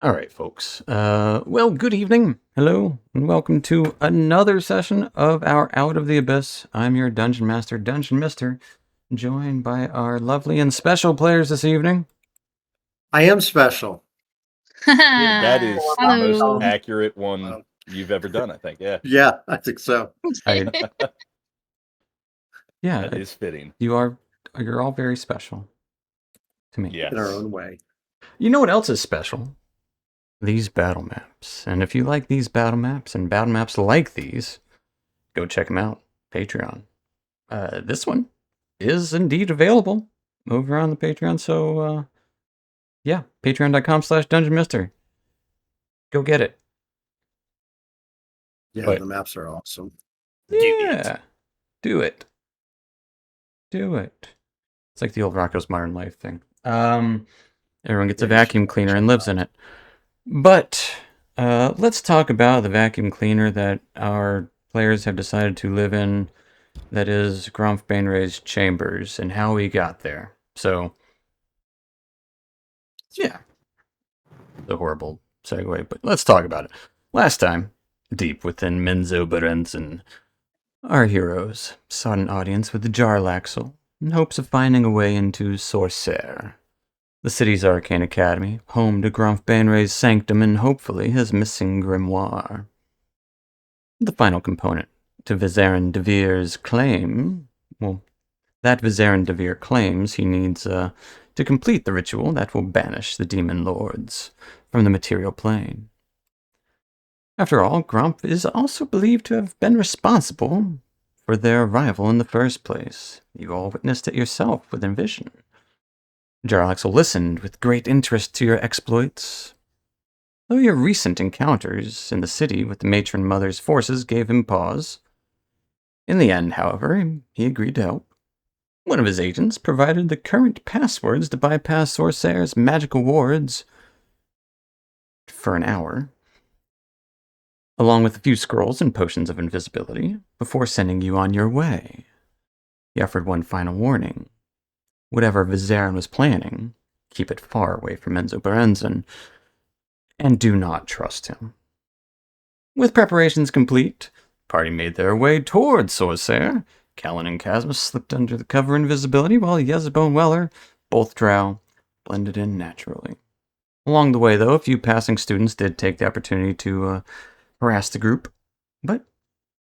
All right, folks. Well, good evening. Hello, and welcome to another session of our Out of the Abyss. I'm your Dungeon Master, Dungeon Mister, joined by our lovely and special players this evening. I am special. That is the most Hello. accurate one you've ever done, I think. Yeah. Yeah, I think so. Yeah, That is fitting. you're all very special to me. Yes. In our own way. You know what else is special? These battle maps. And if you like these battle maps and battle maps like these, go check them out. Patreon. This one is indeed available over on the Patreon. So, yeah, patreon.com/dungeonmister. Go get it. Yeah, But- the maps are awesome. Yeah, do it. Do it. It's like the old Rocco's Modern Life thing. Everyone gets a Yeah, you vacuum should cleaner check and it lives in it. But let's talk about the vacuum cleaner that our players have decided to live in. That is Gromf Bainray's chambers and how we got there. So, yeah, the horrible segue, but let's talk about it. Last time, deep within Menzoberranzan, our heroes sought an audience with the Jarlaxle in hopes of finding a way into Sorcerre, the city's arcane academy, home to Gromf Bainray's sanctum and hopefully his missing grimoire. The final component to Vizarin de Veer's claim, that Vizarin de Veer claims he needs to complete the ritual that will banish the demon lords from the material plane. After all, Gromp is also believed to have been responsible for their arrival in the first place. You all witnessed it yourself with Envision. Jarlaxle listened with great interest to your exploits, though your recent encounters in the city with the matron mother's forces gave him pause. In the end, however, he agreed to help. One of his agents provided the current passwords to bypass Sorcerre's magical wards for an hour, along with a few scrolls and potions of invisibility, before sending you on your way. He offered one final warning. Whatever Vizarin was planning, keep it far away from Menzoberranzan, and do not trust him. With preparations complete, the party made their way towards Sorcerre. Callan and Casmus slipped under the cover of invisibility, while Yezebo and Weller, both drow, blended in naturally. Along the way, though, a few passing students did take the opportunity to harass the group, but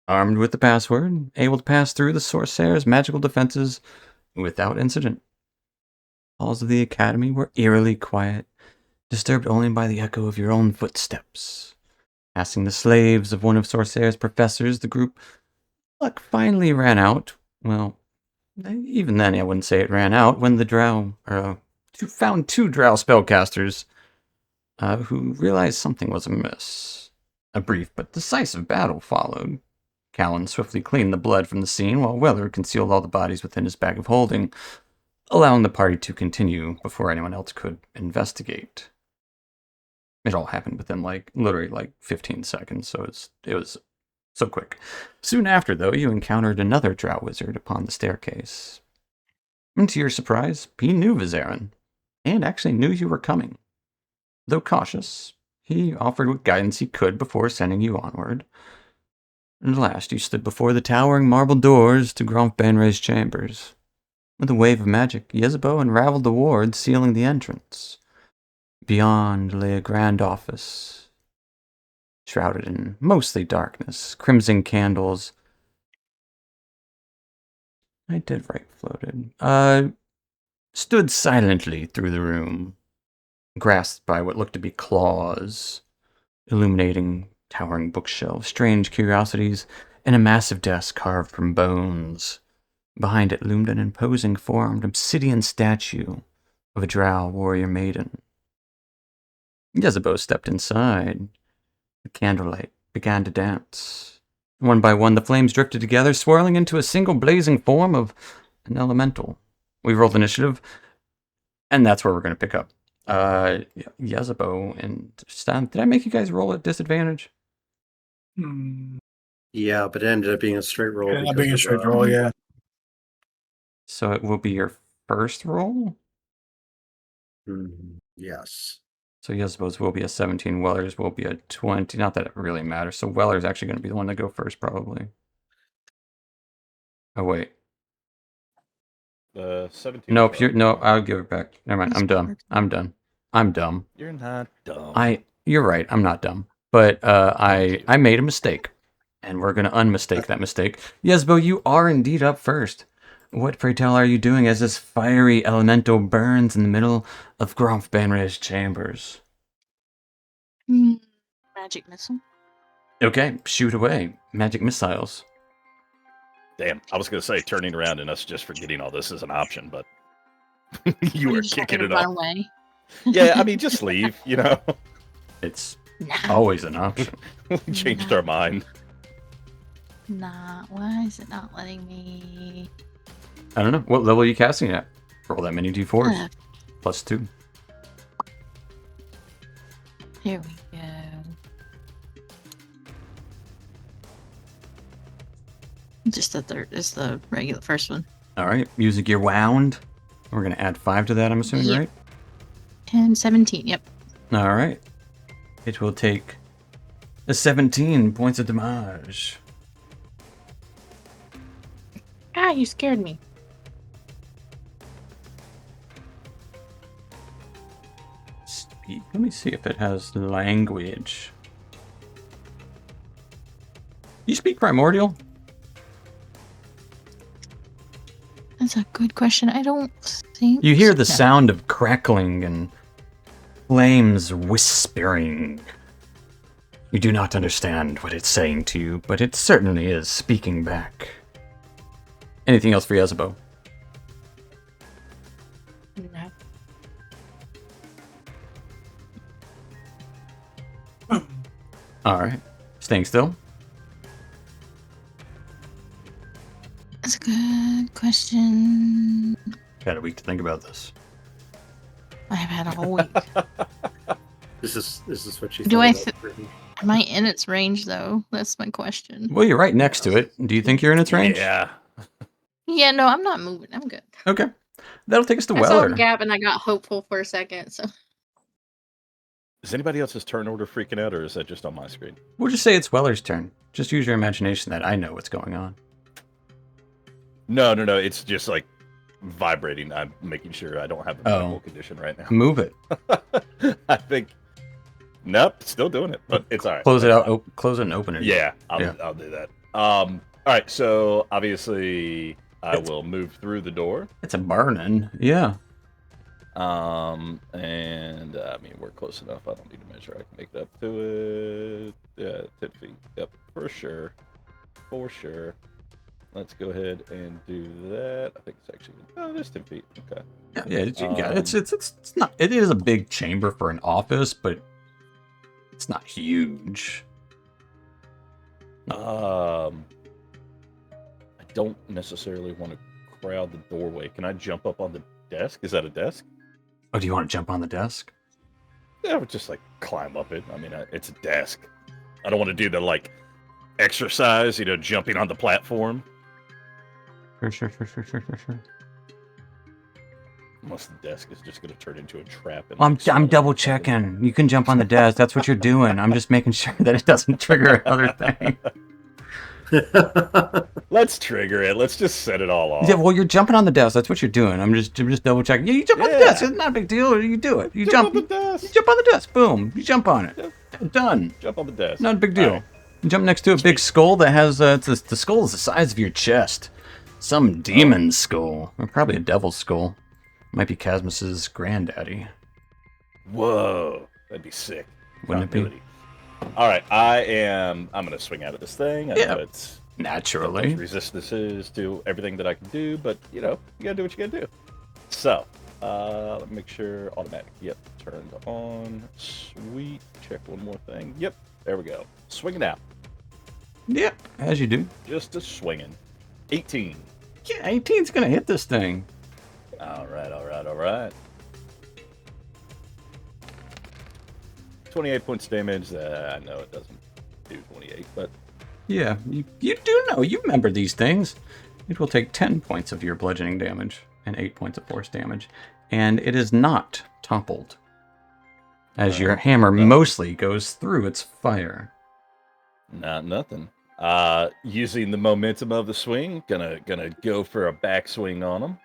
armed with the password, able to pass through the Sorcerre's magical defenses without incident. Halls of the academy were eerily quiet, disturbed only by the echo of your own footsteps. Passing the slaves of one of Sorcerre's professors, the group luck finally ran out. Well, even then I wouldn't say it ran out when the drow found two drow spellcasters who realized something was amiss. A brief but decisive battle followed. Callan swiftly cleaned the blood from the scene, while Weller concealed all the bodies within his bag of holding, allowing the party to continue before anyone else could investigate. It all happened within literally 15 seconds, so it was so quick. Soon after, though, you encountered another drow wizard upon the staircase. And to your surprise, he knew Vizarin, and actually knew you were coming. Though cautious, he offered what guidance he could before sending you onward. And at last, you stood before the towering marble doors to Gromf Bainray's chambers. With a wave of magic, Yezebo unraveled the ward sealing the entrance. Beyond lay a grand office, shrouded in mostly darkness, crimson candles. I did write floated. Stood silently through the room, grasped by what looked to be claws, illuminating towering bookshelves, strange curiosities, and a massive desk carved from bones. Behind it loomed an imposing formed obsidian statue of a drow warrior maiden. Yezebo stepped inside. The candlelight began to dance. One by one, the flames drifted together, swirling into a single blazing form of an elemental. We rolled initiative, and that's where we're going to pick up. Yezebo and Stan, did I make you guys roll at disadvantage? Yeah, but it ended up being a straight roll. Yeah, because being a of, straight roll, yeah. So it will be your first roll? Yes. So Yezbo's will be a 17, Weller's will be a 20. Not that it really matters. So Weller's actually going to be the one to go first, probably. Oh, wait. 17. Nope, I'll give it back. Never mind, That's I'm dumb. perfect. I'm done. I'm dumb. You're not dumb. You're right, I'm not dumb. But Thank you. I made a mistake. And we're going to unmistake that mistake. Yezbo, you are indeed up first. What, pray tell, are you doing as this fiery elemental burns in the middle of Gromf Banray's chambers? Magic missile. Okay, shoot away. Magic missiles. Damn, I was going to say turning around and us just forgetting all this is an option, but you Or were just want me kicking to it run off. away. Yeah, I mean, just leave, you know. It's Nah. always an option. We changed our mind. Nah, why is it not letting me? I don't know. What level are you casting at? Roll that many d4s. Plus 2. Here we go. Just the third is the regular first one. Alright, music gear wound. We're going to add 5 to that, I'm assuming, Yep. right? And 17, yep. Alright. It will take 17 points of damage. Ah, you scared me. Speak. Let me see if it has language. You speak Primordial? That's a good question. I don't think You hear the so. sound of crackling and flames whispering. You do not understand what it's saying to you, but it certainly is speaking back. Anything else for Yezebo? No. Alright. Staying still? That's a good question. Got a week to think about this. I have had a whole week. Is this what you Do thought I about Britain? Am I in its range, though? That's my question. Well, you're right next to it. Do you think you're in its range? Yeah. Yeah, no, I'm not moving. I'm good. Okay. That'll take us to I saw a Weller. gap and I got hopeful for a second, so. Is anybody else's turn order freaking out, or is that just on my screen? We'll just say it's Weller's turn. Just use your imagination that I know what's going on. No. It's just like vibrating. I'm making sure I don't have a medical condition right now. Move it. I think. Nope, still doing it, but it's all right. Close it out. Close it and open it. Yeah, Yeah. I'll do that. All right, so obviously I will move through the door. It's a burning. Yeah. And I mean we're close enough. I don't need to measure. I can make that to it. Yeah, 10 feet. Yep, for sure. Let's go ahead and do that. I think it's actually there's 10 feet. Okay. Yeah. It's not. It is a big chamber for an office, but it's not huge. I don't necessarily want to crowd the doorway. Can I jump up on the desk? Is that a desk? Oh, do you want to jump on the desk? Yeah, I would just like climb up it. I mean, it's a desk. I don't want to do the like exercise, jumping on the platform. Sure. Unless the desk is just going to turn into a trap. And Well, I'm double checking. You can jump on the desk. That's what you're doing. I'm just making sure that it doesn't trigger another thing. Let's trigger it. Let's just set it all off. Yeah, well, you're jumping on the desk. That's what you're doing. I'm just double checking. Yeah, you jump on the Yeah. desk. It's not a big deal. You do it. You jump. on the desk. You jump on the desk. Boom. You jump on it. Done. Jump on the desk. Not a big deal. All right. You jump next to a big skull that has the skull is the size of your chest. Some demon skull, or probably a devil's skull. Might be Casmus's granddaddy. Whoa, that'd be sick. Wouldn't it be? Continuity. All right, I'm going to swing out of this thing. I Yeah. know it's Naturally. resistances to everything that I can do, but you gotta do what you gotta do. So, let me make sure automatic. Yep, turned on. Sweet. Check one more thing. Yep, there we go. Swinging out. Yep, as you do. Just a swinging. 18. Yeah, 18's gonna hit this thing. All right. 28 points damage. I know it doesn't do 28, but Yeah, you do know. You remember these things. It will take 10 points of your bludgeoning damage and 8 points of force damage. And it is not toppled. as your hammer mostly goes through its fire. Not nothing. Using the momentum of the swing, gonna go for a backswing on him.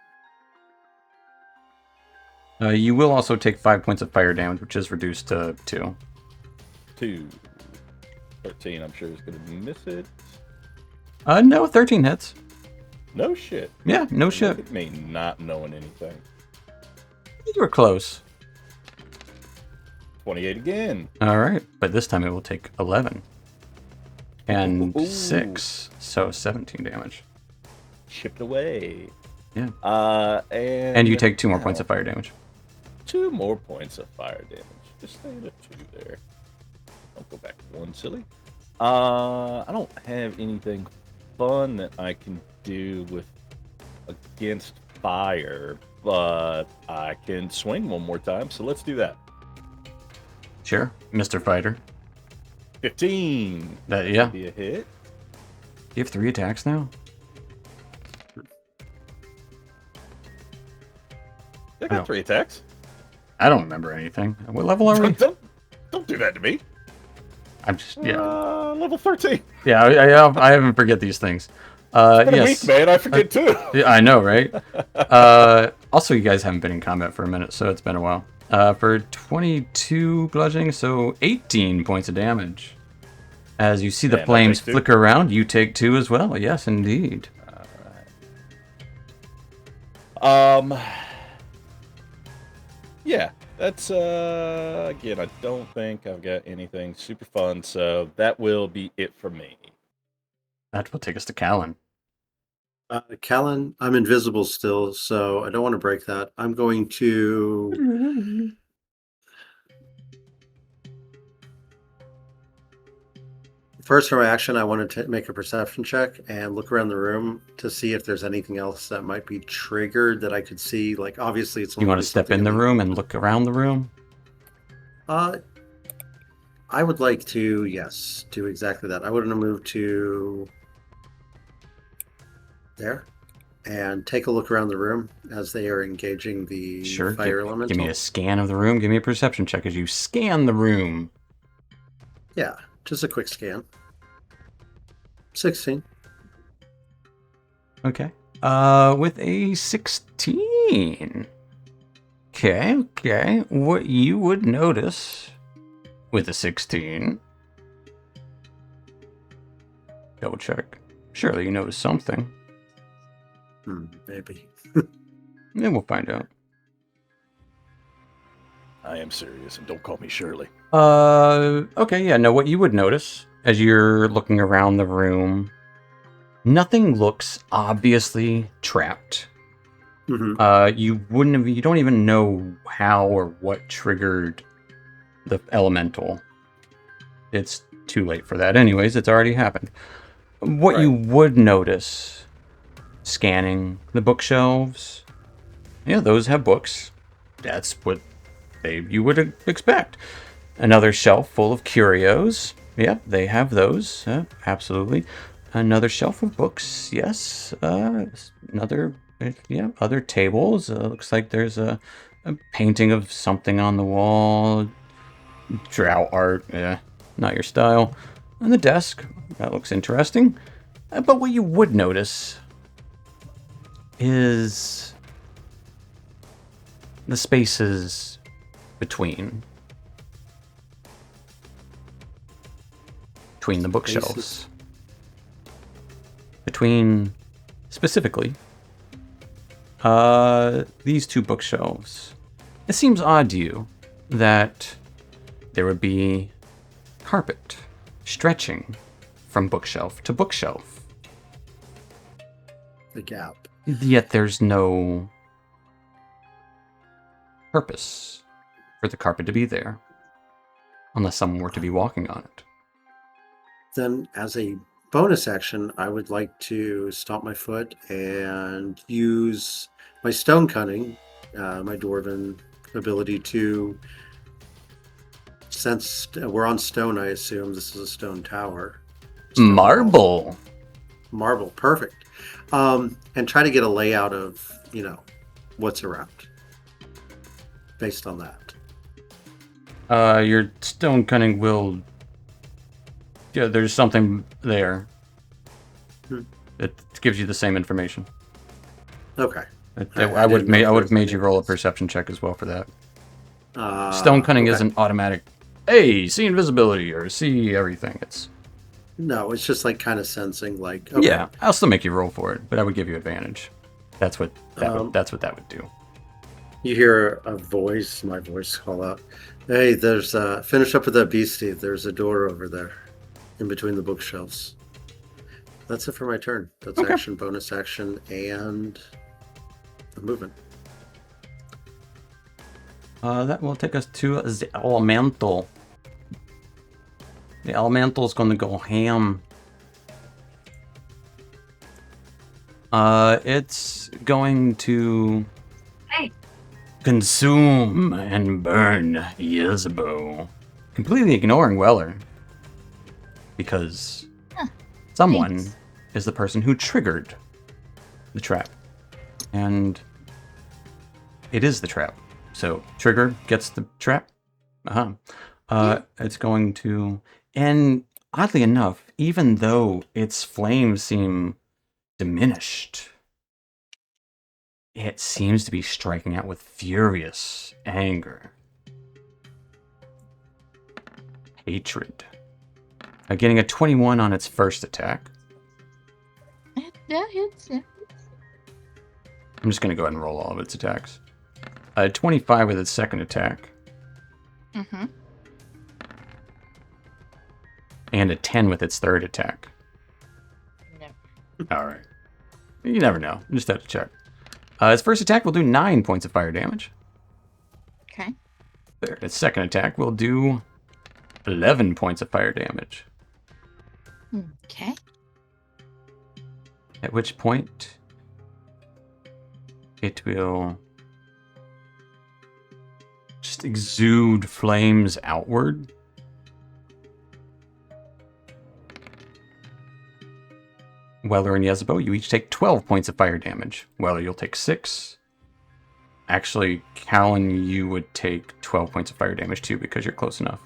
You will also take 5 points of fire damage, which is reduced to 2. 2. 13, I'm sure is gonna miss it. No, 13 hits. No shit. Yeah, no Look shit. at me not knowing anything. You were close. 28 again. All right, but this time it will take 11. And Ooh. 6, so 17 damage. Chipped away. Yeah. And you take 2 more points of fire damage. 2 more points of fire damage. Just stay at a 2 there. Don't go back to 1, silly. I don't have anything fun that I can do with against fire, but I can swing one more time, so let's do that. Sure, Mr. Fighter. 15. Yeah. Be a hit. You have 3 attacks now? I got 3 attacks. I don't remember anything. What level are we? Don't do that to me. I'm just, yeah. Level 13. Yeah, I haven't forget these things. It's been a yes. week, man. I forget too. Yeah, I know, right? Also, you guys haven't been in combat for a minute, so it's been a while. For 22 bludgeoning, so 18 points of damage. As you see the And flames I take 2. flicker around, you take 2 as well. Yes, indeed. Yeah, that's again, I don't think I've got anything super fun, so that will be it for me. That will take us to Callan. Callan, I'm invisible still, so I don't want to break that. I'm going to first reaction. I wanted to make a perception check and look around the room to see if there's anything else that might be triggered that I could see. Like, obviously, it's. You want to step in the room and look around the room? I would like to, yes, do exactly that. I want to move to there and take a look around the room as they are engaging the fire elemental. Give me a scan of the room. Give me a perception check as you scan the room. Yeah, just a quick scan. 16. Okay. With a 16. Okay. What you would notice with a 16. Double check. Surely you notice something. Maybe. Yeah, we'll find out. I am serious, and don't call me Shirley. Okay, yeah, no, what you would notice as you're looking around the room, nothing looks obviously trapped. Mm-hmm. You don't even know how or what triggered the elemental. It's too late for that anyways, it's already happened. What you would notice, scanning the bookshelves, yeah, those have books. That's what you would expect. Another shelf full of curios. Yep, they have those. Absolutely. Another shelf of books. Yes. Other tables. Looks like there's a painting of something on the wall. Drow art. Yeah, not your style. And the desk. That looks interesting. But what you would notice is the spaces between the bookshelves. Between, specifically, these 2 bookshelves. It seems odd to you that there would be carpet stretching from bookshelf to bookshelf. The gap. Yet there's no purpose for the carpet to be there, unless someone were to be walking on it. Then, as a bonus action, I would like to stomp my foot and use my stone cunning, my dwarven ability to sense. We're on stone, I assume. This is a stone tower. Marble. Marble, perfect. And try to get a layout of, what's around based on that. Your stone cunning will. Yeah, there's something there. Hmm. It gives you the same information. Okay. I would have didn't know if made there's you roll a anything. perception check as well for that. Stone cunning Okay. isn't automatic. Hey, see invisibility or see everything. It's No, it's just like kind of sensing, like, okay. yeah. I'll still make you roll for it, but I would give you advantage. That's what that's what that would do. You hear a voice, my voice call out, "Hey, there's finish up with that beastie. There's a door over there, in between the bookshelves." That's it for my turn. That's Okay. action, bonus action, and a movement. That will take us to the elemental. The elemental is going to go ham. It's going to consume and burn Yezebo, completely ignoring Weller, because someone thanks. is the person who triggered the trap, and it is the trap. So trigger gets the trap. It's going to, and oddly enough, even though its flames seem diminished, it seems to be striking out with furious anger, hatred. Getting a 21 on its first attack. Yeah, hits. Yeah. I'm just going to go ahead and roll all of its attacks. 25 with its second attack. Mm-hmm. And a 10 with its third attack. No. Alright. You never know. You just have to check. Its first attack will do 9 points of fire damage. Okay. There. Its second attack will do 11 points of fire damage. Okay. At which point, it will just exude flames outward. Weller and Yezebo, you each take 12 points of fire damage. Weller, you'll take 6. Actually, Callan, you would take 12 points of fire damage too because you're close enough.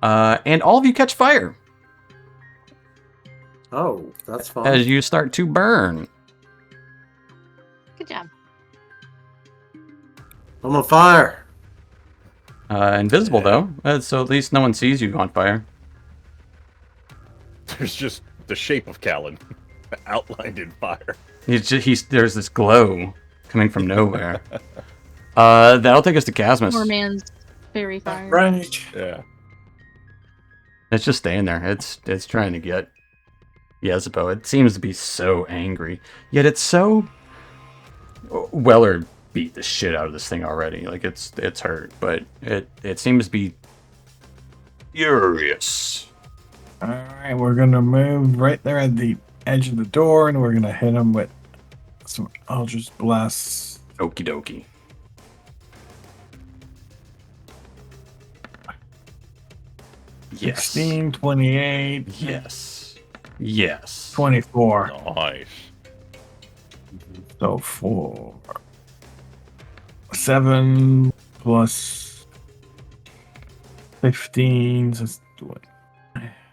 And all of you catch fire Oh, that's fun. as you start to burn. Good job. I'm on fire. Invisible though, so at least no one sees you on fire. There's just the shape of Callan outlined in fire. There's this glow coming from nowhere. That'll take us to Casmus. Poor man's fairy fire. Right. Yeah. It's just staying there. It's trying to get Yezebo. It seems to be so angry, yet it's so. Weller beat the shit out of this thing already. Like it's hurt, but it seems to be furious. Alright, we're gonna move right there at the edge of the door and we're gonna hit him with some Eldritch Blasts. Okie dokie. Yes. 16, 28, Yes. Yes. 24. Nice. So 4. 7 plus 15. So it's 20.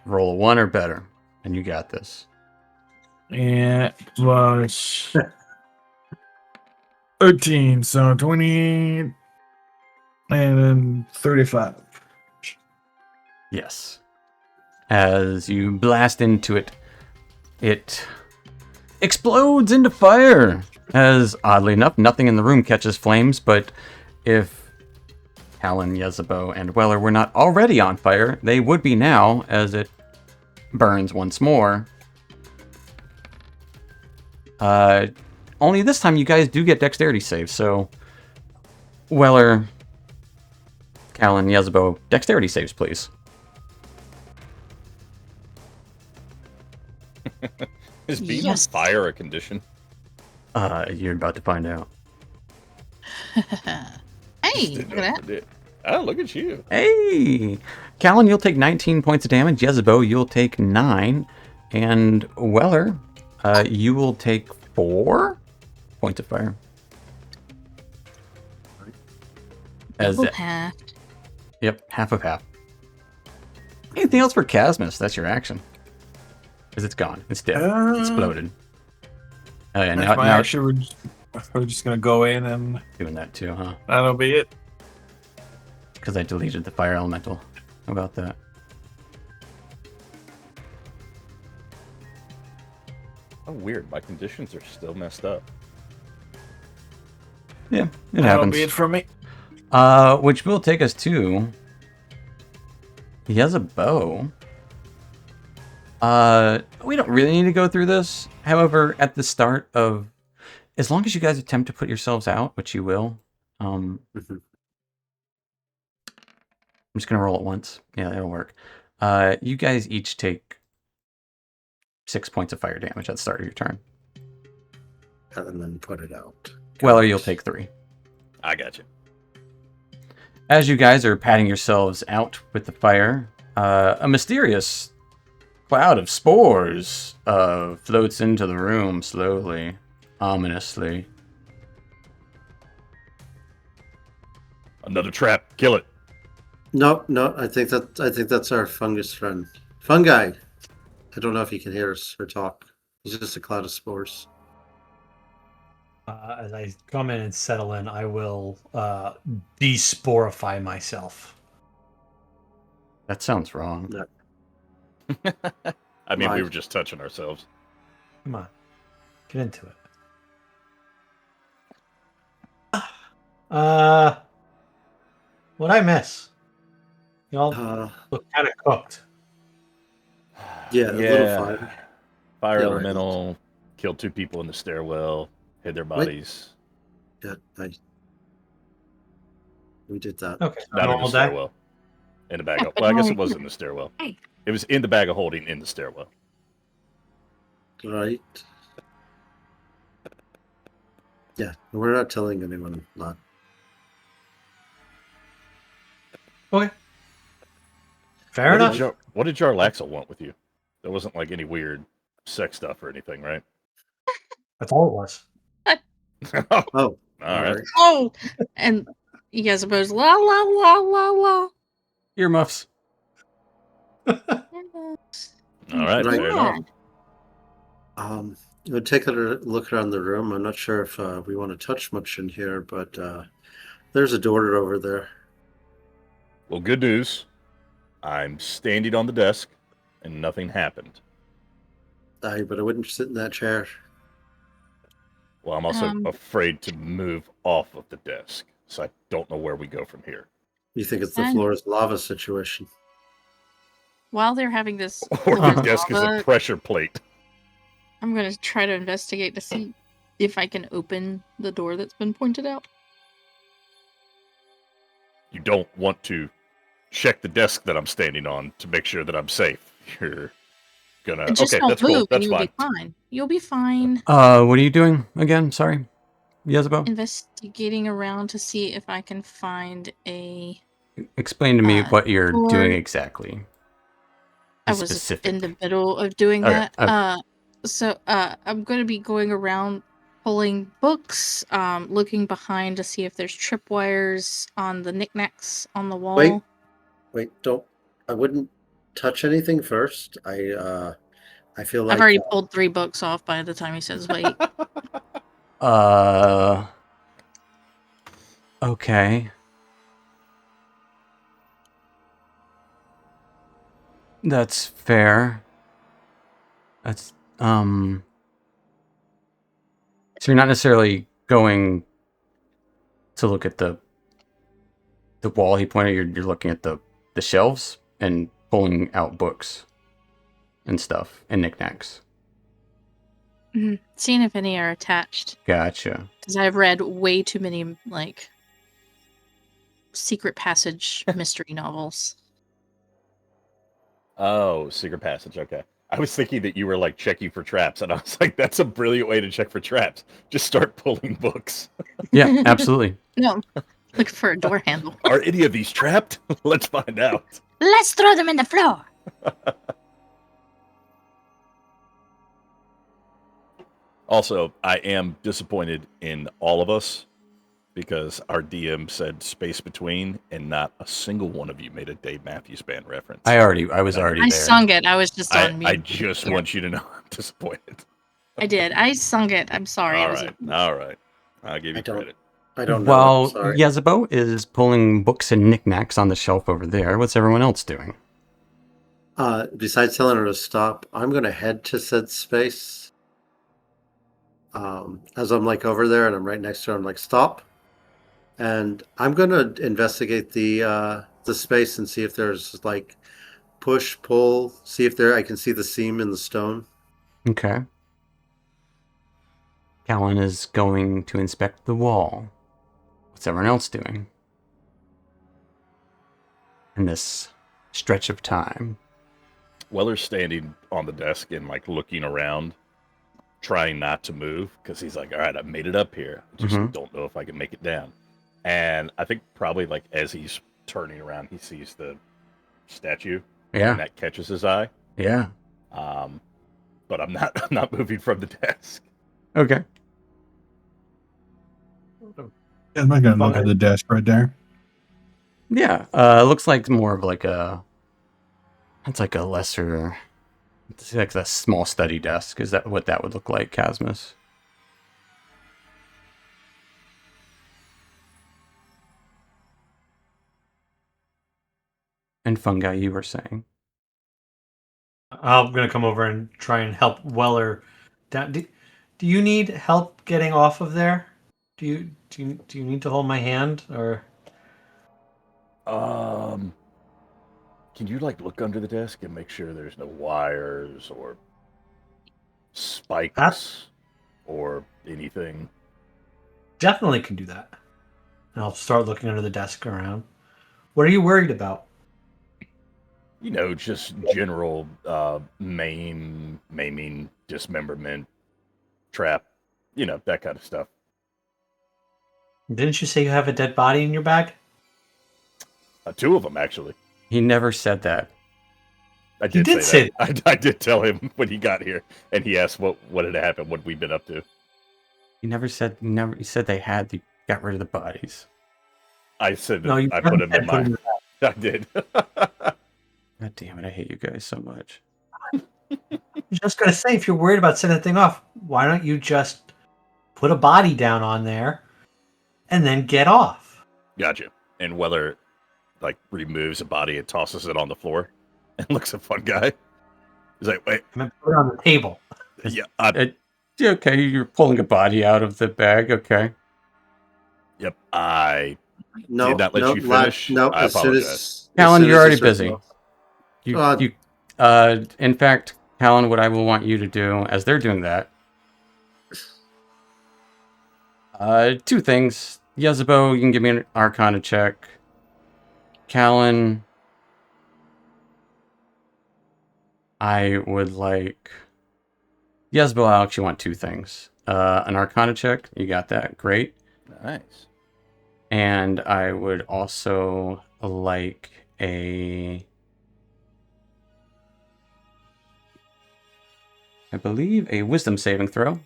Roll a 1 or better, and you got this. And plus 13. So 20 and then 35. Yes. As you blast into it, it explodes into fire. As, oddly enough, nothing in the room catches flames, but if Callan, Yezebo, and Weller were not already on fire, they would be now, as it burns once more. Only this time you guys do get dexterity saves, so Weller, Callan, Yezebo, dexterity saves, please. Is being Yes. on fire a condition? You're about to find out. Hey, look at that. Oh, look at you. Hey! Callan, you'll take 19 points of damage. Yezebo, you'll take 9. And Weller, you will take 4 points of fire. As Double half. Yep, half of half. Anything else for Casmus? That's your action. Because it's gone. It's dead. It's exploded. Oh yeah, That's my now action. We're just gonna go in and doing that too, huh? that'll be it. Because I deleted the fire elemental. How about that? Oh, weird. My conditions are still messed up. Yeah, it That'll happens. be it for me. Which will take us to. He has a bow. We don't really need to go through this. However, at the start of, as long as you guys attempt to put yourselves out, which you will, I'm just gonna roll it once. Yeah, that'll work. You guys each take 6 points of fire damage at the start of your turn. And then put it out. Well, or you'll take 3. I got you. As you guys are patting yourselves out with the fire, a mysterious cloud of spores floats into the room slowly, ominously. Another trap. Kill it. No, I think that's our fungus friend. Fungi. I don't know if he can hear us or talk. He's just a cloud of spores. As I come in and settle in, I will desporify myself. That sounds wrong. No. I mean, we Right. were just touching ourselves. Come on, get into it. What'd I miss? Y'all look kind of cooked. Yeah, a little fire. Fire Yeah, elemental killed 2 people in the stairwell, hid their bodies. Yeah, we did that. Okay, Not in the normal day. stairwell. In the bag of, well, I guess it was in the stairwell. Hey. It was in the bag of holding in the stairwell. Right. Yeah, we're not telling anyone. Not. Okay, fair enough. What did Jarlaxle want with you? There wasn't like any weird sex stuff or anything, right? That's all it was. Oh, Oh, all right. Oh, and you guys suppose la la la la la. Earmuffs. All right, Right. fair enough. We'll take a look around the room. I'm not sure if we want to touch much in here, but there's a door over there. Well, good news. I'm standing on the desk, and nothing happened. But I wouldn't sit in that chair. Well, I'm also afraid to move off of the desk, so I don't know where we go from here. You think it's the And- floor is lava situation? While they're having this, Or the floor desk is a lava, pressure plate. I'm gonna try to investigate to see if I can open the door that's been pointed out. You don't want to check the desk that I'm standing on to make sure that I'm safe. You're gonna... Just okay, don't that's move, cool. and That's you'll fine. be fine. You'll be fine. What are you doing again? Sorry, Yezebo? Investigating around to see if I can find a. Explain to me what you're door. doing exactly. I was Specific. in the middle of doing Okay, that. So I'm going to be going around pulling books, looking behind to see if there's tripwires on the knickknacks on the wall. Wait, don't. I wouldn't touch anything first. I feel like I've already pulled 3 books off by the time he says wait. Okay. That's fair. That's, So you're not necessarily going to look at the wall he pointed. You're looking at the shelves and pulling out books and stuff and knickknacks. Seeing if any are attached. Gotcha. Because I've read way too many, like, secret passage mystery novels. Oh, secret passage. Okay. I was thinking that you were like checking for traps, and I was like, that's a brilliant way to check for traps. Just start pulling books. Yeah, absolutely. No, looking for a door handle. Are any of these trapped? Let's find out. Let's throw them in the floor. Also, I am disappointed in all of us because our DM said space between, and not a single one of you made a Dave Matthews Band reference. I was already I there. sung it. I was just on I mute. just Yeah. want you to know I'm disappointed. I did. I sung it. I'm sorry. All I was right, all right. I'll give you I don't. credit. I don't know. While Sorry. Yezebo is pulling books and knickknacks on the shelf over there, what's everyone else doing? Besides telling her to stop, I'm going to head to said space. As I'm like over there and I'm right next to her, I'm like, stop. And I'm going to investigate the space and see if there's like push, pull, see if I can see the seam in the stone. Okay. Callan is going to inspect the wall. What's everyone else doing? In this stretch of time. Weller's standing on the desk and like looking around, trying not to move because he's like, all right, I made it up here. I just don't know if I can make it down. And I think probably like as he's turning around, he sees the statue. Yeah. And that catches his eye. Yeah. But I'm not moving from the desk. Okay. I'm not gonna look at the desk right there. Yeah. Looks like more of like a. It's like a lesser. It's like a small study desk. Is that what that would look like, Casmus? And Fungi, you were saying. I'm gonna come over and try and help Weller down. Do you need help getting off of there? Do you need to hold my hand or? Can you like look under the desk and make sure there's no wires or spikes or anything? Definitely can do that. And I'll start looking under the desk around. What are you worried about? You know, just general maiming, dismemberment, trap, you know, that kind of stuff. Didn't you say you have a dead body in your bag? Two of them, actually. He never said that. I He did did say say that. I did tell him when he got here, and he asked what had happened, what we'd been up to. He never said. He said they got rid of the bodies. I said that No, you I put him in put my. him I did. God damn it! I hate you guys so much. I'm just gonna say, if you're worried about setting the thing off, why don't you just put a body down on there and then get off? Gotcha. And Weller like removes a body and tosses it on the floor, and looks at Fun Guy. He's like, "Wait, I mean, put it on the table. yeah, Okay, you're pulling a body out of the bag. Okay. yep, I No, did not let no, you finish. no. I As soon apologize. as Callan, you're already you start busy. to- In fact, Callan, what I will want you to do as they're doing that, two things. Yezebo, you can give me an Arcana check. Callan, I would like. Yezebo, I actually want two things. An Arcana check, you got that, great. Nice. And I would also like I believe, a wisdom saving throw.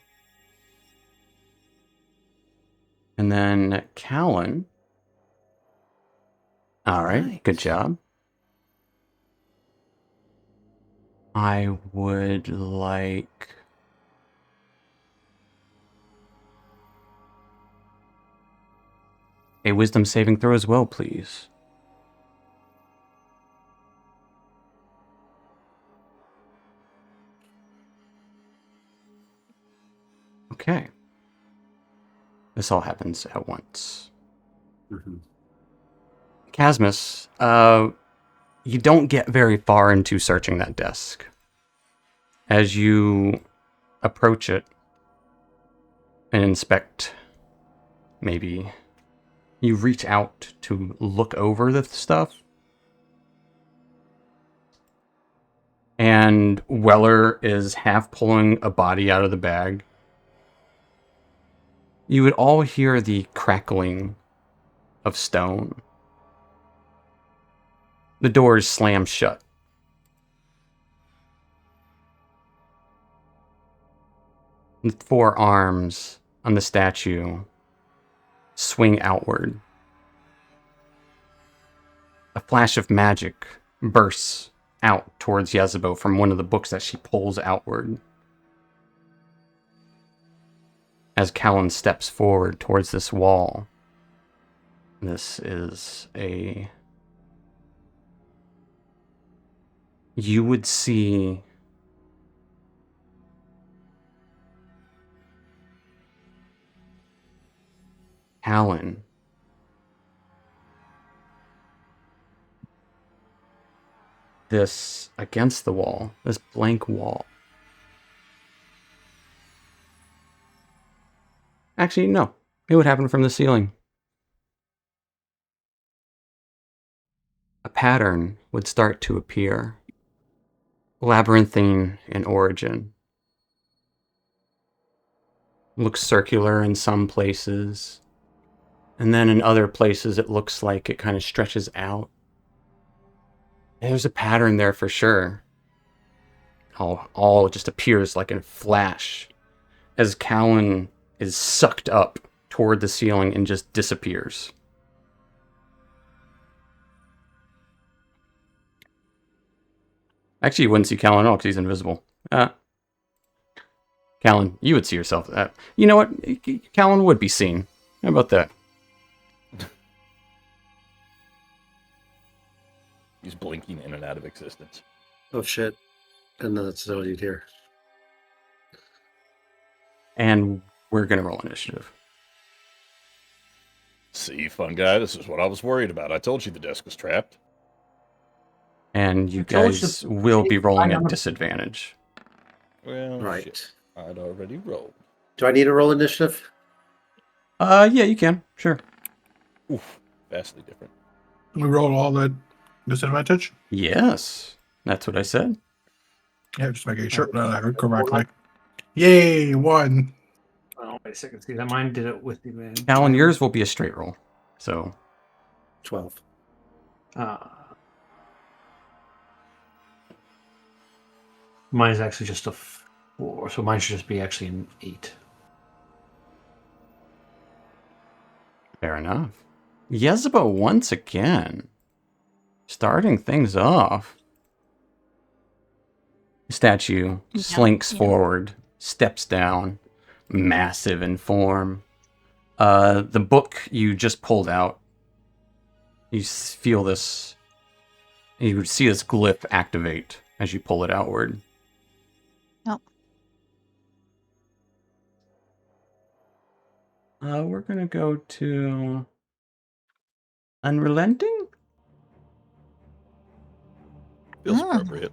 And then Callan. All right, Nice. good job. I would like a wisdom saving throw as well, please. Okay. This all happens at once. Mhm. Casmus, you don't get very far into searching that desk. As you approach it and inspect, maybe you reach out to look over the stuff, and Weller is half pulling a body out of the bag. You would all hear the crackling of stone. The doors slam shut. The four arms on the statue swing outward. A flash of magic bursts out towards Yezebo from one of the books that she pulls outward. As Callan steps forward towards this wall, this is a... You would see Callan this against the wall, this blank wall. Actually, no. It would happen from the ceiling. A pattern would start to appear. Labyrinthine in origin. Looks circular in some places. And then in other places it looks like it kind of stretches out. And there's a pattern there for sure. All just appears like in a flash as Callan is sucked up toward the ceiling and just disappears. Actually, you wouldn't see Callan at all because he's invisible. Callan, you would see yourself. You know what? Callan would be seen. How about that? He's blinking in and out of existence. Oh shit. And then that's all you'd hear. And we're going to roll initiative. See, fun guy, this is what I was worried about. I told you the desk was trapped. And you I told you guys will be rolling I at am- disadvantage. Well, Right. shit. I'd already rolled. Do I need to roll initiative? Yeah, you can. Sure. Oof, vastly different. We rolled all the disadvantage. Yes. That's what I said. Yeah, just making sure that I heard correctly. Yay, 1. Oh, wait a second. See, that mine did it with the man. Callan, yours will be a straight roll. So 12. Mine is actually just a 4, so mine should just be actually an 8. fair enough. Yezebo once again. Starting things off. The statue slinks forward, steps down, massive in form. The book you just pulled out, you feel this, you see this glyph activate as you pull it outward. Oh. We're going to go to Unrelenting? Feels Ah. appropriate.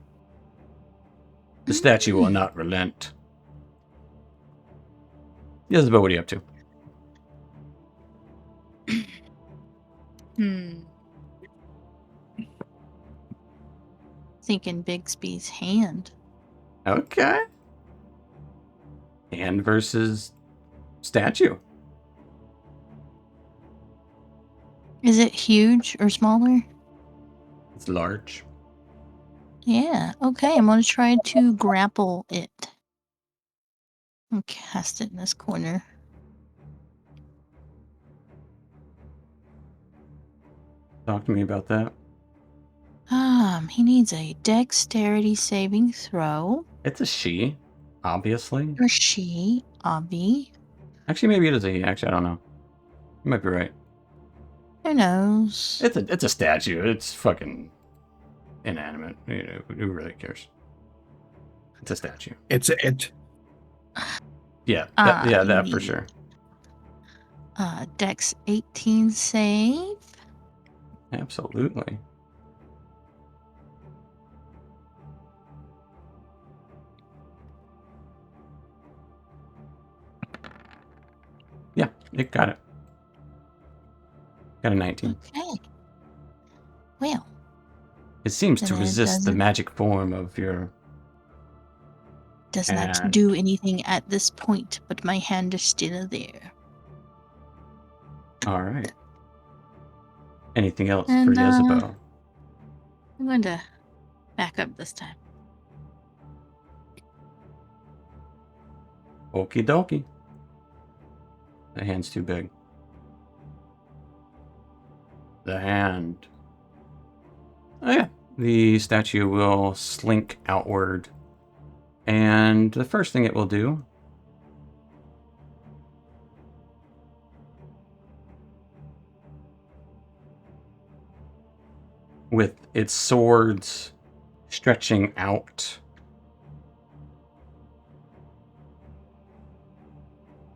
The statue will not relent. Yezebo, what are you up to? Thinking Bigsby's hand. Okay. Hand versus statue. Is it huge or smaller? It's large. Yeah, okay, I'm gonna try to grapple it. And cast it in this corner. Talk to me about that. He needs a dexterity saving throw. It's a she, obviously. Or she, Abby. Actually, maybe it is a he. Actually, I don't know. You might be right. Who knows? It's a statue. It's fucking inanimate. You know, who really cares? It's a statue. It's it. Yeah, you that for need- sure. Dex 18 save. Absolutely. Yeah, it got it. Got a 19. Okay. Well, It seems to And it resist the doesn't- magic form of your... does not And- do anything at this point, but my hand is still there. All right. Anything else And, for Yezebo? I'm going to back up this time. Okie dokie. The hand's too big. the hand. Oh yeah, the statue will slink outward, and the first thing it will do with its swords stretching out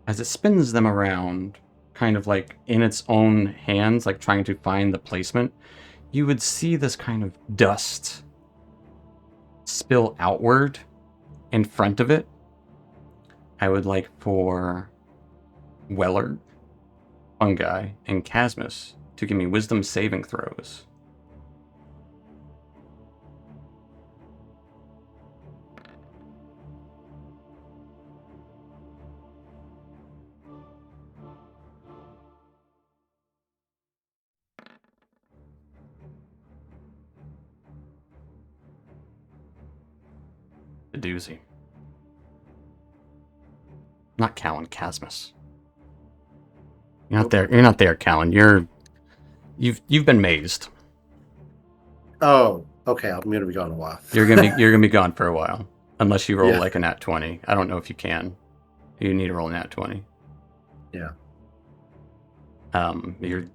as it spins them around, kind of like in its own hands, like trying to find the placement, you would see this kind of dust spill outward in front of it. I would like for Weller, Fungi, and Casmus to give me wisdom saving throws. A doozy. Not Callan, Casmus. You're not there. You're not there, Callan. You've been mazed. Oh, okay. I'm gonna be gone a while. You're gonna be gone for a while, unless you roll Yeah. like a nat 20. I don't know if you can. You need to roll a nat 20. Yeah.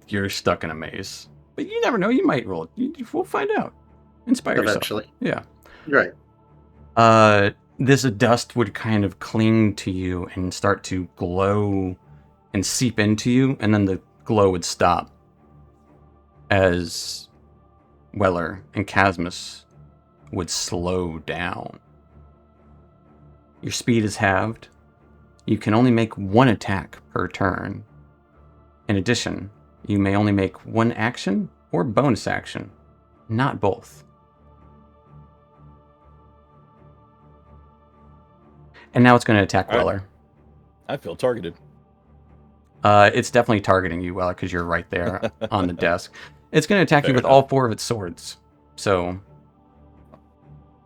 You're stuck in a maze, but you never know. You might roll. We'll find out. Inspire Eventually. yourself. Yeah. Right. This dust would kind of cling to you and start to glow and seep into you, and then the glow would stop as Weller and Casmus would slow down. Your speed is halved. You can only make one attack per turn. In addition, you may only make one action or bonus action, not both. And now it's going to attack All right. Weller. I feel targeted. It's definitely targeting you, Weller, because you're right there on the desk. It's going to attack you Fair with enough. all four of its swords. So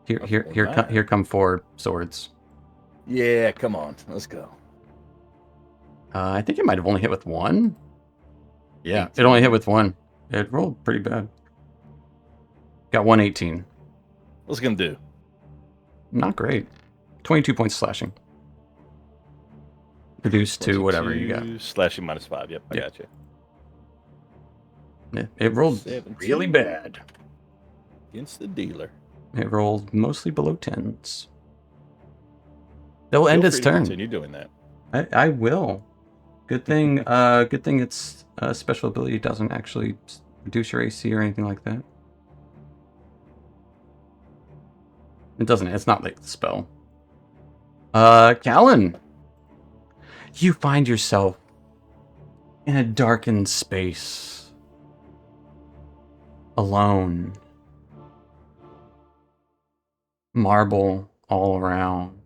here come 4 swords. Yeah, come on. Let's go. I think it might have only hit with 1. Yeah, 18. it only hit with 1. It rolled pretty bad. Got 118. What's it gonna do? Not great. 22 points slashing. Reduced to whatever you got. Slashing -5. Yep, I Yeah. got you. It rolled 17. really bad. Against the dealer. It rolled mostly below 10s. They'll end Feel its free to turn. Continue doing that. I will. Good thing. Good thing its special ability doesn't actually reduce your AC or anything like that. It doesn't. It's not like the spell. Callan, you find yourself in a darkened space, alone. Marble all around.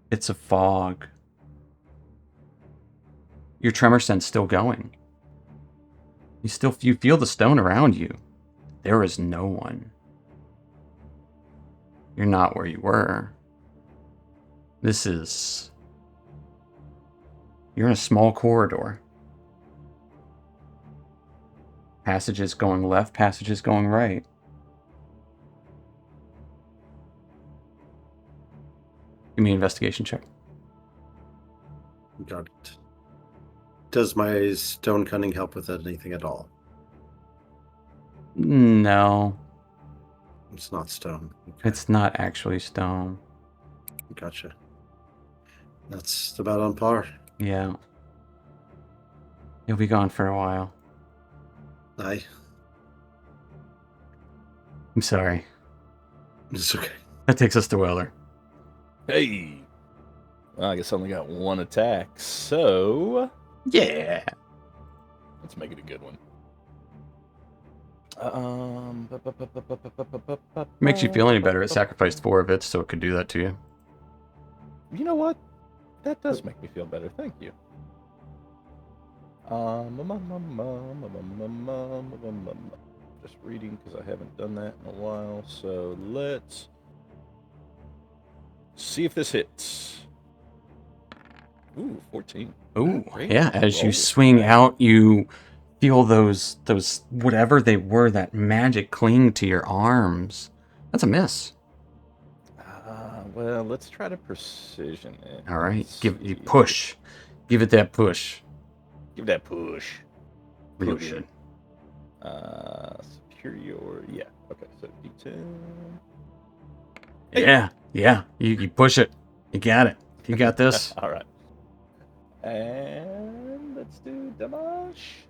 It's a fog. Your tremor sense still going. You feel the stone around you. There is no one. You're not where you were. You're in a small corridor. Passages going left, passages going right. Give me an investigation check. Got it. Does my stone cunning help with anything at all? No, It's not stone. Okay. it's not actually stone. Gotcha. That's about on par. Yeah. You'll be gone for a while. Aye. I'm sorry. It's okay. That takes us to Weller. Hey. Well, I guess I only got 1 attack, so Yeah. let's make it a good one. Makes you feel any better. It sacrificed 4 of it, so it could do that to you. You know what? That does make me feel better. Thank you. Just reading because I haven't done that in a while. So let's see if this hits. Ooh, 14. Ooh, Great. yeah. As you Roll. swing out, you feel those whatever they were, that magic cling to your arms. That's a miss. Well, let's try to precision it. All right, Let's give you see. push. Give it that push. Give that push. Real Push. good. Superior. Yeah. Okay. So D10. Yeah. You push it. You got it. You got this. All right. And let's do damage.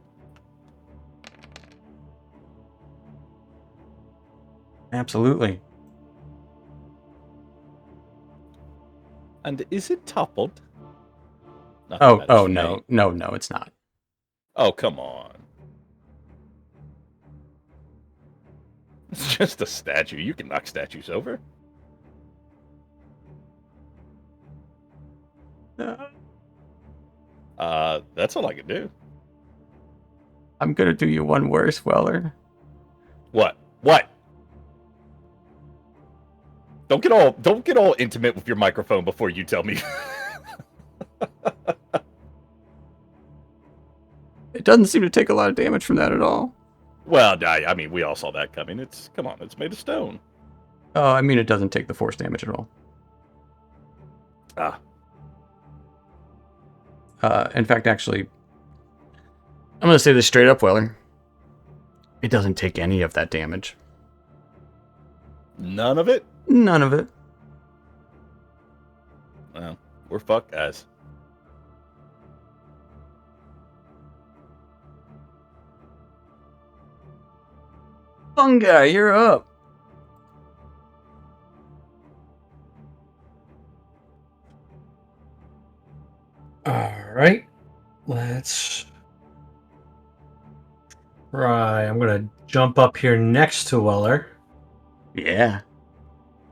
Absolutely. And is it toppled? Not Oh, that matters oh to no, me. no, it's not. Oh, come on. It's just a statue. You can knock statues over. That's all I can do. I'm gonna do you one worse, Weller. What? What? Don't get all intimate with your microphone before you tell me. It doesn't seem to take a lot of damage from that at all. Well, I mean, we all saw that coming. Come on, it's made of stone. Oh, I mean, it doesn't take the force damage at all. Ah, In fact, actually, I'm gonna say this straight up, Weller. It doesn't take any of that damage. none of it. None of it. Well, we're fucked, guys. Fungi, you're up. All right. Let's try. I'm going to jump up here next to Weller. Yeah.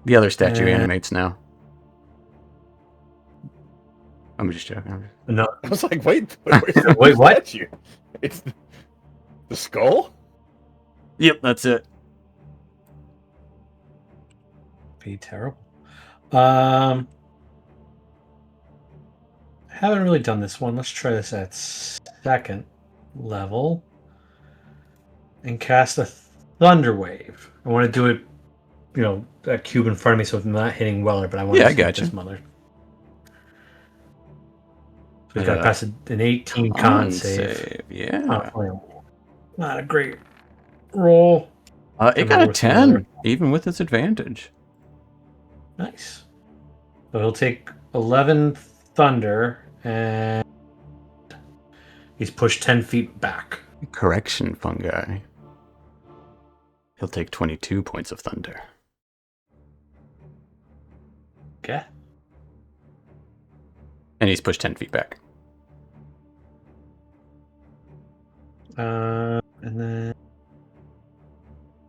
The other statue animates now. I'm just joking. No, I was like, wait, where's the Wait, what? statue? It's the skull. Yep, that's it. be terrible. Haven't really done this one. Let's try this at second level and cast a thunder wave. I want to do it, that cube in front of me, so I'm not hitting Weller, but I want Yeah, to I hit gotcha. this mother. So he's got to pass an 18 con Con save. save. Yeah. Not a great roll. It got a 10, even with its advantage. Nice. So he'll take 11 thunder, and he's pushed 10 feet back. Correction, fungi. He'll take 22 points of thunder. Okay. And he's pushed 10 feet back. And then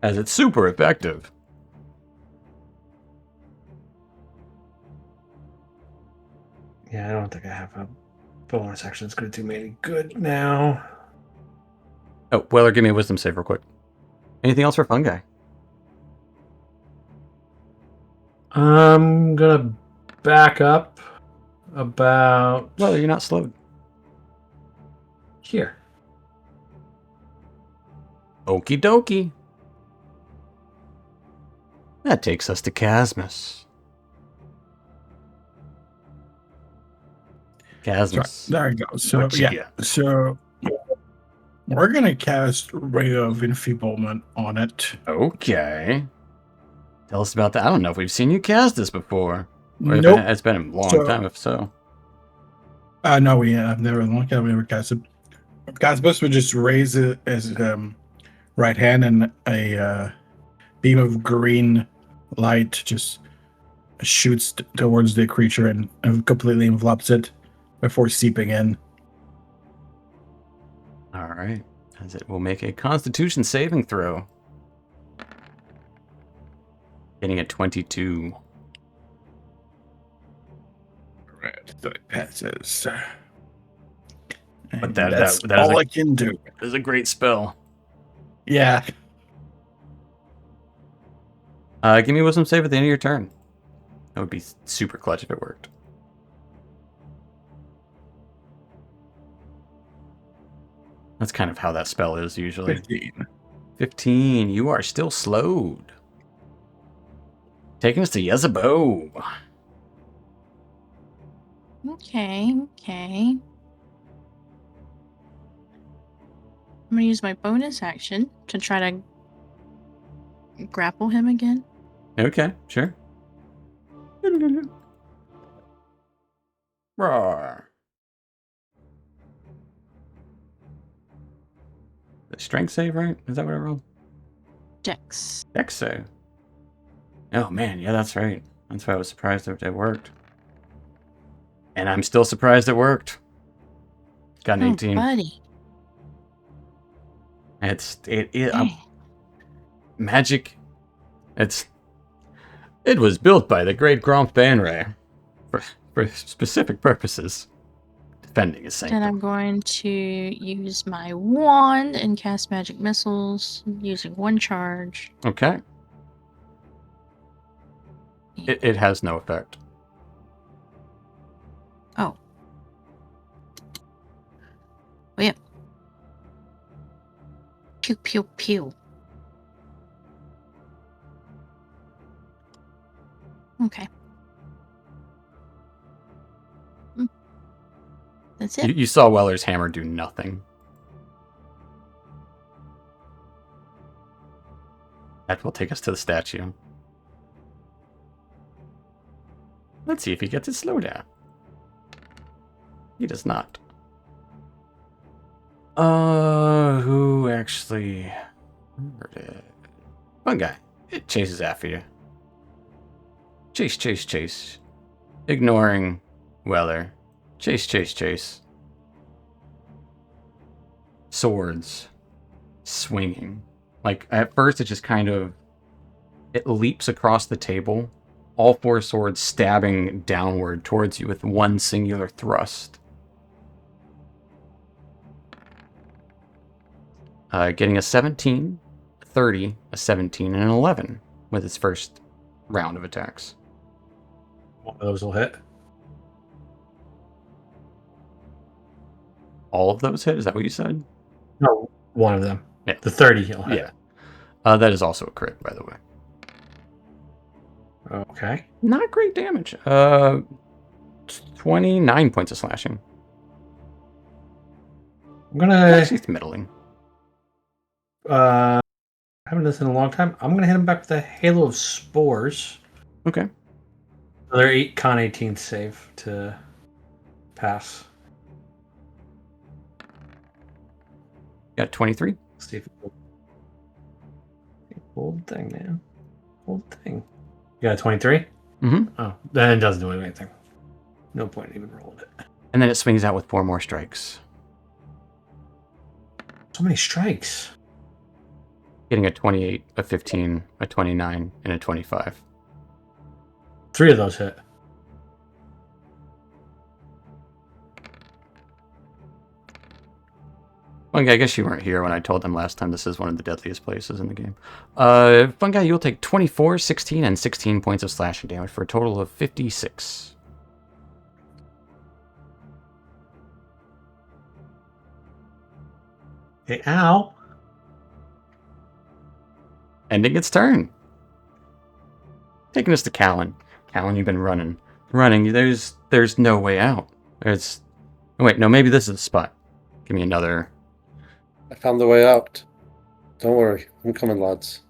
As it's super effective. I don't think I have a bonus action that's going to do me any good now. Oh, Weller, give me a wisdom save real quick. Anything else for fungi? I'm going to back up about Well, you're not slowed. here. Okie dokie. That takes us to Casmus. Casmus. There you go. So What you yeah, so we're gonna cast Ray of Enfeeblement on it. Okay. Tell us about that. I don't know if we've seen you cast this before. Or if Nope. it's been a long So- time, if so. No, we have never looked at. We never cast it. Casmus would just raise it as right hand, and a beam of green light just shoots towards the creature and completely envelops it before seeping in. All right. As it will make a Constitution saving throw. Getting at 22. Right, so it passes. But And that that's is all a- I can do. This is a great spell. Yeah. Give me a wisdom save at the end of your turn. That would be super clutch if it worked. That's kind of how that spell is usually. 15. 15. You are still slowed. Taking us to Yezebo. Okay, okay. I'm gonna use my bonus action to try to grapple him again. Okay, sure. Roar. The strength save, right? Is that what I rolled? Dex. Dex save. Oh man, yeah, that's right. That's why I was surprised that it worked. And I'm still surprised it worked. Got an Oh, 18. buddy. It Dang. magic. It was built by the great Gromp Banray for specific purposes. Defending his Then sanctum. I'm going to use my wand and cast magic missiles using one charge. Okay. It has no effect. Oh. Oh, yeah. Pew, pew, pew. Okay. That's it. You saw Weller's hammer do nothing. That will take us to the statue. Let's see if he gets his slowdown. He does not. Who actually... One guy. It chases after you. Chase, chase, chase. Ignoring Weller. Chase, chase, chase. Swords. Swinging. Like, at first it just kind of... It leaps across the table. All four swords stabbing downward towards you with one singular thrust. Getting a 17, a 30, a 17, and an 11 with his first round of attacks. One of those will hit. All of those hit? Is that what you said? No, one of them. Yeah. The 30 he'll hit. Yeah. That is also a crit, by the way. Okay. Not great damage. 29 points of slashing. I'm gonna Actually, it's middling. I haven't done this in a long time. I'm gonna hit him back with a Halo of Spores. Okay. Another 8 con 18 save to pass. Got 23. Let's see if it old thing, man. Old thing. You got a 23? Mm-hmm. Oh, then it doesn't do anything. No point in even rolling it. And then it swings out with 4 more strikes. So many strikes. Getting a 28, a 15, a 29, and a 25. 3 of those hit. Fungi, I guess you weren't here when I told them last time this is one of the deadliest places in the game. Fungi, you'll take 24, 16, and 16 points of slashing damage for a total of 56. Hey, ow. Ending its turn. Taking us to Callan. Callan, you've been running. Running, there's no way out. There's... Oh, wait, no, maybe this is the spot. Give me another... I found the way out. Don't worry. I'm coming, lads.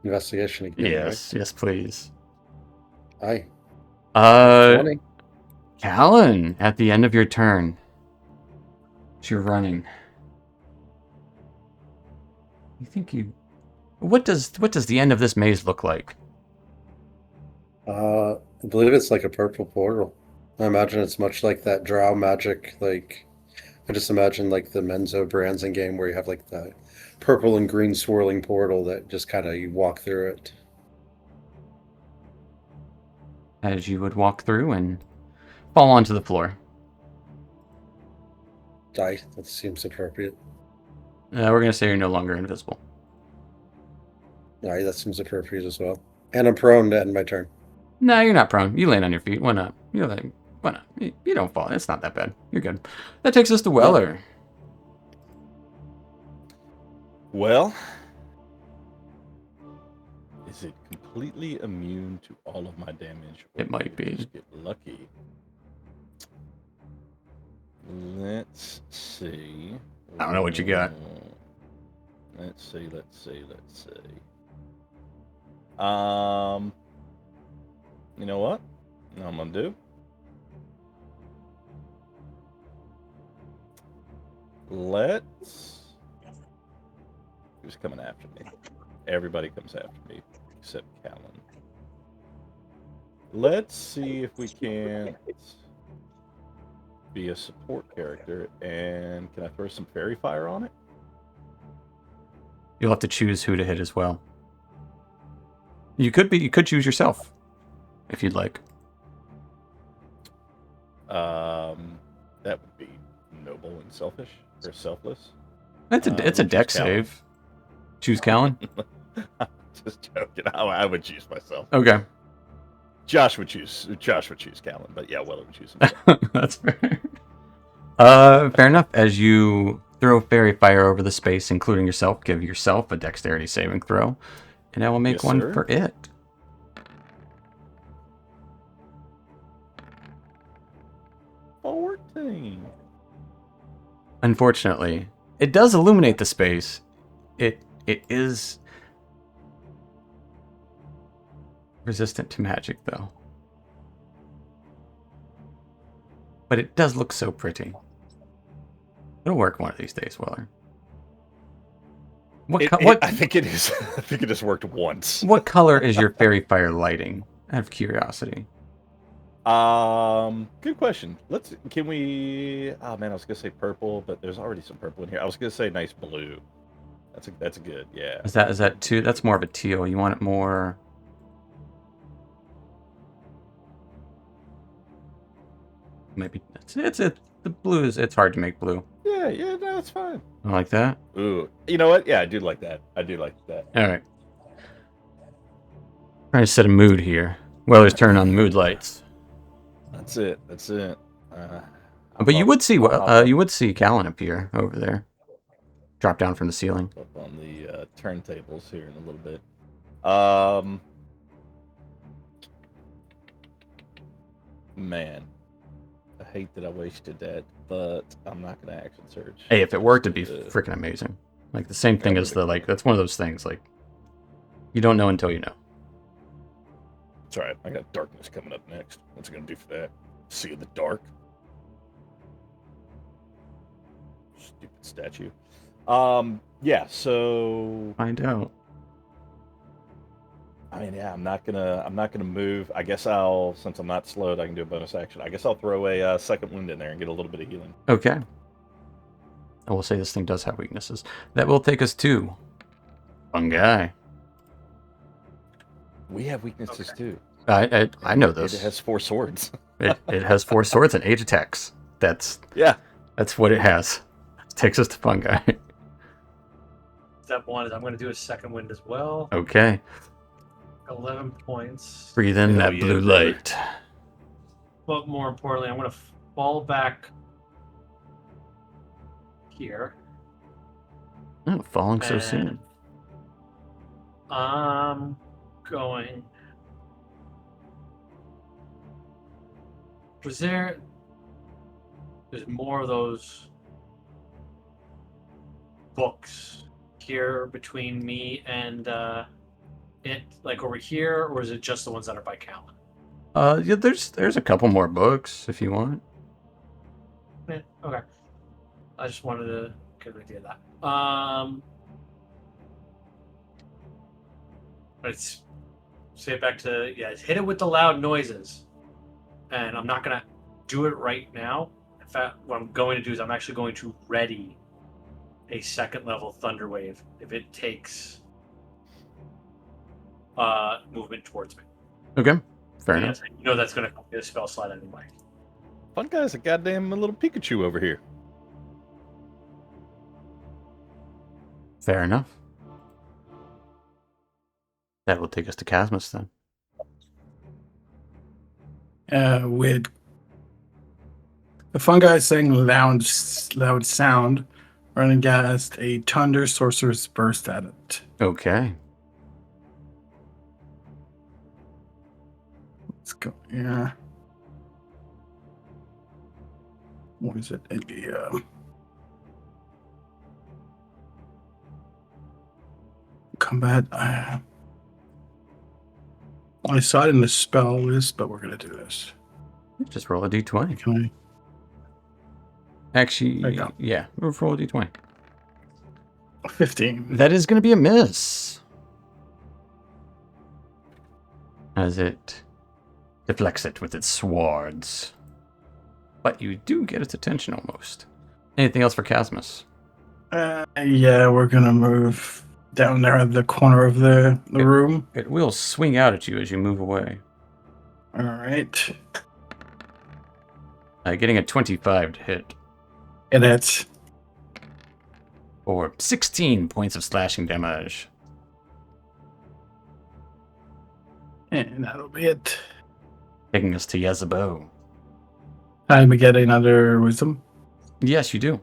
Investigation again. Yes, yes, please. Right? Aye. 20. Callan, at the end of your turn. As you're running. You think you... What does the end of this maze look like? I believe it's like a purple portal. I imagine it's much like that drow magic, like... I just imagine like the Menzo Branson game where you have like the purple and green swirling portal that just kind of you walk through it. As you would walk through and fall onto the floor. Die. That seems appropriate. We're going to say you're no longer invisible. Aye, that seems appropriate as well. And I'm prone to end my turn. No, you're not prone. You land on your feet. Why not? You're like, why not? You don't fall. It's not that bad. You're good. That takes us to Weller. Well, is it completely immune to all of my damage? Or It might did it be. just get lucky. Let's see. I don't know what you got. Let's see. You know what? You know what I'm gonna do? Who's coming after me? Everybody comes after me except Callan. Let's see if we can be a support character, and can I throw some fairy fire on it? You'll have to choose who to hit as well. You could choose yourself if you'd like. That would be noble and selfish or selfless. It's a We'll deck choose Callan. save. Choose Callan. Just joking. I would choose myself. Okay. Josh would choose Callan, but yeah, Weller would choose himself. That's fair. Fair enough. As you throw fairy fire over the space, including yourself, give yourself a dexterity saving throw, and I will make Yes, one sir. for it. $14. Unfortunately, it does illuminate the space. It is resistant to magic, though. But it does look so pretty. It'll work one of these days, Weller. What I think it is. I think it has worked once. what color is your fairy fire lighting? Out of curiosity. Good question. Can we? Oh man, I was gonna say purple, but there's already some purple in here. I was gonna say nice blue. That's a good, yeah. Is that too? That's more of a teal. You want it more. Maybe it's the blue is it's hard to make blue. Yeah, no, that's fine. I like that. Ooh, you know what? Yeah, I do like that. All right. Trying to set a mood here. Weller's turn on the mood lights. That's it. But you would see Callan appear over there. Drop down from the ceiling. Up on the turntables here in a little bit. Man, I hate that I wasted that, but I'm not gonna action search. Hey, if it worked, it'd be freaking amazing. Like the same thing as that's one of those things. Like you don't know until you know. That's all right. I got darkness coming up next. What's it gonna do for that? See in the dark. Stupid statue. Yeah. So Find out. I mean, yeah, I'm not gonna move. I guess since I'm not slowed, I can do a bonus action. I guess I'll throw a second wind in there and get a little bit of healing. Okay. I will say this thing does have weaknesses. That will take us to fungi. We have weaknesses too. I know this. It has 4 swords. It has 4 swords and 8 attacks. That's what it has. It takes us to fungi. Step 1 is I'm going to do a second wind as well. Okay. 11 points. Breathe in that blue light. But more importantly, I'm going to fall back here. Oh, falling so And soon. I'm going. There's more of those books here between me and it, like over here, or is it just the ones that are by Callan? Yeah, there's a couple more books if you want. Yeah, okay. I just wanted to get an idea of that. Let's say it back to hit it with the loud noises. And I'm not gonna do it right now. In fact, what I'm going to do is I'm actually going to ready a second level thunder wave if it takes movement towards me. Okay, fair enough. You know that's gonna be a spell slot anyway. Fun guy's a goddamn little Pikachu over here. Fair enough. That will take us to Casmus then. With the fungi saying loud sound, We're gonna cast a Thunder Sorcerer's Burst at it. Okay. Let's go. Yeah. What is it? In the combat. I saw it in the spell list, but we're gonna do this. Just roll a d20. Can Actually, There you go. yeah, roll a d20. 15. That is going to be a miss. As it deflects it with its swords. But you do get its attention almost. Anything else for Casmus? Yeah, we're gonna move down there at the corner of the room. It will swing out at you as you move away. All right. Getting a 25 to hit. And it's For 16 points of slashing damage. and that'll be it. Taking us to Yezebo. Time to get another wisdom. Yes, you do.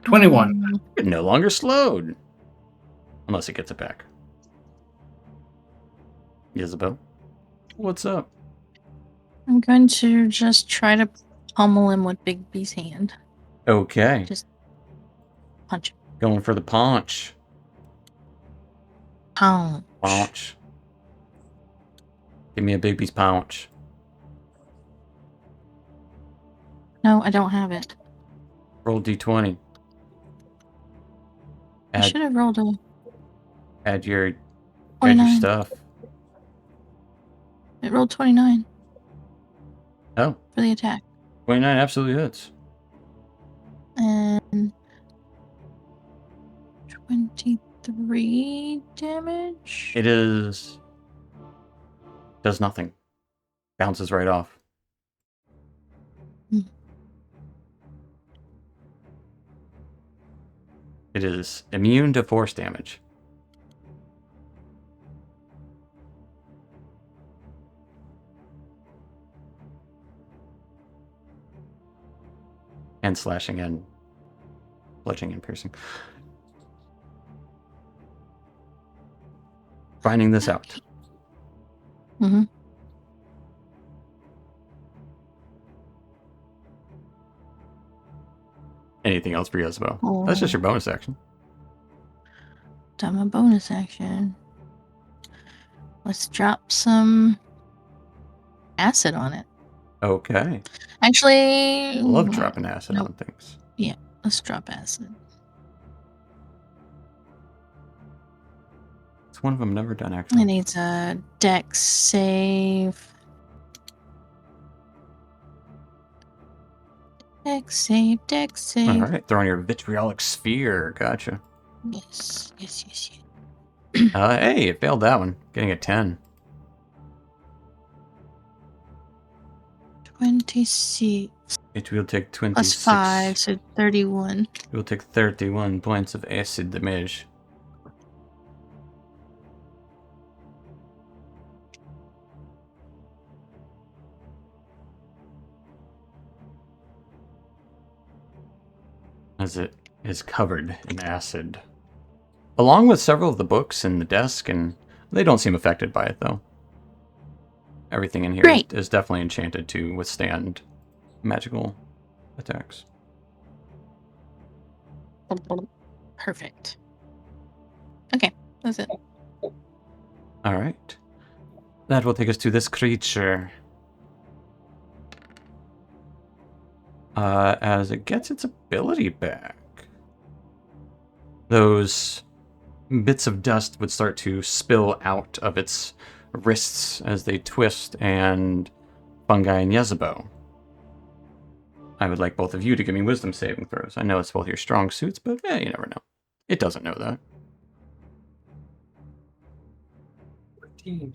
21. You're no longer slowed. Unless it gets it back. Yezebo, what's up? I'm going to just try to pummel him with Big B's hand. Okay. Just punch him. Going for the paunch. Pound. Paunch. Give me a big piece paunch. No, I don't have it. Roll d20. I should have rolled a Add your 29. stuff. It rolled 29 Oh, for the attack. 29 absolutely hits. And 23 damage. It is... Does nothing. Bounces right off. Hmm. It is immune to force damage. And slashing and bludgeoning and piercing. Finding this out. Mm-hmm. Anything else for Yezebo? That's just your bonus action. Done my bonus action. Let's drop some acid on it. Okay. Actually, Love dropping acid nope. on things. Let's drop acid. It's one of them never done It actually. needs a dex save. Dex save, dex save. Alright, throwing your vitriolic sphere. Gotcha. Yes. Hey, it failed that one. Getting a 10. 26 It will take 26. plus 5, so 31. It will take 31 points of acid damage. As it is covered in acid. Along with several of the books in the desk, and they don't seem affected by it, though. Everything in here Great. is definitely enchanted to withstand magical attacks. Perfect. Okay, that's it. Alright. That will take us to this creature. As it gets its ability back. Those bits of dust would start to spill out of its wrists as they twist, and Fungi and Yezebo. I would like both of you to give me wisdom saving throws. I know it's both your strong suits, but you never know. It doesn't know that. 14.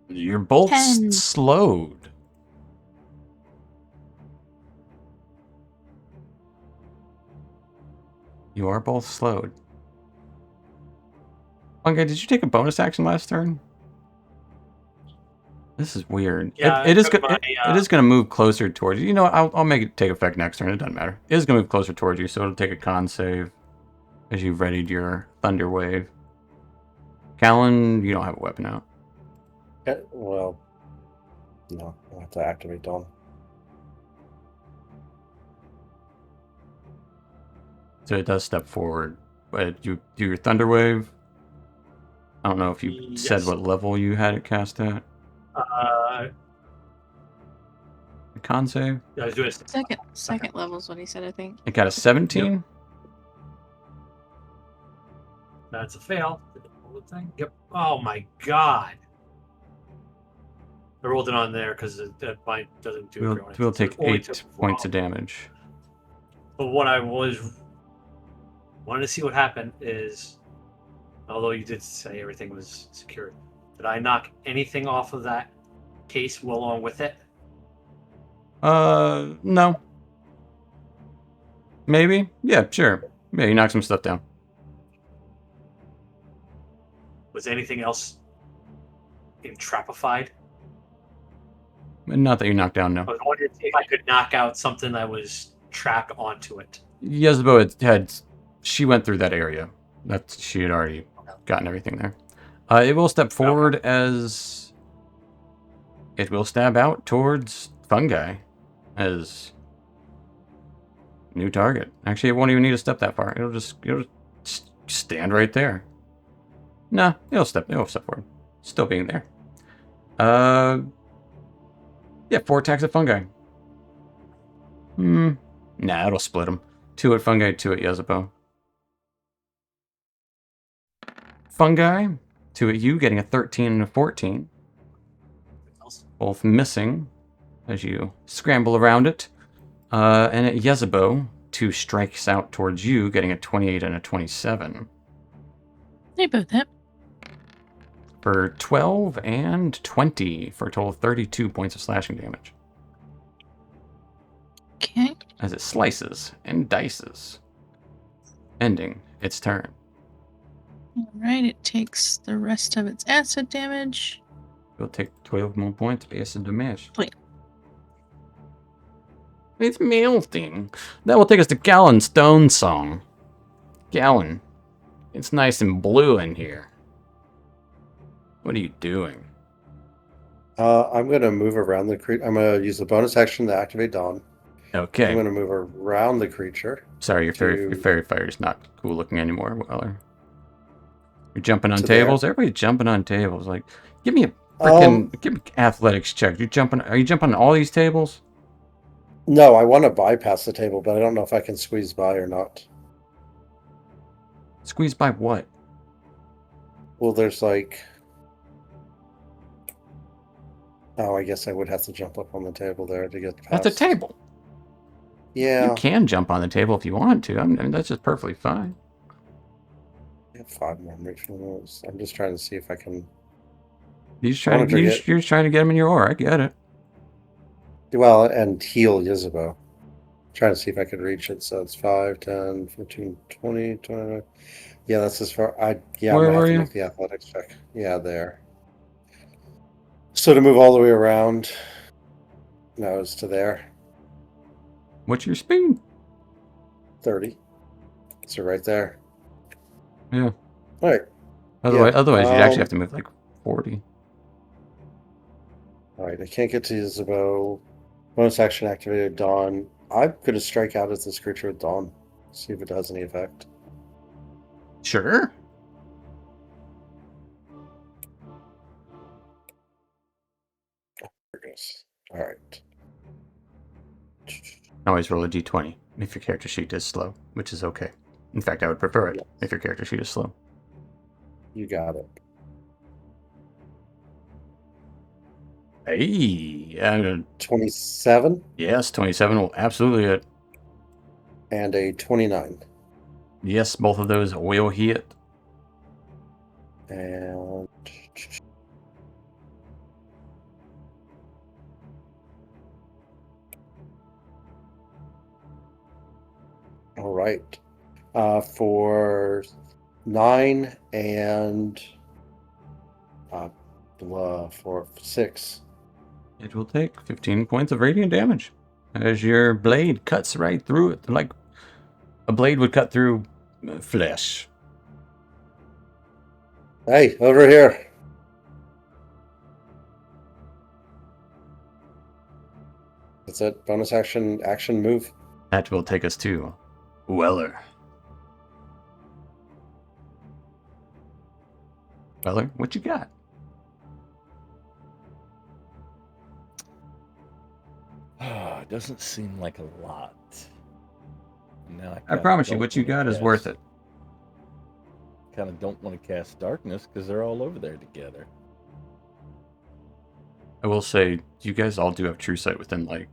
You're both 10. slowed. You are both slowed. Fungi, did you take a bonus action last turn? This is weird. Yeah, It is took go- my, it is going to move closer towards you. You know what? I'll make it take effect next turn. It doesn't matter. It is going to move closer towards you, so it'll take a con save as you've readied your Thunder Wave. Callan, you don't have a weapon out. Well, no, I'll have to activate Dawn. So it does step forward. But you do your Thunder Wave. I don't know if you said Yes. what level you had it cast at. The con save? I was doing Second level is what he said, I think. It got a 17? That's a fail. Did I roll the thing? Yep. Oh my god. I rolled it on there because mine doesn't do it. We'll take Only 8 took points of 12. damage. But what I wanted to see what happened is, although you did say everything was secured, did I knock anything off of that case along with it? No. Maybe? Yeah, sure. Yeah, you knock some stuff down. Was anything else entrapified? Not that you knocked down, I no. was wondering if I could knock out something that was trapped onto it. Yezbo she went through that area. She had already gotten everything there. It will step forward as it will stab out towards Fungi as new target. Actually, it won't even need to step that far. It'll just stand right there. Nah, it'll step forward. Still being there. Yeah, 4 attacks at Fungi. Nah, it'll split them. 2 at Fungi, 2 at Yezebo. Fungi, 2 at you, getting a 13 and a 14. Both missing as you scramble around it. And at Yezebo, 2 strikes out towards you, getting a 28 and a 27. They both hit. For 12 and 20, for a total of 32 points of slashing damage. Okay. As it slices and dices, ending its turn. Alright, it takes the rest of its acid damage. You'll take 12 more points of acid damage. Wait. It's melting. That will take us to Gallon Stone Song. Gallon, it's nice and blue in here. What are you doing? I'm going to move around the creature. I'm going to use the bonus action to activate Dawn. Okay. I'm going to move around the creature. Sorry, your fairy fire is not cool looking anymore, Weller. You're jumping on To tables. there. Everybody's jumping on tables. Like, give me a freaking give me athletics check. Are you jumping on all these tables? No, I want to bypass the table, but I don't know if I can squeeze by or not. Squeeze by what? Well, there's like... Oh, I guess I would have to jump up on the table there to get past. That's a table. Yeah. You can jump on the table if you want to. I mean, that's just perfectly fine. I have 5 more ritual moves. I'm just trying to see if I can... You're trying to get him in your aura. I get it. Well, and heal Yezebo. Trying to see if I could reach it. So it's 5, 10, 15, 20, 25. Yeah, that's as far... Where I'm going to have were to you? make the athletics check. Yeah, there. So to move all the way around... No, it's to there. What's your speed? 30. So right there. Yeah. All right. Otherwise, you'd actually have to move like 40. All right, I can't get to Yezebo. Bonus action activated Dawn. I'm going to strike out at this creature with Dawn. See if it has any effect. Sure. There it goes. All right. Always roll a d20 if your character sheet is slow, which is okay. In fact, I would prefer it if your character sheet is slow. You got it. Hey, 27 yes, 27 will absolutely hit. and a 29. Yes, both of those will hit. And all right. For 9 and blah for 6. It will take 15 points of radiant damage as your blade cuts right through it, like a blade would cut through flesh. Hey, over here. That's it. Bonus action move. That will take us to Weller. Weller, what you got? It doesn't seem like a lot. Now I promise you, what you got is worth it. Kind of don't want to cast darkness because they're all over there together. I will say, you guys all do have true sight within, like,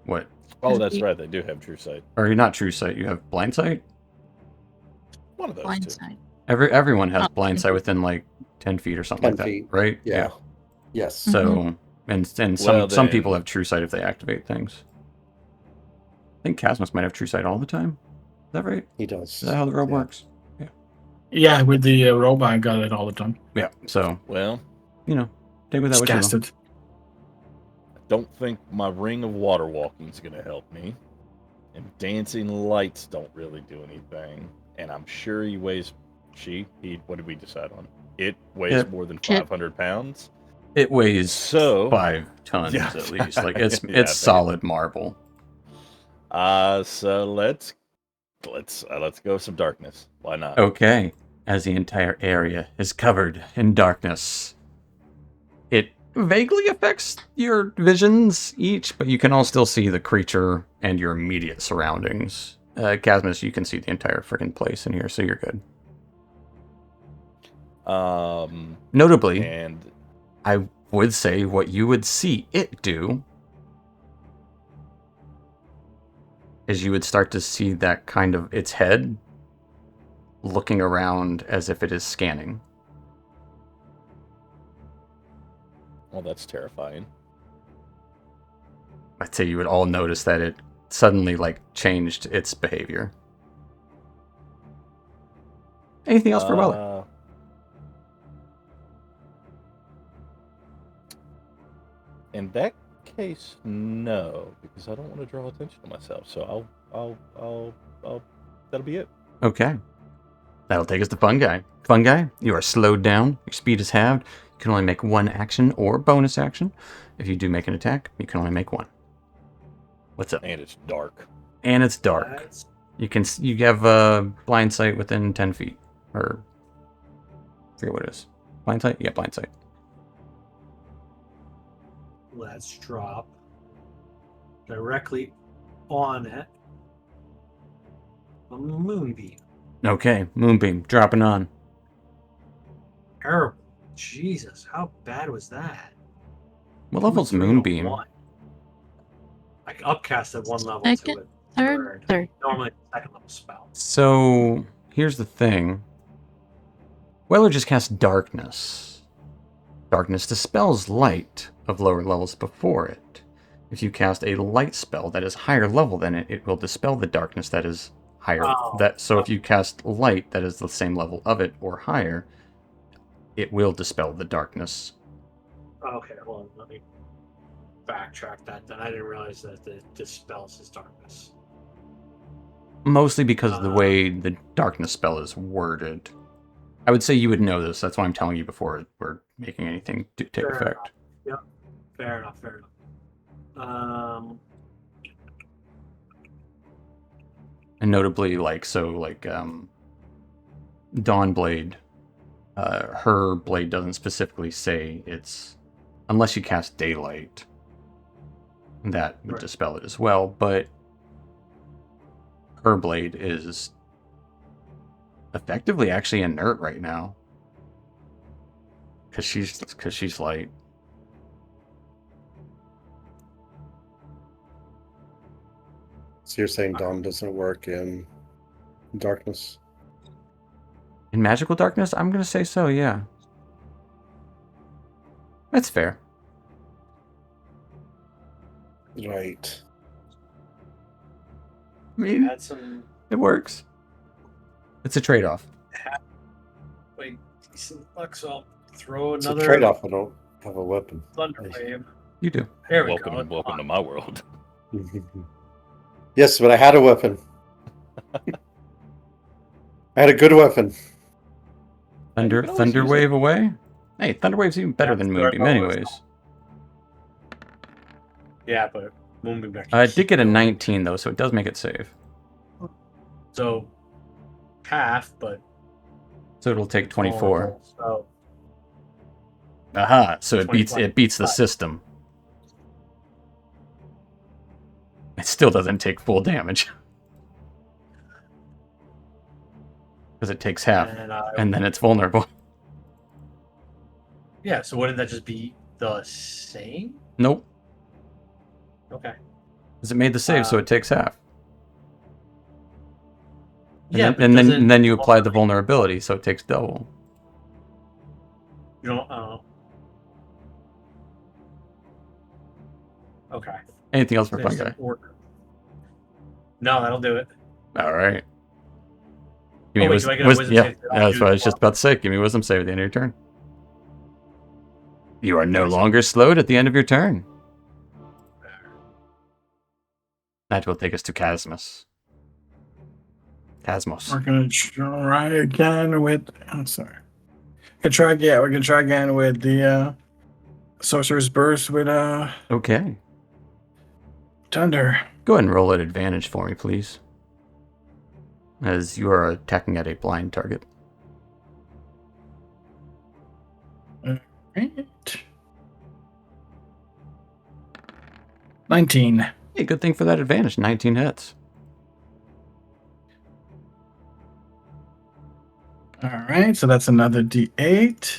what? Oh, that's right. They do have true sight. Or not true sight, you have blind sight? One of those Blind two. side. Everyone has Oh, blind sight within, like, 10 feet or something 10 like that, feet. right? Yeah. Yes. So, and some Well, some people then- have true sight if they activate things. I think Casmus might have true sight all the time. Is that right? He does. Is that how the robe Yeah. works? Yeah, with the robot, I got it all the time. Yeah. So, Well, you know, take with that Just what you cast will. it. I don't think my ring of water walking is going to help me. And dancing lights don't really do anything. And I'm sure he weighs. What did we decide on? It weighs It- more than Kit. 500 pounds. It weighs So 5 tons Yeah. at least. Like it's Yeah, I it's bet. solid marble. So let's go some darkness. Why not? Okay. As the entire area is covered in darkness, it vaguely affects your visions each, but you can all still see the creature and your immediate surroundings. Casmus, you can see the entire freaking place in here, so you're good. Notably, And I would say what you would see it do is you would start to see that kind of its head looking around as if it is scanning. well, that's terrifying. I'd say you would all notice that it suddenly like changed its behavior. Anything else for Weller? In that case, no, because I don't want to draw attention to myself. So I'll that'll be it. Okay. That'll take us to Fun Guy. Fun Guy, you are slowed down. Your speed is halved. You can only make one action or bonus action. If you do make an attack, you can only make one. What's up? And it's dark. And it's dark. That's- You have blind sight within 10 feet. Or I forget what it is. Blind sight? Yeah, blind sight. Let's drop directly on it. A moonbeam. Okay, Moonbeam, dropping on. Terrible. Jesus, how bad was that? What level's Two, three, Moonbeam? one. I upcast at one level Second, to it. Third. Normally second level spell. So, here's the thing. Weller just casts Darkness. Darkness dispels light of lower levels before it. If you cast a light spell that is higher level than it, it will dispel the darkness that is higher. Oh. So if you cast light that is the same level of it or higher, it will dispel the darkness. Okay, hold on. Let me backtrack that then. I didn't realize that it dispels his darkness. Mostly because of the way the darkness spell is worded. I would say you would know this. That's why I'm telling you before we're making anything to take Fair effect. Fair enough, fair enough. And notably, Dawnblade, her blade doesn't specifically say it's, unless you cast Daylight, that would Right. dispel it as well, but her blade is effectively actually inert right now. Because she's light. So you're saying Dawn doesn't work in darkness? In magical darkness, I'm gonna say so, yeah. That's fair. Right. I mean, had some it works. It's a trade-off. decent luck, so I'll throw It's another. a trade-off. I don't have a weapon. Thunderwave. You do. There we welcome, go. welcome to my world. Yes, but I had a weapon. I had a good weapon. Thunder, you can always use Thunderwave away? Hey, Thunderwave's even better than That's Moonbeam, our anyways. Yeah, but Moonbeam actually. I did get a keep going. 19, though, so it does make it save. So half, but So it'll take 24. vulnerable, So Aha! So it 25. beats the system. It still doesn't take full damage. Because it takes half, and then it's vulnerable. Yeah, so wouldn't that just be the same? Nope. Okay. Because it made the save, so it takes half. And Yeah, then, but and then, doesn't and then you apply the vulnerability, so it takes double. You don't. Okay. Anything else for fun There's guy? an order. No, that'll do it. All right. Oh, wait, do I get a wisdom yeah, save? that's what I was just about to say. Give me wisdom save at the end of your turn. You are no longer slowed at the end of your turn. That will take us to Casmus. Casmos. We're gonna try again with. I'm sorry. We're gonna try again with the Sorcerer's Burst with Okay. Thunder. Go ahead and roll at advantage for me, please. As you are attacking at a blind target. Right. 19. Hey, good thing for that advantage. 19 hits. All right, so that's another D8.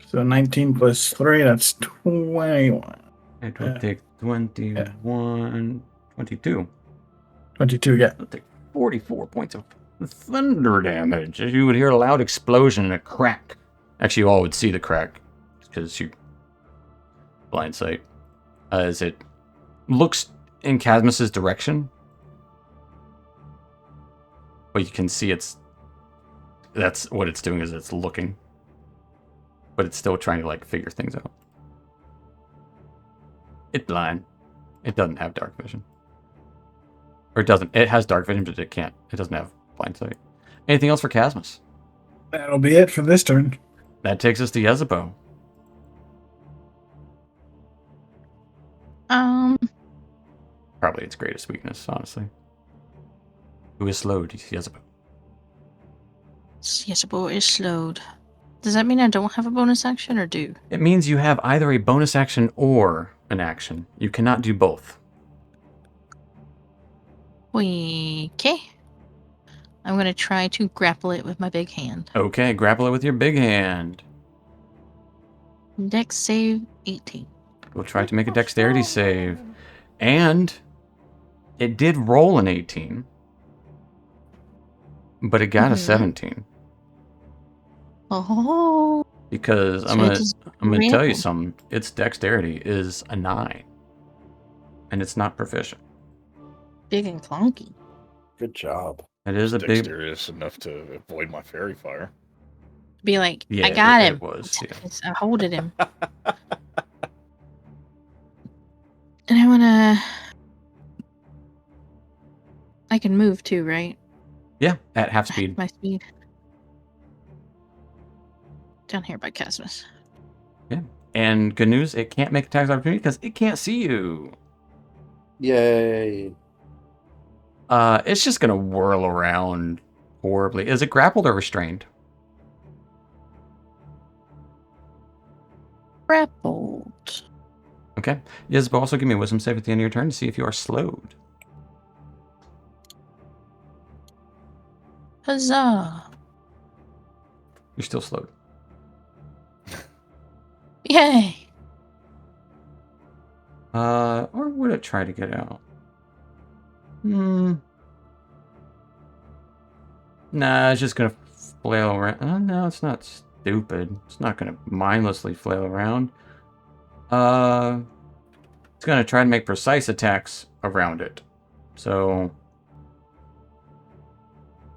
So 19 plus 3, that's 21. It will take 21, 22. 22, yeah. It'll take 44 points of thunder damage. As you would hear a loud explosion and a crack. Actually, you all would see the crack because you blind sight. As it looks in Cadmus's direction, but you can see that's what it's doing, is it's looking, but it's still trying to like figure things out. It's blind. It doesn't have dark vision. Or it doesn't. It has dark vision, but it can't. It doesn't have blind sight. Anything else for Casmus? That'll be it for this turn. That takes us to Yezebo. Probably its greatest weakness, honestly. Who is slowed? Yezebo. Yezebo is slowed. Does that mean I don't have a bonus action or do? It means you have either a bonus action or an action. You cannot do both. Okay. I'm going to try to grapple it with my big hand. Okay, grapple it with your big hand. Dex save 18. We'll try to make a dexterity save. And it did roll an 18. But it got a 17. Oh. Because So I'm it gonna just tell you rambled. something. Its dexterity is a 9. And it's not proficient. Big and clunky. Good job. It is a big. Dexterous enough to avoid my fairy fire. Be like, Yeah, I got it him. was, yeah. I holded him. And I wanna. I can move too, right? Yeah, at half speed. My speed. Down here by Casmus. Yeah. And good news, it can't make attacks of opportunity because it can't see you. Yay. It's just gonna whirl around horribly. Is it grappled or restrained? Grappled. Okay. Yes, but also give me a wisdom save at the end of your turn to see if you are slowed. Huzzah. You're still slowed. Yay. Or would it try to get out? Nah, it's just gonna flail around. Oh, no, it's not stupid. It's not gonna mindlessly flail around. It's gonna try to make precise attacks around it. So,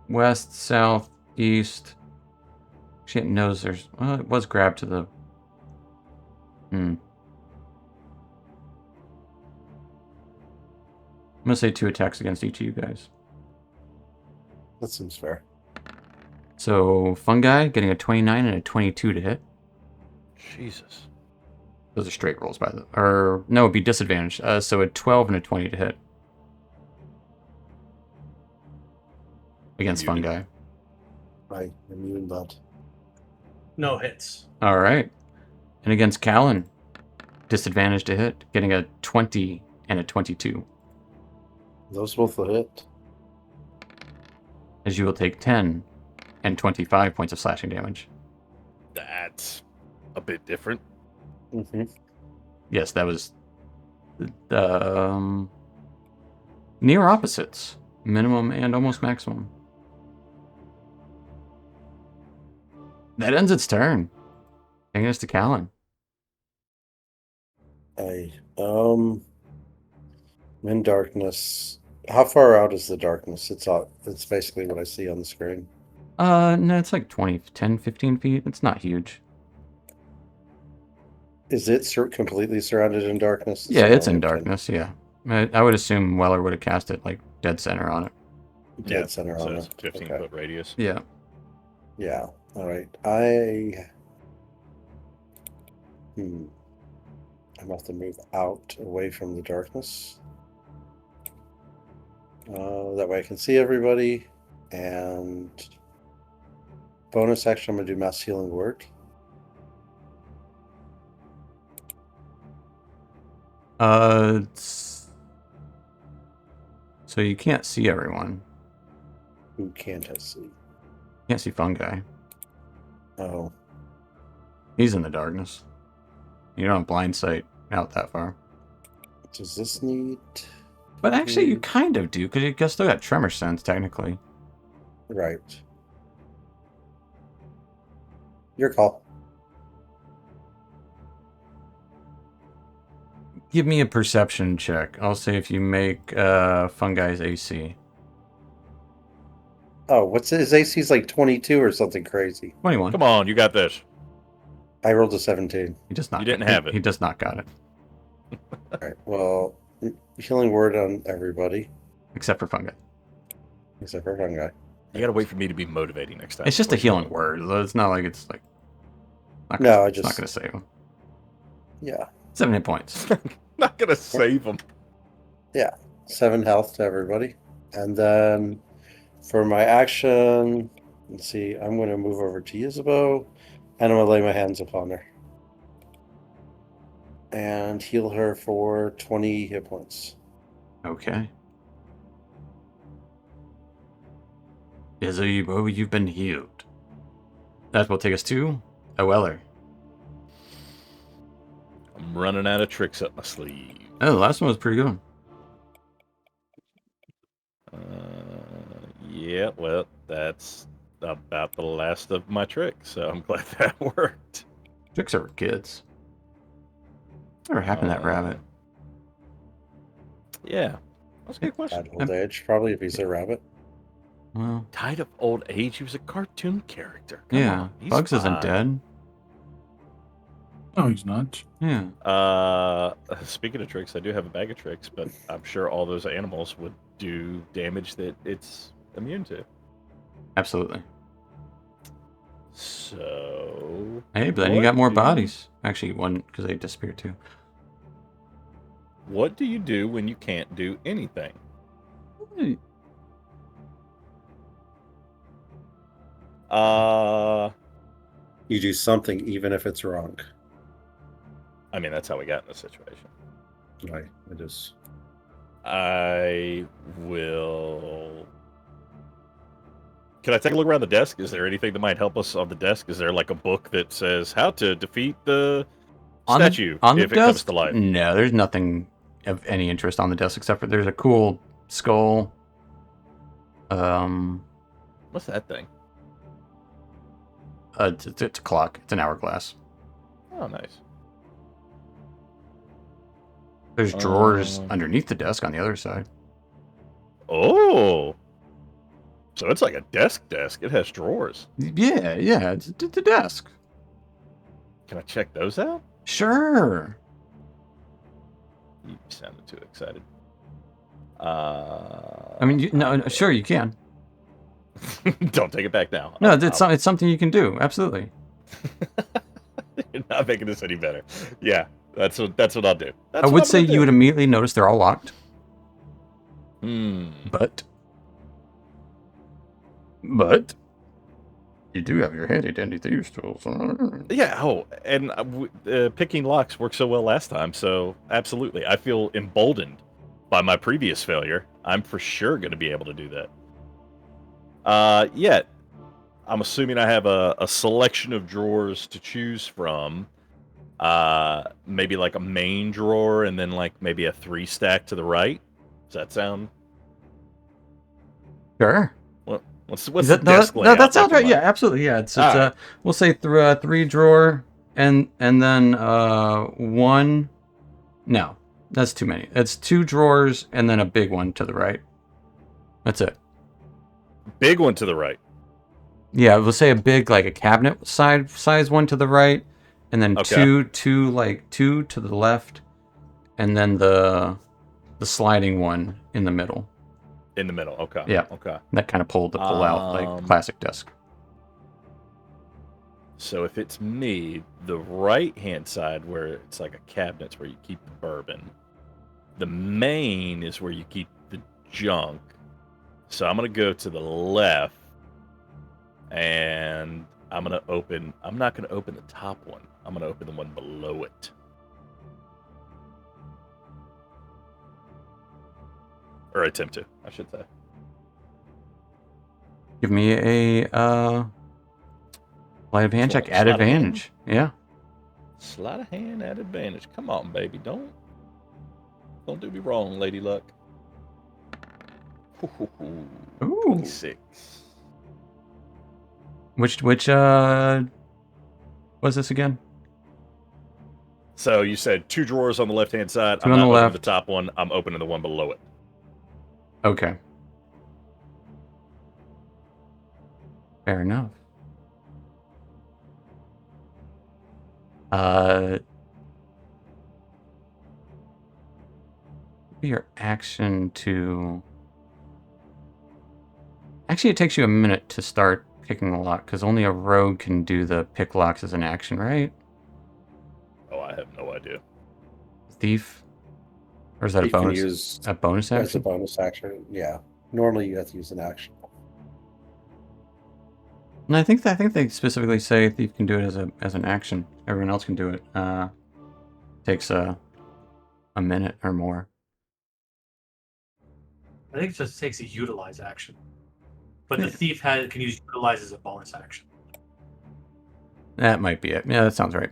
west, south, east, Actually, it knows there's... Well, it was grabbed to the... I'm gonna say 2 attacks against each of you guys. That seems fair. So, Fungi getting a 29 and a 22 to hit. Jesus. Those are straight rolls, by the... Or, no, it'd be disadvantaged. So a 12 and a 20 to hit. Against Muted. Fungi. I immune that. No hits. Alright. And against Callan, disadvantage to hit. Getting a 20 and a 22. Those both will hit. As you will take 10 and 25 points of slashing damage. That's a bit different. Mm-hmm. Yes, that was... near opposites. Minimum and almost maximum. That ends its turn. Taking us to Callan. I'm in darkness. How far out is the darkness? It's basically what I see on the screen. No, it's like 10, 15 feet. It's not huge. Is it completely surrounded in darkness? Yeah, it's in only 10 darkness, yeah. I would assume Weller would have cast it like dead center on it. Dead center so on it's it. 15-foot radius. Yeah. Yeah. All right. I'm gonna have to move out away from the darkness. That way I can see everybody. And bonus action, I'm gonna do mass healing word. So you can't see everyone. Who can't I see? You can't see Fungi. Oh, He's in the darkness. You don't have blind sight out that far. does this need? But actually, you kind of do, because you still got tremor sense, technically. Right. Your call. Give me a perception check. I'll say if you make Fungi's AC. Oh, what's his AC's like 22 or something crazy. 21. Come on, you got this. I rolled a 17. He does not. You didn't have it. He does not got it, All right. Well, healing word on everybody except for Fungi. except for one guy. You gotta wait for me to be motivating next time. It's just a before you healing go. word. It's not like it's like. No, it's not gonna save him. Yeah. 7 hit points. Not gonna save him. 7 health to everybody. And then for my action, let's see, I'm going to move over to Ysabeau and I'm going to lay my hands upon her. And heal her for 20 hit points. Okay. Izzy, you've been healed. That will take us to Weller. I'm running out of tricks up my sleeve. Oh, the last one was pretty good. Yeah, well, that's about the last of my tricks, so I'm glad that worked. Tricks are for kids. Whatever happened to that rabbit? Yeah, that's a good question. At old age, probably, if he's a rabbit. Well, Died of old age. He was a cartoon character. Come yeah. on, he's Bugs isn't fine. dead. No, he's not. Yeah. Speaking of tricks, I do have a bag of tricks, but I'm sure all those animals would do damage that it's immune to. Absolutely. So. Hey, but then you what got more do bodies. Actually, one, because they disappeared too. What do you do when you can't do anything? You do something, even if it's wrong. I mean, that's how we got in this situation. Right. It is. I will. Can I take a look around the desk? Is there anything that might help us on the desk? Is there like a book that says how to defeat the statue on if the it comes desk? to life? No, there's nothing of any interest on the desk except for there's a cool skull. What's that thing? It's a clock. It's an hourglass. Oh, nice. There's drawers underneath the desk on the other side. Oh, So it's like a desk. It has drawers. Yeah, it's the desk. Can I check those out? Sure. You sounded too excited. I mean, no, sure you can. Don't take it back now. No, it's something you can do. Absolutely. You're not making this any better. Yeah, that's what I'll do. That's I what would I'm say gonna you would do. immediately notice they're all locked, Hmm. but you do have your handy dandy thieves tools. Yeah. Oh, and picking locks worked so well last time. So absolutely, I feel emboldened by my previous failure. I'm for sure going to be able to do that. Yet, I'm assuming I have a selection of drawers to choose from. Maybe like a main drawer and then like maybe a 3 stack to the right. Does that sound? Sure. What's Is the that, desk no, layout that sounds looking right. Yeah, like? absolutely. Yeah, it's Alright. we'll say 3 drawer and then one. No, that's too many. It's 2 drawers and then a big one to the right. That's it. Big one to the right. Yeah, we'll say a big like a cabinet size one to the right, and then Okay. two to the left, and then the sliding one in the middle. In the middle. Okay. Yeah. Okay. That kind of pull out like Um, classic desk. So if it's me, the right hand side where it's like a cabinet's where you keep the bourbon. The main is where you keep the junk. So I'm gonna go to the left and I'm not gonna open the top one. I'm gonna open the one below it. Or attempt to, I should say. Give me a sleight of hand check at Sleight of hand? advantage. Yeah. Sleight of hand at advantage. Come on, baby. Don't do me wrong, Lady Luck. Ooh. 26. Which was this again? So you said 2 drawers on the left hand side. 2 I'm on not the opening left. the top one. I'm opening the one below it. Okay. Fair enough. Your action to. Actually, it takes you a minute to start picking the lock because only a rogue can do the pick locks as an action, right? Oh, I have no idea. Thief, or is that You a can bonus? use A bonus as a action? bonus action. Yeah. Normally you have to use an action. And I think they specifically say thief can do it as an action. Everyone else can do it. Takes a minute or more. I think it just takes a utilize action. But Yeah. the thief can use utilize as a bonus action. That might be it. Yeah, that sounds right.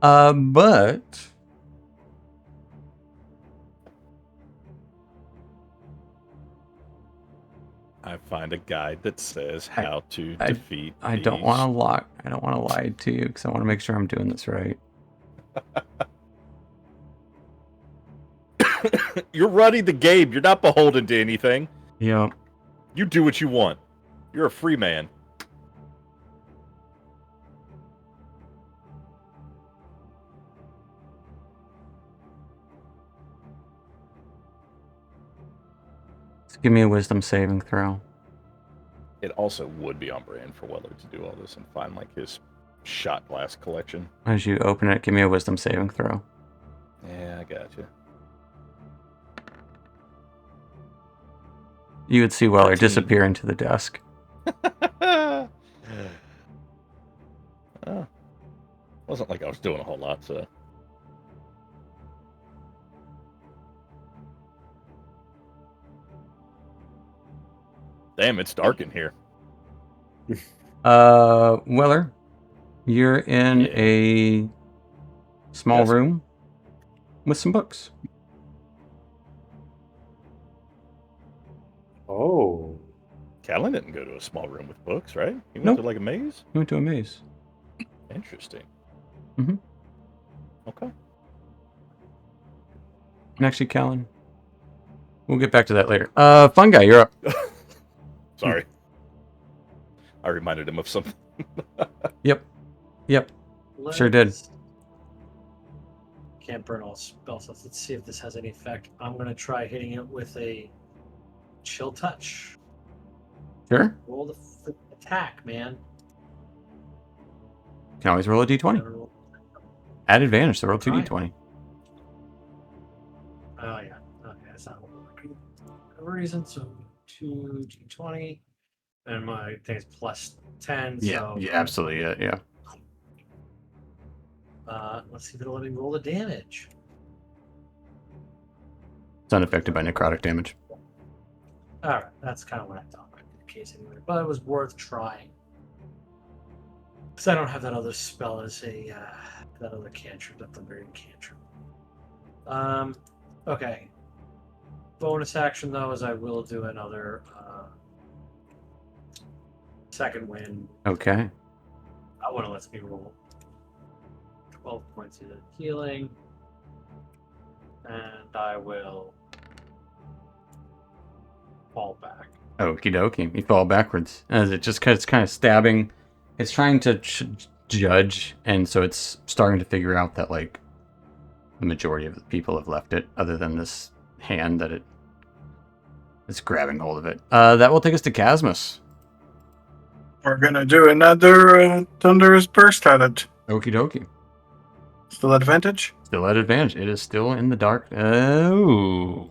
But I find a guide that says how to defeat I don't want to lie to you because I want to make sure I'm doing this right. You're running the game. You're not beholden to anything. Yep. You do what you want. You're a free man. So give me a wisdom saving throw. It also would be on brand for Weller to do all this and find like his shot glass collection. As you open it, give me a wisdom saving throw. Yeah, I gotcha. You would see Weller 13. disappear into the desk. Wasn't like I was doing a whole lot, so. Damn, it's dark in here. Weller, you're in Yeah. a small Yes. room with some books. Oh. Callan didn't go to a small room with books, right? He went Nope. to like a maze? You went to a maze. Interesting. Mhm. Okay. And actually, Callan, We'll get back to that later. Fun guy, you're up. Sorry. I reminded him of something. Yep. Sure did. Can't burn all spells. Let's see if this has any effect. I'm gonna try hitting it with a chill touch. Sure. Roll the attack, man. Can always roll a d20. Add advantage, so roll 2d20. Oh yeah. Okay, that's not a reason. So 2d20, and my thing is plus 10. Yeah, So yeah, absolutely. Yeah. let's see if it'll let me roll the damage. It's unaffected by necrotic damage. All right, that's kind of what I thought. In case anyway, but it was worth trying. Because I don't have that other spell as a that other cantrip, that Thundering cantrip. Okay. Bonus action though is I will do another second wind. Okay. I want to let me roll 12 points of healing, and I will fall back. Okie dokie. You fall backwards as it's kind of stabbing. It's trying to judge, and so it's starting to figure out that like the majority of the people have left it, other than this hand that it's grabbing hold of it. That will take us to Casmus. We're gonna do another thunderous burst at it. Okie dokie. Still advantage? Still at advantage. It is still in the dark. Oh.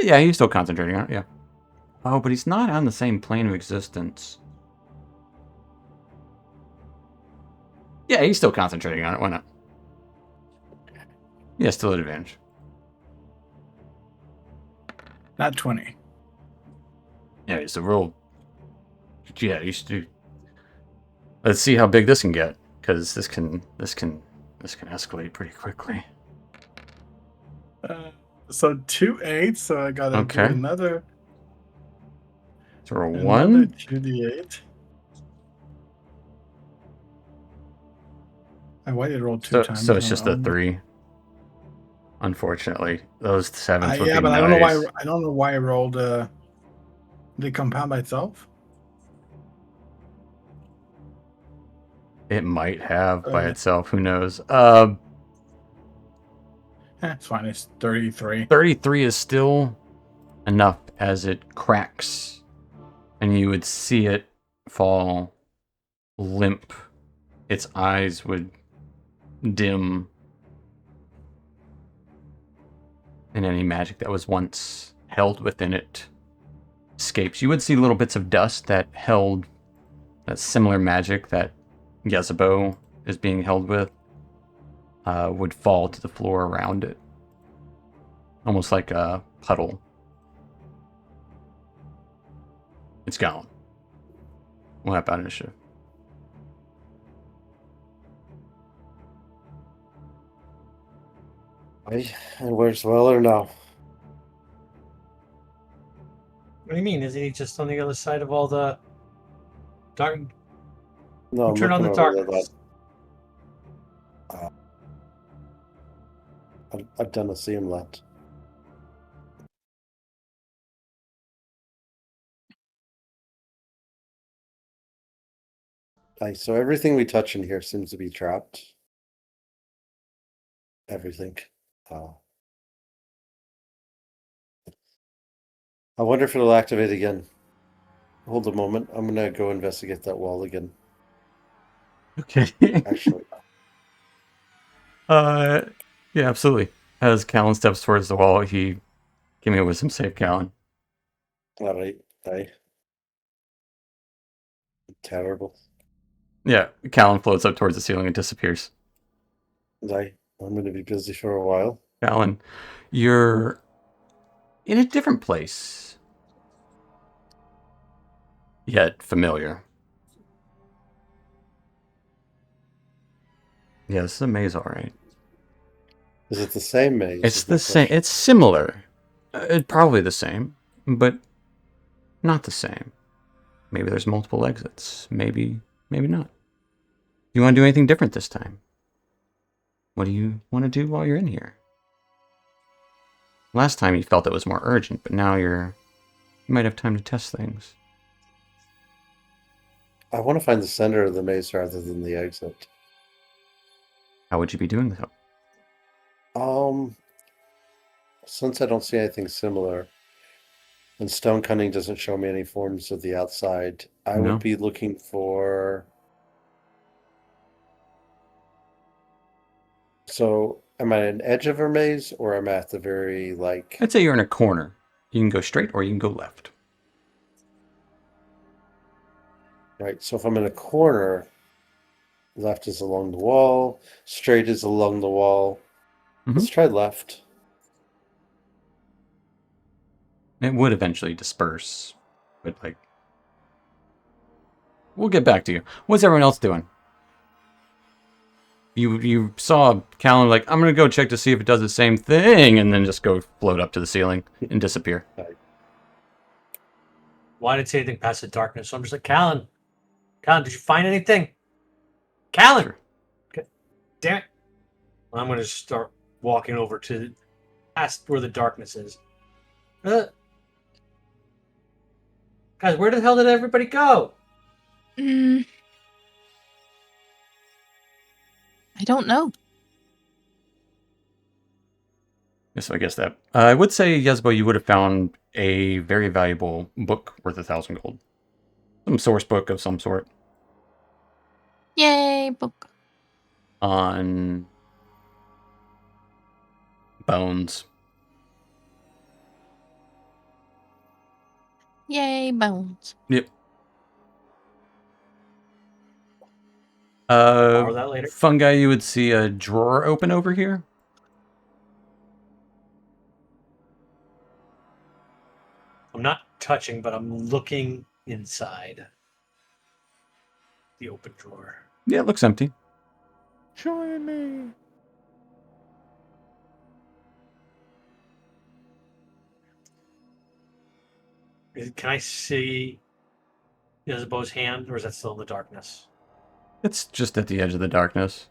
Yeah, he's still concentrating on it, yeah. Oh, but he's not on the same plane of existence. Yeah, he's still concentrating on it. Why not? Yeah, still at advantage. Not 20. Yeah, so roll. Yeah, you should do. Let's see how big this can get, because this can escalate pretty quickly. So 2 8, so I gotta do another. So roll Another 1. 2d8. Why did it roll two times? So it's just a 3. Unfortunately, those 7s would be but nice. I don't know why I rolled. Did it compound by itself? It might have by Okay. itself. Who knows? It's fine. It's 33. 33 is still enough as it cracks, and you would see it fall limp. Its eyes would dim, and any magic that was once held within it escapes. You would see little bits of dust that held that similar magic that Yezebo is being held with would fall to the floor around it. Almost like a puddle. It's gone. We'll have bad initiative. And where's Weller now? What do you mean? Isn't he just on the other side of all the dark? No, I'm Turn on the looking over darkness. I don't see him that. So everything we touch in here seems to be trapped. Everything. I wonder if it'll activate again. Hold a moment. I'm gonna go investigate that wall again. Okay. Actually, Yeah, absolutely. As Callan steps towards the wall, he give me a wisdom save, Callan. all right. Terrible. Yeah, Callan floats up towards the ceiling and disappears. I'm gonna be busy for a while. Callan, you're in a different place, yet familiar. Yeah, this is a maze, all right. Is it the same maze? It's the same. It's similar. It's probably the same, but not the same. Maybe there's multiple exits. Maybe not. You want to do anything different this time? What do you want to do while you're in here? Last time you felt it was more urgent, but now you might have time to test things. I want to find the center of the maze rather than the exit. How would you be doing that? Since I don't see anything similar, and stone cunning doesn't show me any forms of the outside, I No. would be looking for. So, am I at an edge of a maze, or am I at the very I'd say you're in a corner. You can go straight or you can go left. right? So, if I'm in a corner, left is along the wall, straight is along the wall. Let's try left. It would eventually disperse, but like, we'll get back to you. What's everyone else doing? You saw Callan like, I'm gonna go check to see if it does the same thing, and then just go float up to the ceiling and disappear. Why did it say anything past the darkness? So I'm just like, Callan, did you find anything? Callan! Sure. Okay. Damn it. I'm going to start walking over to past where the darkness is. Guys, where the hell did everybody go? I don't know. So I guess that I would say, Yesbo, you would have found a very valuable book worth 1,000 gold, some source book of some sort Yay, book. on bones. Yay, bones. Yep. Borrow that later. Fungi, you would see a drawer open over here. I'm not touching, but I'm looking inside the open drawer. Yeah, it looks empty. Join me. Can I see Isabeau's hand, or is that still in the darkness? It's just at the edge of the darkness.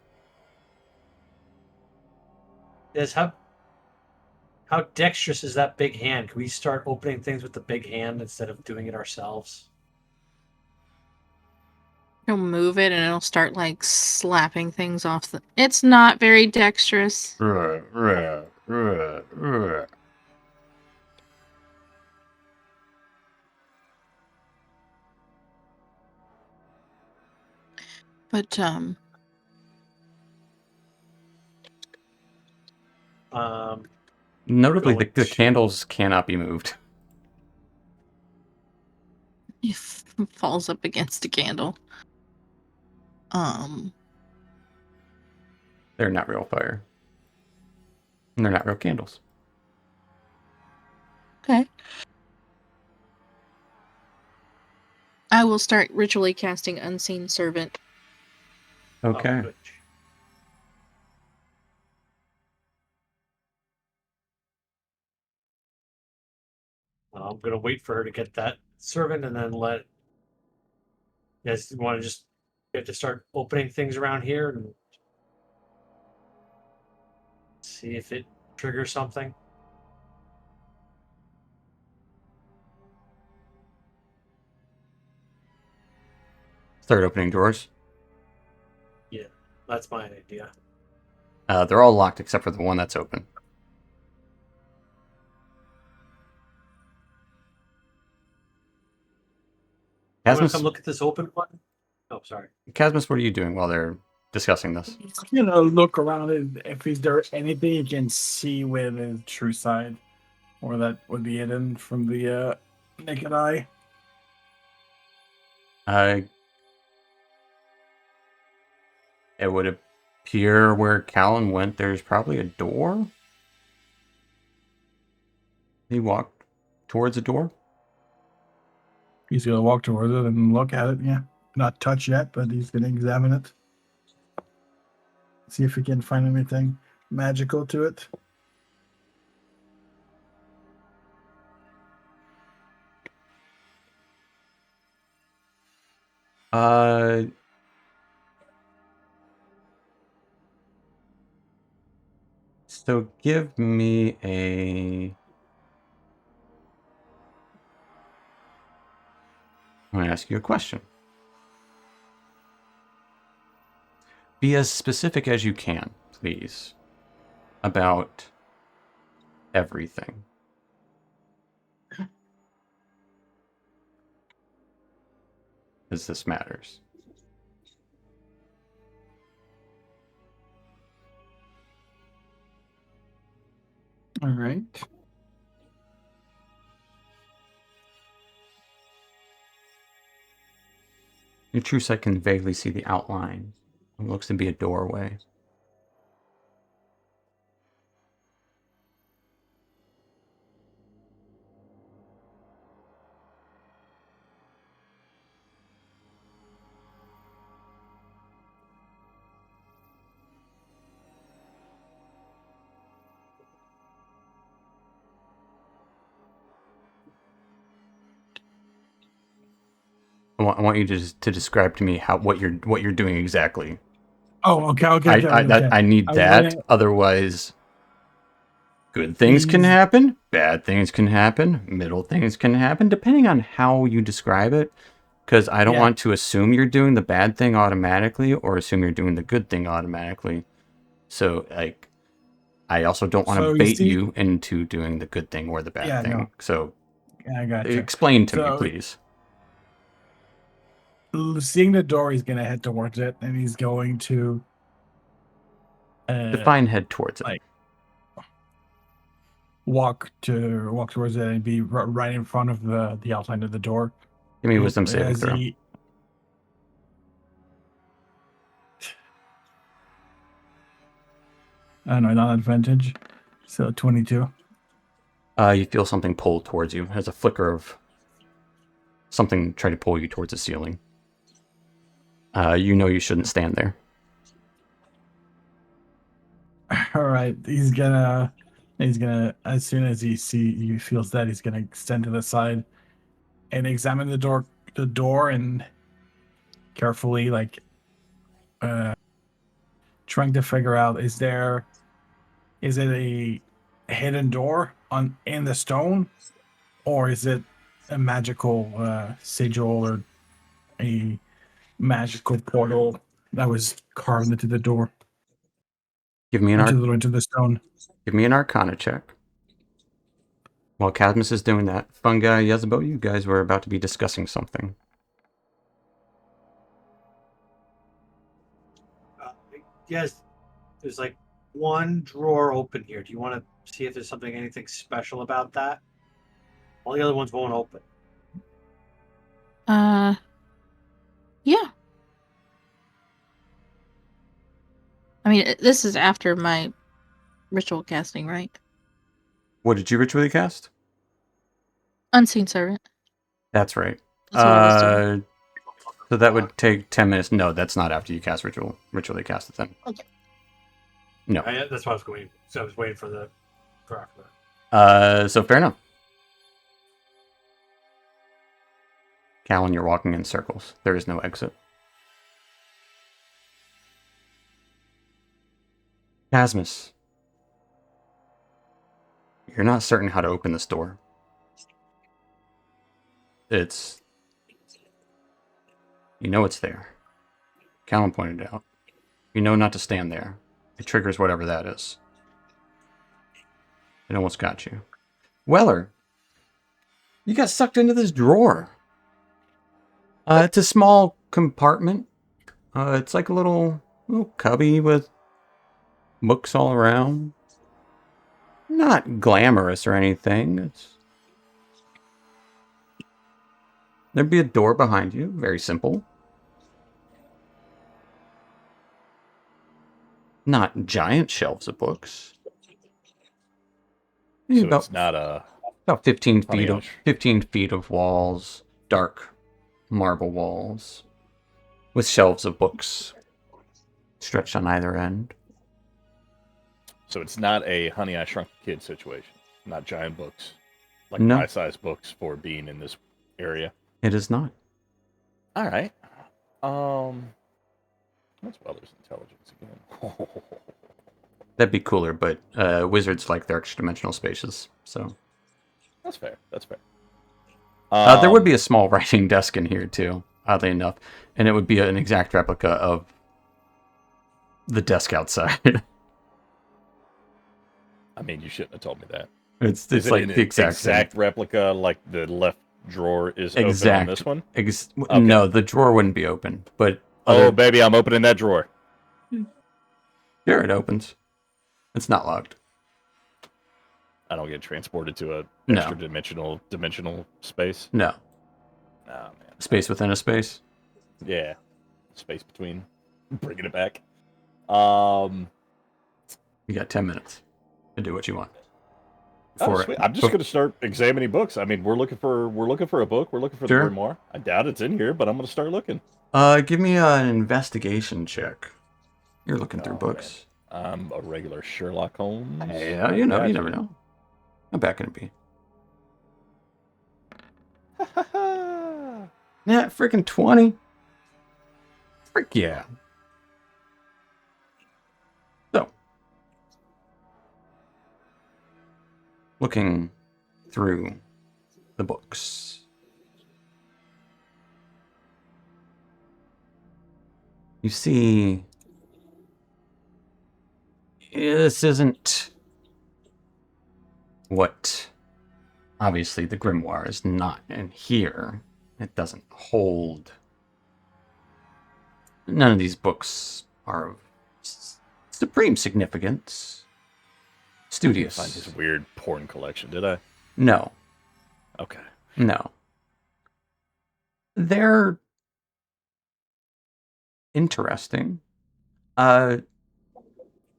How dexterous is that big hand? Can we start opening things with the big hand instead of doing it ourselves? He'll move it and it'll start like slapping things off the. It's not very dexterous. But Notably, Going the to- candles cannot be moved. he falls up against a candle. They're not real fire. And they're not real candles. Okay. I will start ritually casting Unseen Servant. Okay. Oh, good. I'm gonna wait for her to get that servant and then let. You guys want to just get to start opening things around here and see if it triggers something. Start opening drawers. Yeah, that's my idea. They're all locked except for the one that's open. I'm gonna come Casmus, look at this open one. Oh, sorry. Casmus, what are you doing while they're discussing this? Look around it. If is there anything you can see with the true side, or that would be hidden from the naked eye. It would appear where Callan went, there's probably a door. He walked towards a door. He's gonna walk towards it and look at it. Yeah, not touch yet, but he's gonna examine it. See if he can find anything magical to it. So give me a... I'm going to ask you a question. Be as specific as you can, please, about everything. As this matters. All right. Your true sight can vaguely see the outline. It looks to be a doorway. I want you to describe to me what you're doing exactly. Oh, okay. I need I was that. waiting. Otherwise, good things can He's happen, bad things can happen, middle things can happen, depending on how you describe it. Because I don't yeah. want to assume you're doing the bad thing automatically or assume you're doing the good thing automatically. So, like, I also don't want to So you bait see, you into doing the good thing or the bad yeah, no, thing. So, yeah, I gotcha. explain to me, So please. seeing the door, he's gonna head towards it, and he's going to Define head towards it. like walk towards it and be right in front of the outline of the door. Give me a wisdom saving As throw. he I don't know, not advantage. So 22. You feel something pull towards you. Has a flicker of something trying to pull you towards the ceiling. You know you shouldn't stand there. All right, he's gonna as soon as he feels that, he's gonna stand to the side and examine the door and carefully trying to figure out, is it a hidden door in the stone, or is it a magical sigil or a magical portal that was carved into the door, Give me an into the stone. Give me an Arcana check. While Cadmus is doing that, Fungi, Yezebo, you guys were about to be discussing something. Yes, there's like one drawer open here. Do you want to see if there's anything special about that? All the other ones won't open. Yeah. I mean, this is after my ritual casting, right? What did you ritually cast? Unseen Servant. That's right. That's what I was doing. So that would take 10 minutes. No, that's not after you cast ritually cast it then. Okay. No. That's what I was going. So I was waiting for after that. So fair enough. Callan, you're walking in circles. There is no exit. Casmus, you're not certain how to open this door. You know it's there. Callan pointed it out. You know not to stand there. It triggers whatever that is. It almost got you. Weller, you got sucked into this drawer. It's a small compartment. It's like a little cubby with books all around. Not glamorous or anything. There'd be a door behind you. Very simple. Not giant shelves of books. So it's not a about 15 Honey feet of Ash. 15 feet of walls, dark marble walls, with shelves of books stretched on either end. So it's not a Honey I Shrunk the Kid situation. Not giant books, like No. high-sized books for being in this area. It is not. All right. What's Weller's intelligence again? That'd be cooler, but wizards like their extra-dimensional spaces, so... That's fair. That's fair. There would be a small writing desk in here, too, oddly enough, and it would be an exact replica of the desk outside. I mean, you shouldn't have told me that. It's Is it like an the exact replica, like the left drawer is open exact on this one? Okay. No, the drawer wouldn't be open, but Oh, baby, I'm opening that drawer. Sure, it opens. It's not locked. I don't get transported to a No. extra dimensional space. No. Oh, man. Space within a space. Yeah. Space between. Bringing it back. Um. You got 10 minutes to do what you want. Oh, sweet. I'm just gonna start examining books. I mean, we're looking for a book. We're looking for Sure. the grimoire. I doubt it's in here, but I'm gonna start looking. Give me an investigation check. You're looking through books. Man. I'm a regular Sherlock Holmes. Yeah, you know, you never know. How bad can it be? Yeah, freaking 20. Frick yeah. So, looking through the books. You see, this isn't what, obviously, the grimoire is not in here. It doesn't hold. None of these books are of supreme significance. Studious. I didn't find his weird porn collection, did I? No. Okay. No. They're interesting. You're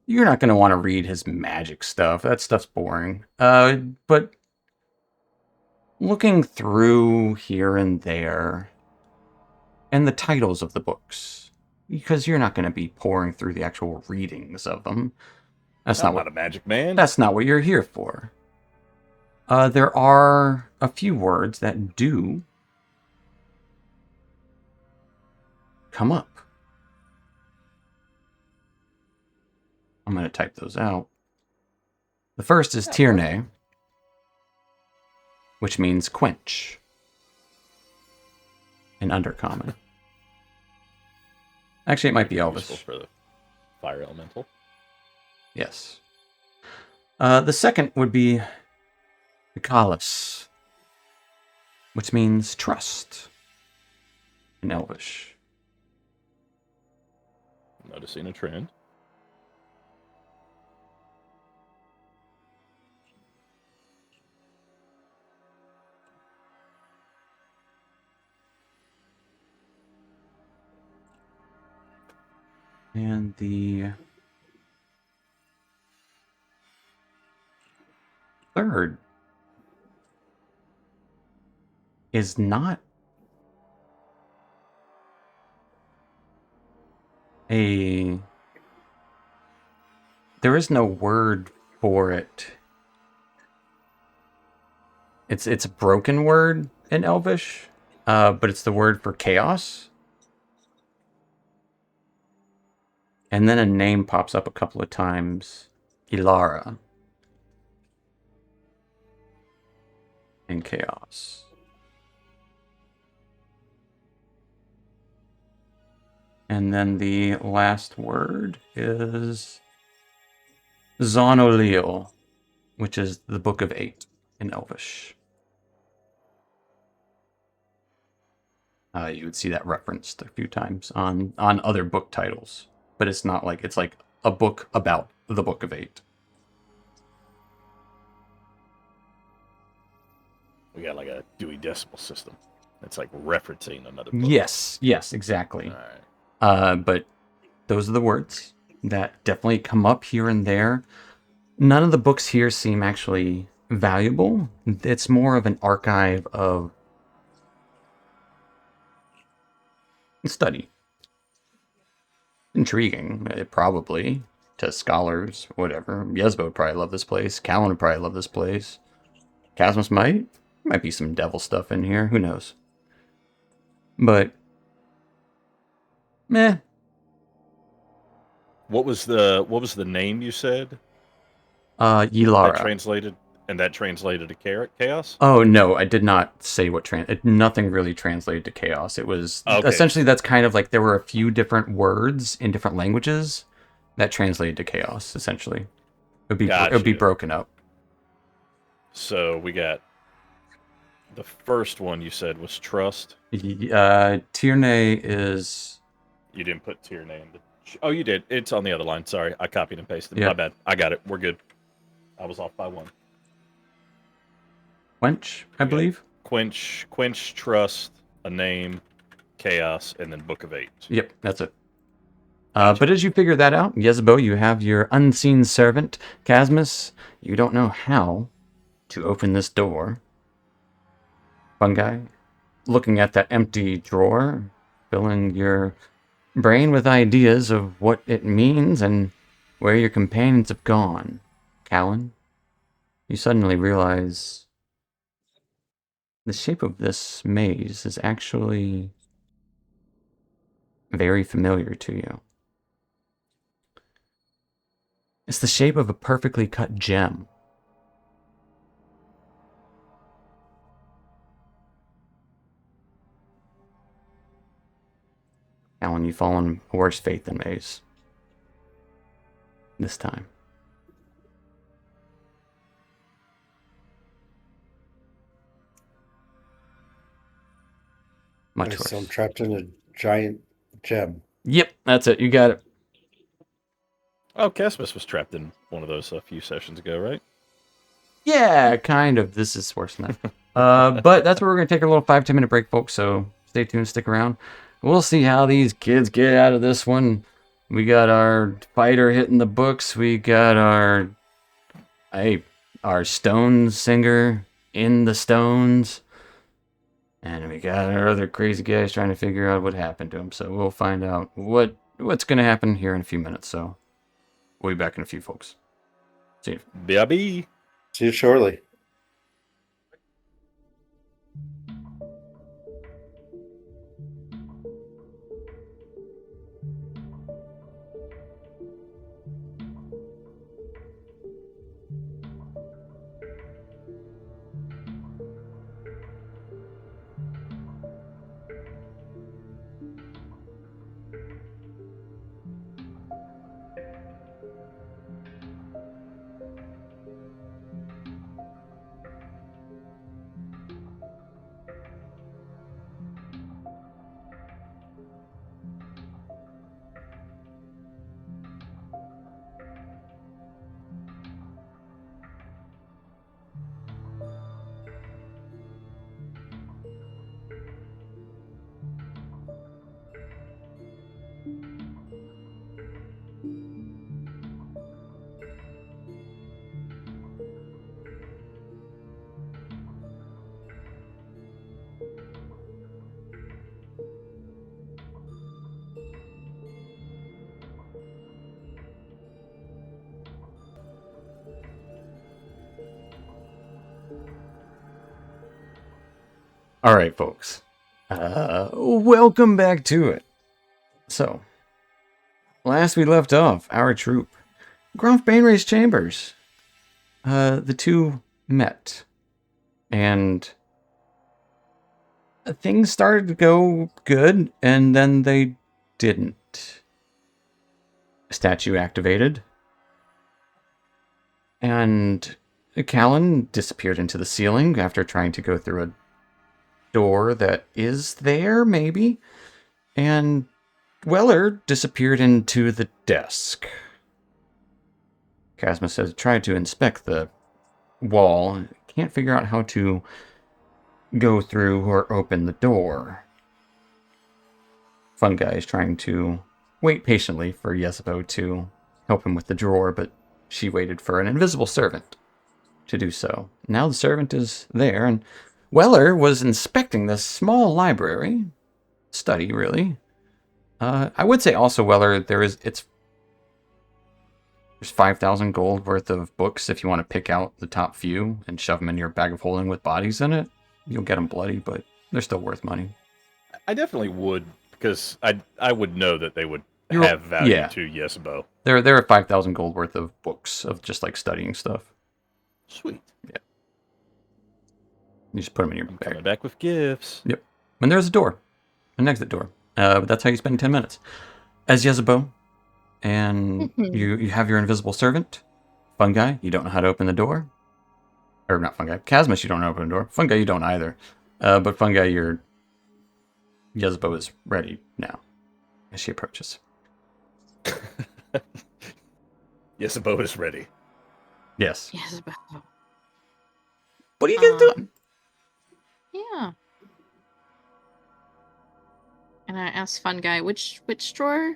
not going to want to read his magic stuff. That stuff's boring. But looking through here and there, and the titles of the books, because you're not going to be pouring through the actual readings of them. That's I'm not what a magic man. That's not what you're here for. There are a few words that do come up. I'm going to type those out. The first is Tierney, which means quench in Undercommon. Actually, it might be Elvis. Useful for the fire elemental. Yes. The second would be Kalis, which means trust in Elvish. Noticing a trend. And the third is not a... There is no word for it. It's a broken word in Elvish, but it's the word for chaos. And then a name pops up a couple of times. Ilara. In chaos. And then the last word is Zonolil, which is the Book of Eight in Elvish. You would see that referenced a few times on other book titles. But it's not like, it's like a book about the Book of Eight. We got like a Dewey Decimal System. It's like referencing another book. Yes, exactly. All right. But those are the words that definitely come up here and there. None of the books here seem actually valuable. It's more of an archive of study. Intriguing, probably, to scholars, whatever. Yesbo would probably love this place. Callan would probably love this place. Casmus might be some devil stuff in here. Who knows? But, meh. What was the name you said? That Yilara. translated to chaos. Oh no, I did not say what nothing really translated to chaos. It was Okay. essentially that's kind of like there were a few different words in different languages that translated to chaos. Essentially, it would be Gotcha. broken up. So we got the first one you said was trust. Tierney is. You didn't put Tierney in the. Oh, you did. It's on the other line. Sorry, I copied and pasted. Yeah. My bad. I got it. We're good. I was off by one. Quench, I Yeah. believe. Quench, trust, a name, chaos, and then Book of Eight. Yep, that's it. But as you figure that out, Yezebo, you have your unseen servant, Casmus. You don't know how to open this door. Fungi, looking at that empty drawer, filling your brain with ideas of what it means and where your companions have gone. Callan, you suddenly realize the shape of this maze is actually very familiar to you. It's the shape of a perfectly cut gem. Alan, you've fallen worse fate than Maze. This time. Much Okay, worse. so I'm trapped in a giant gem. Yep, that's it. You got it. Oh, Casmus was trapped in one of those a few sessions ago, right? Yeah, kind of. This is worse than that. But that's where we're going to take a little 5-10 minute break, folks. So stay tuned, stick around. We'll see how these kids get out of this one. We got our fighter hitting the books. We got our stone singer in the stones. And we got our other crazy guys trying to figure out what happened to him. So we'll find out what's going to happen here in a few minutes. So we'll be back in a few, folks. See you. B.I.B. See you shortly. All right, folks. Welcome back to it. So, last we left off, our troop, Grump Bainray's chambers. The two met, and things started to go good, and then they didn't. Statue activated, and Callan disappeared into the ceiling after trying to go through a door that is there, maybe, and Weller disappeared into the desk. Casmus has tried to inspect the wall, can't figure out how to go through or open the door. Fungi is trying to wait patiently for Yezebo to help him with the drawer, but she waited for an invisible servant to do so. Now the servant is there, and Weller was inspecting this small library, study really. I would say also, Weller, there's 5,000 gold worth of books if you want to pick out the top few and shove them in your bag of holding with bodies in it. You'll get them bloody, but they're still worth money. I definitely would, because I would know that they would have value yeah. to Yesabo. There are 5,000 gold worth of books of just like studying stuff. Sweet. You just put them in your I'm bag. coming back with gifts. Yep. And there's a door, an exit door. But that's how you spend 10 minutes. As Yezebo, and you have your invisible servant, Fungi. You don't know how to open the door. Or not Fungi. Chasmus, you don't know how to open the door. Fungi, you don't either. But Fungi, your Yezebo is ready now as she approaches. Yesabo is ready. Yes. Yes, but What are you guys doing? yeah. And I asked Fun Guy, which drawer?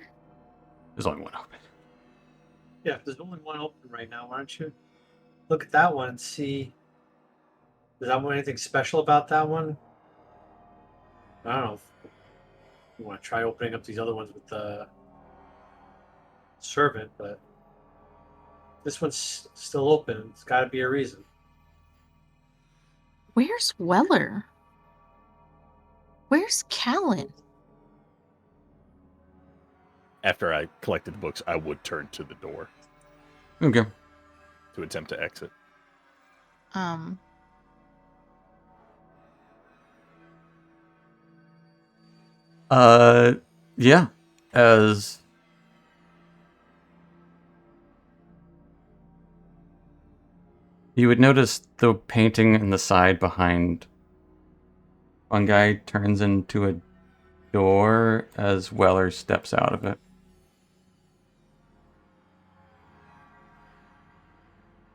There's only one open. Yeah, if there's only one open right now, why don't you look at that one and see? Does that one anything special about that one? I don't know. If you want to try opening up these other ones with the servant, but this one's still open. It's got to be a reason. Where's Weller? Where's Callan? After I collected the books, I would turn to the door Okay. to attempt to exit. Yeah. As you would notice, the painting in the side behind one guy turns into a door as Weller steps out of it.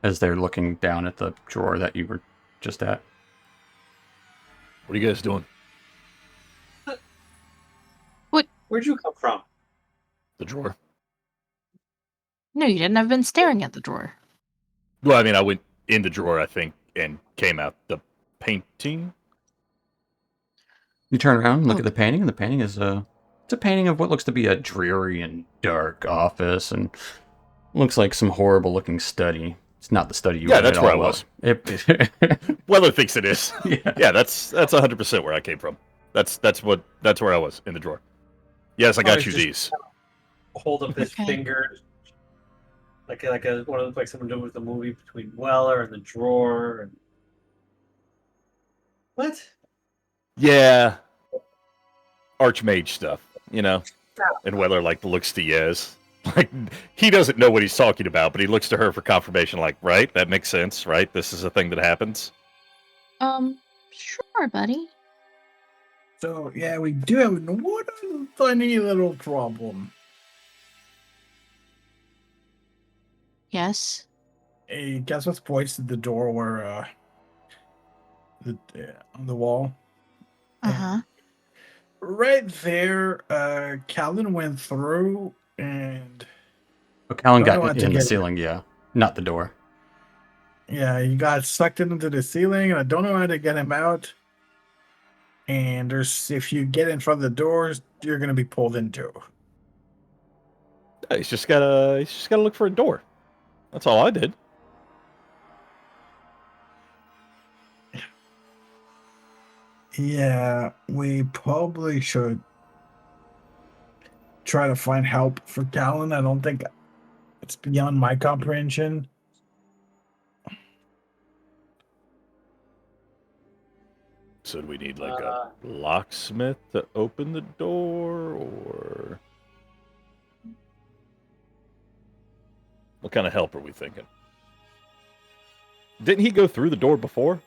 As they're looking down at the drawer that you were just at. What are you guys doing? Where'd you come from? The drawer. No, you didn't. I've been staring at the drawer. Well, I mean, I went in the drawer, I think, and came out. The painting? You turn around, look Oh. at the painting, and the painting is it's a painting of what looks to be a dreary and dark office, and looks like some horrible looking study. It's not the study you Yeah, were in that's at where all, I was. It, Weller thinks it is. yeah. Yeah, that's 100% where I came from. That's where I was in the drawer. Yes, I got you just these. Hold up his Okay. fingers, like one of the like someone did with the movie between Weller and the drawer. And what? Yeah, archmage stuff, you know. And Weller like looks to Yez, like he doesn't know what he's talking about, but he looks to her for confirmation. Like, right, that makes sense, right? This is a thing that happens. Sure, buddy. So yeah, we do have one funny little problem. Yes. Hey, guess what's points at the door where on the wall? Uh-huh. Right there, Callan went through and But Callan I don't got want to in the get- ceiling, yeah. Not the door. yeah, he got sucked into the ceiling, and I don't know how to get him out. And if you get in front of the doors, you're gonna be pulled into. He's just gotta look for a door. That's all I did. Yeah, we probably should try to find help for Callan. I don't think it's beyond my comprehension. So do we need like a locksmith to open the door, or what kind of help are we thinking? Didn't he go through the door before?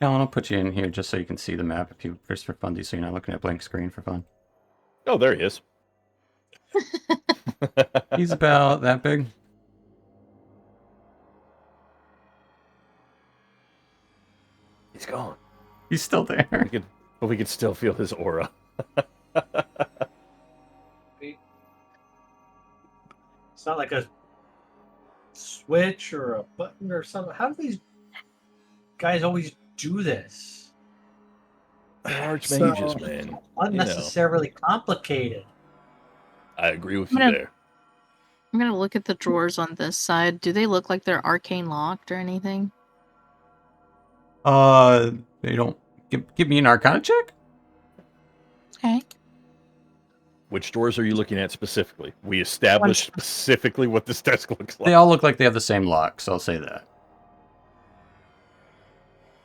Callan, I'll put you in here just so you can see the map if you just for funsies, so you're not looking at a blank screen for fun. Oh, there he is. He's about that big. He's gone. He's still there. But we can still feel his aura. It's not like a switch or a button or something. How do these guys always do this? They're archmages, So- man. Unnecessarily complicated. I agree with you I'm gonna- there. I'm gonna look at the drawers on this side. Do they look like they're arcane locked or anything? They don't give me an Arcana check. Okay. Which doors are you looking at specifically? We established specifically what this desk looks like. They all look like they have the same lock, so I'll say that.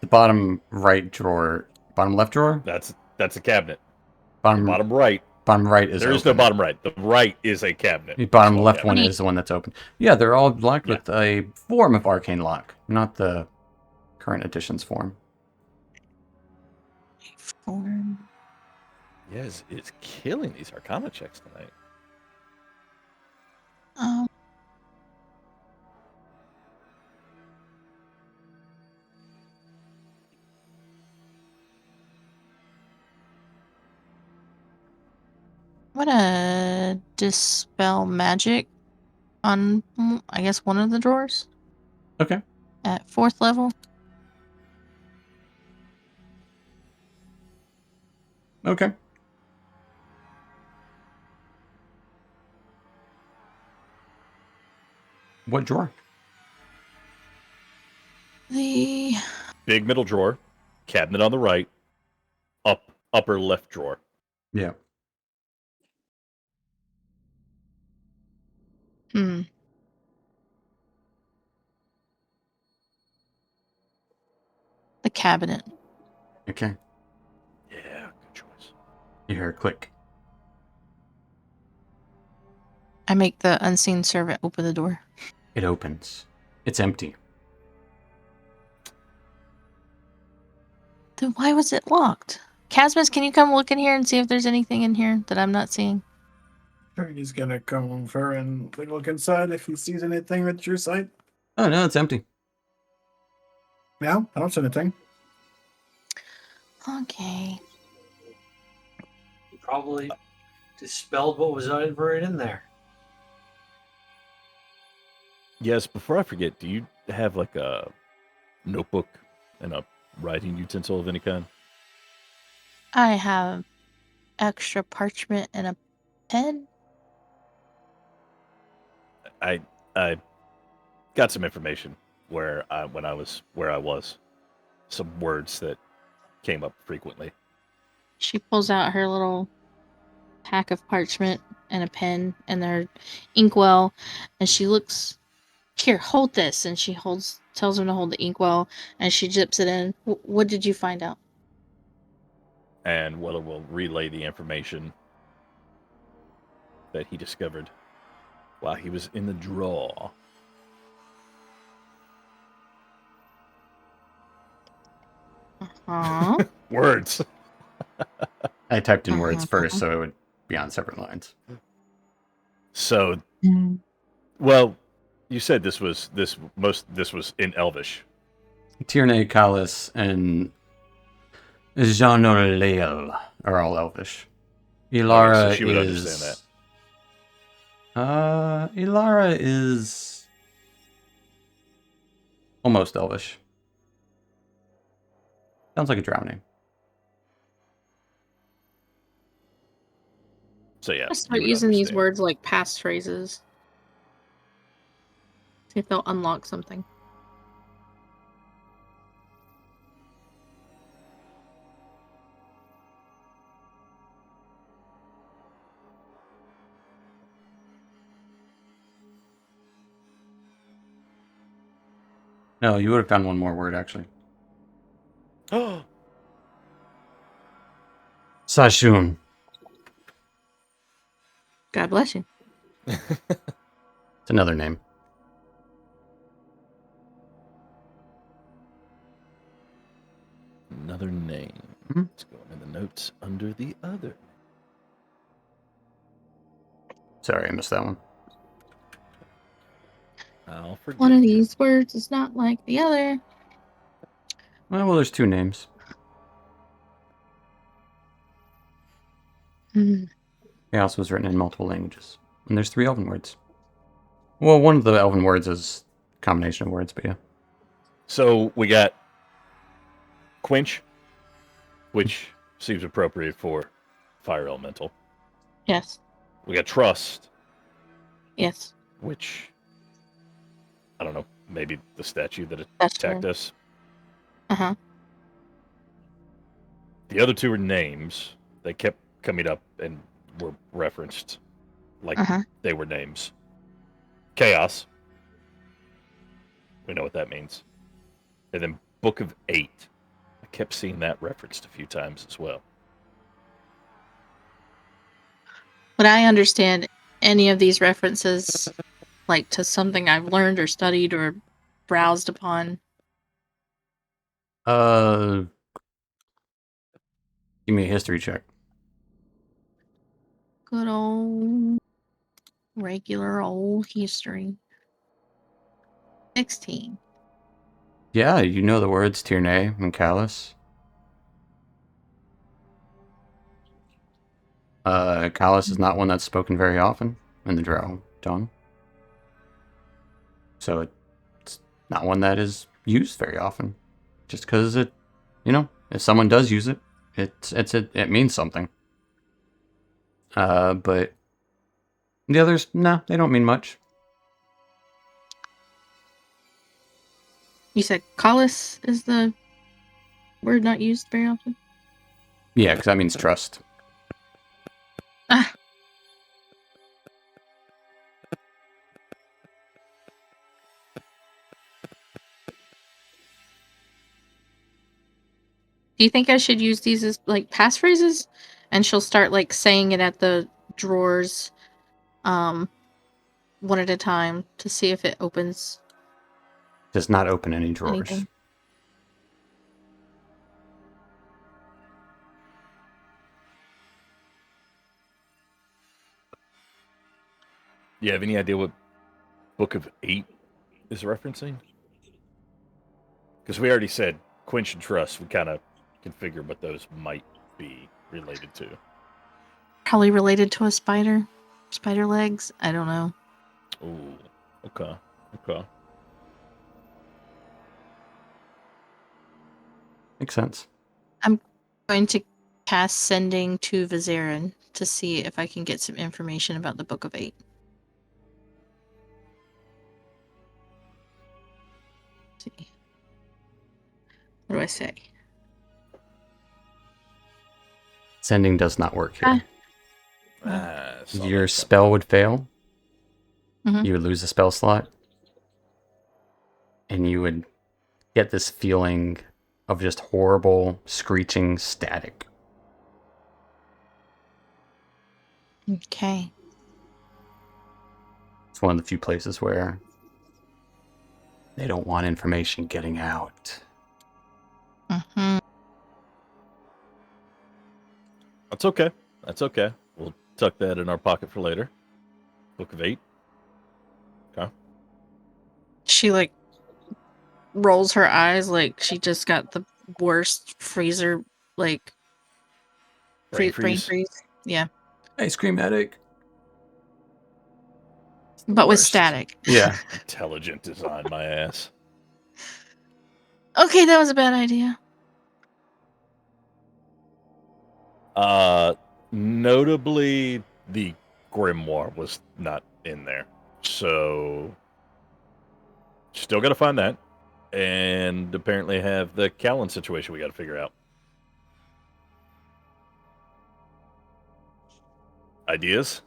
The bottom right drawer, bottom left drawer, That's a cabinet. bottom Bottom right. bottom right is There open. is no bottom right. The right is a cabinet. The bottom Small left cabinet. one is the one that's open. Yeah, they're all locked Yeah. with a form of arcane lock, not the current edition's form. Form. Yes, it's killing these Arcana checks tonight. Um, I'm gonna dispel magic on, I guess, one of the drawers Okay. at 4th level. Okay. What drawer? The Big middle drawer, cabinet on the right, upper left drawer. Yeah. the cabinet. Okay. Yeah, good choice. You hear a click. I make the unseen servant open the door. It opens. It's empty. Then why was it locked? Casmus, can you come look in here and see if there's anything in here that I'm not seeing? Sure, he's gonna come over and take a look inside if he sees anything with your sight. Oh no, it's empty. Yeah, I don't see anything. Okay. You probably dispelled what was ever in there. Yes, before I forget, do you have like a notebook and a writing utensil of any kind? I have extra parchment and a pen. I got some information where I was, some words that came up frequently. She pulls out her little pack of parchment and a pen and their inkwell, and she looks. Here, hold this, and she tells him to hold the inkwell, and she dips it in. What did you find out? And Weller will relay the information that he discovered while he was in the draw. Huh? Words. I typed in words first, so it would be on separate lines. So, well, you said this was in Elvish. Tierney, Callis, and Jean Leal are all Elvish. Ilara so she would is. understand Ilara is almost Elvish. Sounds like a drow name. So yeah, I start using these words like past phrases. See if they'll unlock something. No, you would have done one more word, actually. Oh, Sashun. God bless you. It's another name. another name. Mhm. Let's go in the notes under the other. Sorry, I missed that one. I'll forget. One of these words is not like the other. Well, there's two names. Chaos was written in multiple languages. And there's 3 elven words. Well, one of the elven words is a combination of words, but yeah. So we got quench, which seems appropriate for fire elemental. Yes. We got trust, Yes. which I don't know, maybe the statue that That's attacked true. us. Uh-huh. The other 2 are names. They kept coming up, and were referenced like Uh-huh. they were names. Chaos. We know what that means. And then Book of Eight. I kept seeing that referenced a few times as well. Would I understand any of these references, like to something I've learned or studied or browsed upon? Give me a history check. Good old regular old history. 16. Yeah, you know the words Tierney and Callus. Callus is not one that's spoken very often in the Drow tongue. So it's not one that is used very often. Just because it, if someone does use it, it means something. But the others, nah, they don't mean much. You said callous is the word not used very often? Yeah, because that means trust. Ah. Do you think I should use these as like passphrases? And she'll start like saying it at the drawers, one at a time to see if it opens Does not open any drawers. anything. You have any idea what Book of Eight is referencing? Because we already said quench and trust. We kind of can figure what those might be related to. Probably related to a spider. Spider legs? I don't know. Ooh, okay, okay. Makes sense. I'm going to cast sending to Vizarin to see if I can get some information about the Book of Eight. Let's see. What do I say? Sending does not work here. Saw Your that spell would fail. Mhm. You would lose a spell slot. And you would get this feeling of just horrible, screeching static. Okay. It's one of the few places where they don't want information getting out. Mm-hmm. That's okay. That's okay. We'll tuck that in our pocket for later. Book of Eight. Okay. She like rolls her eyes like she just got the worst freezer like Brain brain freeze. freeze. Yeah, Ice cream addict. but with worst. static. Yeah. Intelligent design, my ass. Okay, that was a bad idea. Notably, the grimoire was not in there. So, still got to find that. And apparently have the Callan situation we got to figure out. Ideas?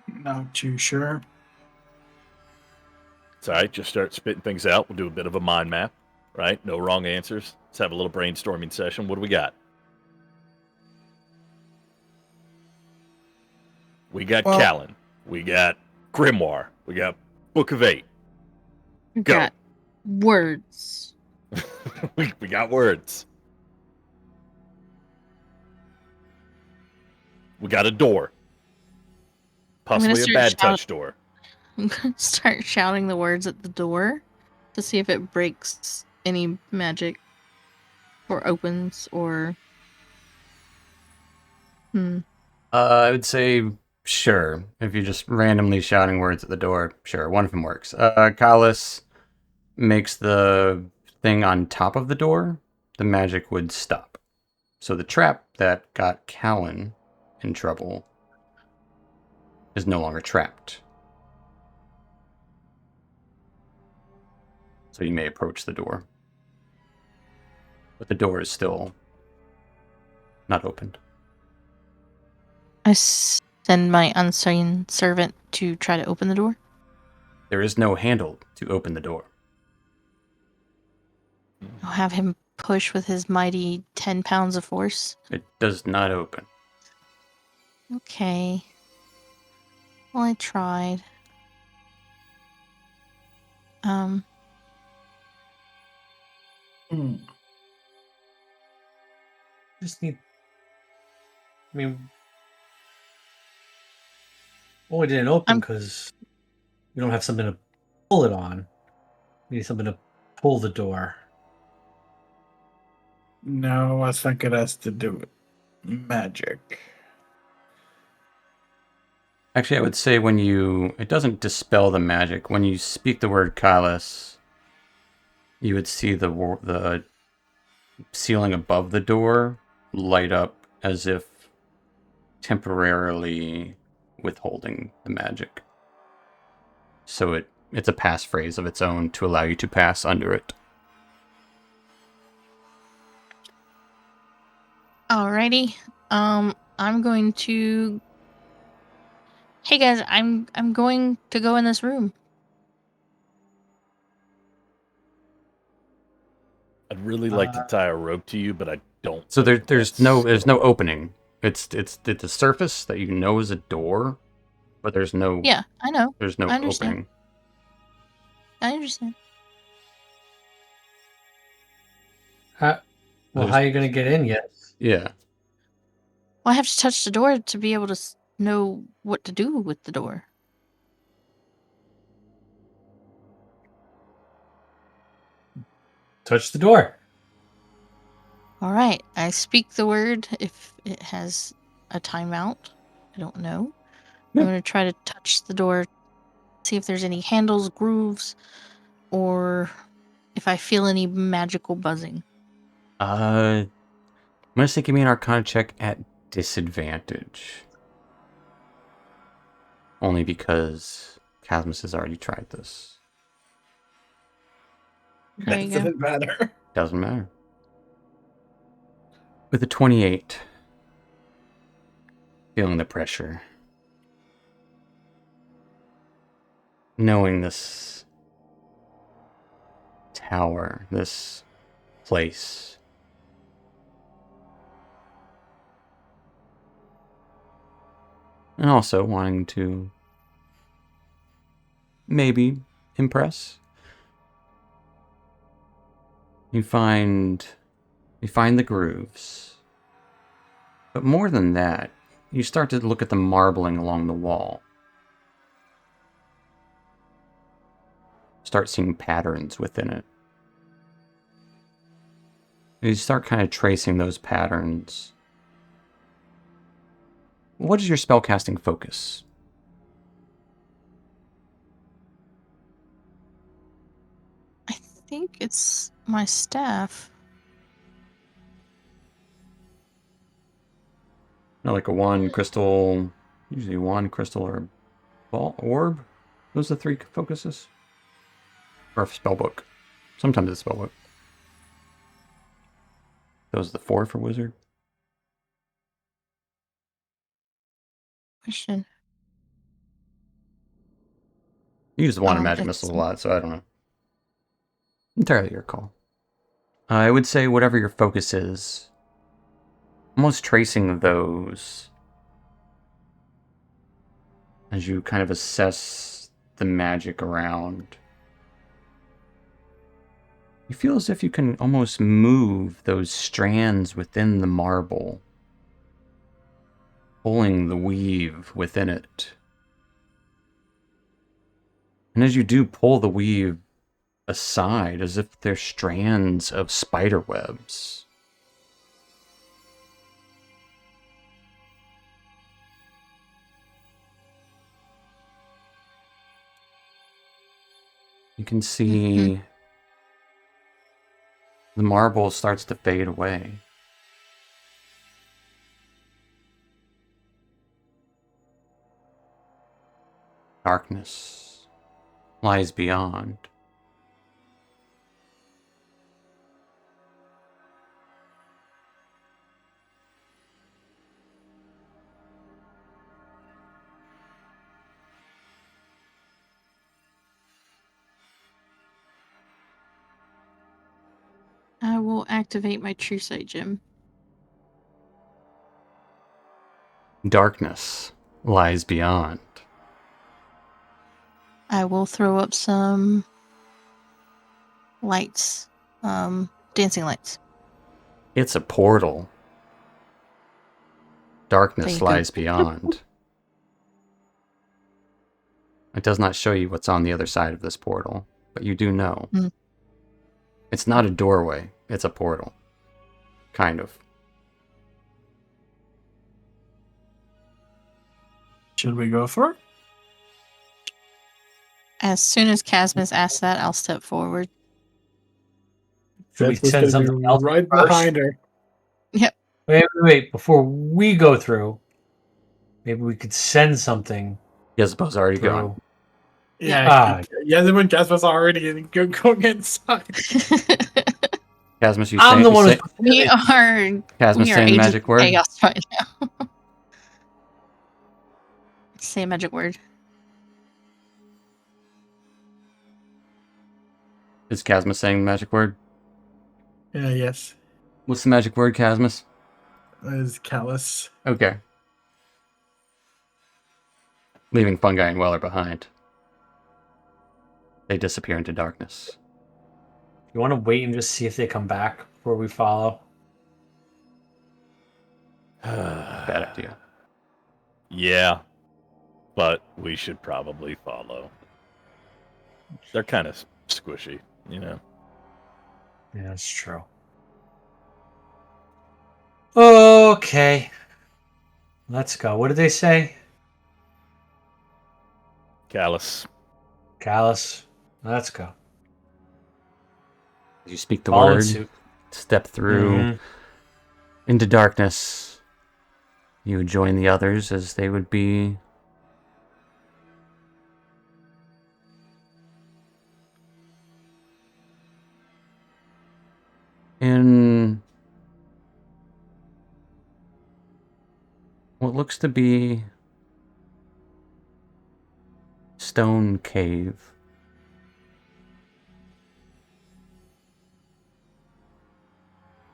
Not too sure. It's all right. Just start spitting things out. We'll do a bit of a mind map, right? No wrong answers. Let's have a little brainstorming session. What do we got? We got Well- Callan. We got Grimoire. We got Book of Eight. We've Go. got words. we got words. We got a door. I'm gonna Possibly a start bad shout- touch door. I'm gonna start shouting the words at the door to see if it breaks any magic or opens or I would say sure. If you're just randomly shouting words at the door, sure, one of them works. Callus makes the thing on top of the door, the magic would stop. So the trap that got Callan in trouble is no longer trapped. So you may approach the door. But the door is still not opened. I send my unseen servant to try to open the door. There is no handle to open the door. I'll have him push with his mighty 10 pounds of force. It does not open. Okay. Well, I tried. Just need. I mean, well, it didn't open because we don't have something to pull it on. We need something to pull the door. No, I think it has to do with magic. Actually, I would say it doesn't dispel the magic. When you speak the word Kalas, you would see the ceiling above the door light up as if temporarily withholding the magic. So it's a passphrase of its own to allow you to pass under it. Alrighty. I'm going to. Hey guys, I'm going to go in this room. I'd really like to tie a rope to you, but I don't. So think there's that's no opening. It's a surface that you know is a door, but there's no Yeah, I know. there's no I understand. opening. I understand. How are you going to get in yet? Yeah. Well, I have to touch the door to be able to know what to do with the door. Touch the door. All right. I speak the word if it has a timeout. I don't know. Yeah. I'm going to try to touch the door, see if there's any handles, grooves, or if I feel any magical buzzing. I'm gonna say give me an Arcana check at disadvantage. Only because Casmus has already tried this. There you go. Doesn't matter. Doesn't matter. With a 28, feeling the pressure. Knowing this tower, this place. And also wanting to maybe impress. You find the grooves. But more than that, you start to look at the marbling along the wall. Start seeing patterns within it. You start kind of tracing those patterns. What is your spellcasting focus? I think it's my staff. Like a wand, crystal, usually wand, crystal, or ball, orb. Those are the 3 focuses. Or a spellbook. Sometimes it's a spellbook. Those are the 4 for wizard. Question. You use the wand and magic It's missiles a lot, so I don't know. Entirely your call. I would say whatever your focus is, almost tracing those as you kind of assess the magic around. You feel as if you can almost move those strands within the marble, pulling the weave within it. And as you do pull the weave aside, as if they're strands of spider webs. You can see the marble starts to fade away. Darkness lies beyond. I will activate my true sight gem. Darkness lies beyond. I will throw up some lights, dancing lights. It's a portal. Darkness So you go- lies beyond. It does not show you what's on the other side of this portal, but you do know. Mm. It's not a doorway, it's a portal. Kind of. Should we go for it? As soon as Casmus asks that, I'll step forward. Should we That's what's send gonna be something else right first? behind her. Wait. Before we go through, maybe we could send something Yezebo's already through. gone. Yeah, when Casper's already going inside. Casmus, you I'm say, the you one say, who's we are Casmus we are saying the agents magic of word? chaos right now. Say a magic word. Is Casmus saying the magic word? Yes. What's the magic word, Casmus? Is callous. Okay. Leaving Fungi and Weller behind. They disappear into darkness. You want to wait and just see if they come back before we follow? Bad idea. Yeah, but we should probably follow. They're kind of squishy, you know. Yeah, that's true. Okay. Let's go. What did they say? Callus. Callus. Let's go. As you speak the All in word, suit. step through Mhm. into darkness. You would join the others as they would be in what looks to be stone cave.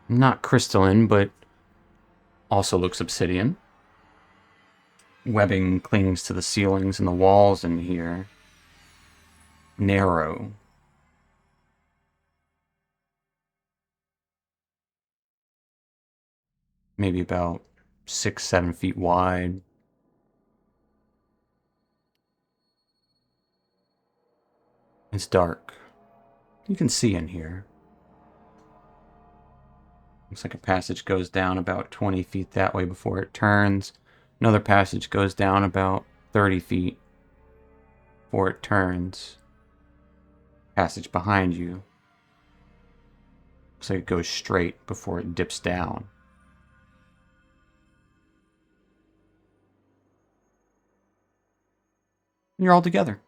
Not crystalline, but also looks obsidian. Webbing clings to the ceilings and the walls in here. Narrow. Maybe about 6-7 feet wide. It's dark. You can see in here. Looks like a passage goes down about 20 feet that way before it turns. Another passage goes down about 30 feet before it turns. Passage behind you. Looks like it goes straight before it dips down. And you're all together.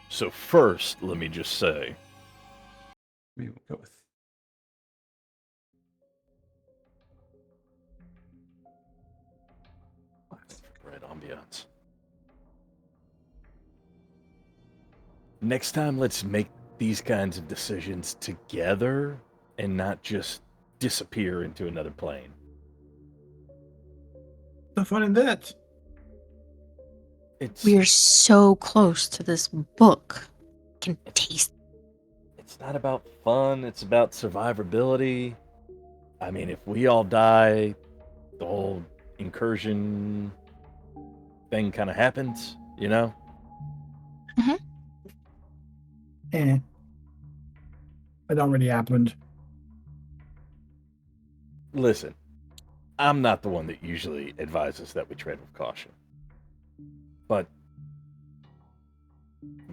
So first, let me just say, Maybe we'll go with right ambiance. Next time, let's make these kinds of decisions together and not just disappear into another plane. The fun in that. It's We are so close to this book. Can taste. it's not about fun, it's about survivability. I mean, if we all die, the whole incursion thing kind of happens, you know? It already happened. Listen, I'm not the one that usually advises that we tread with caution. But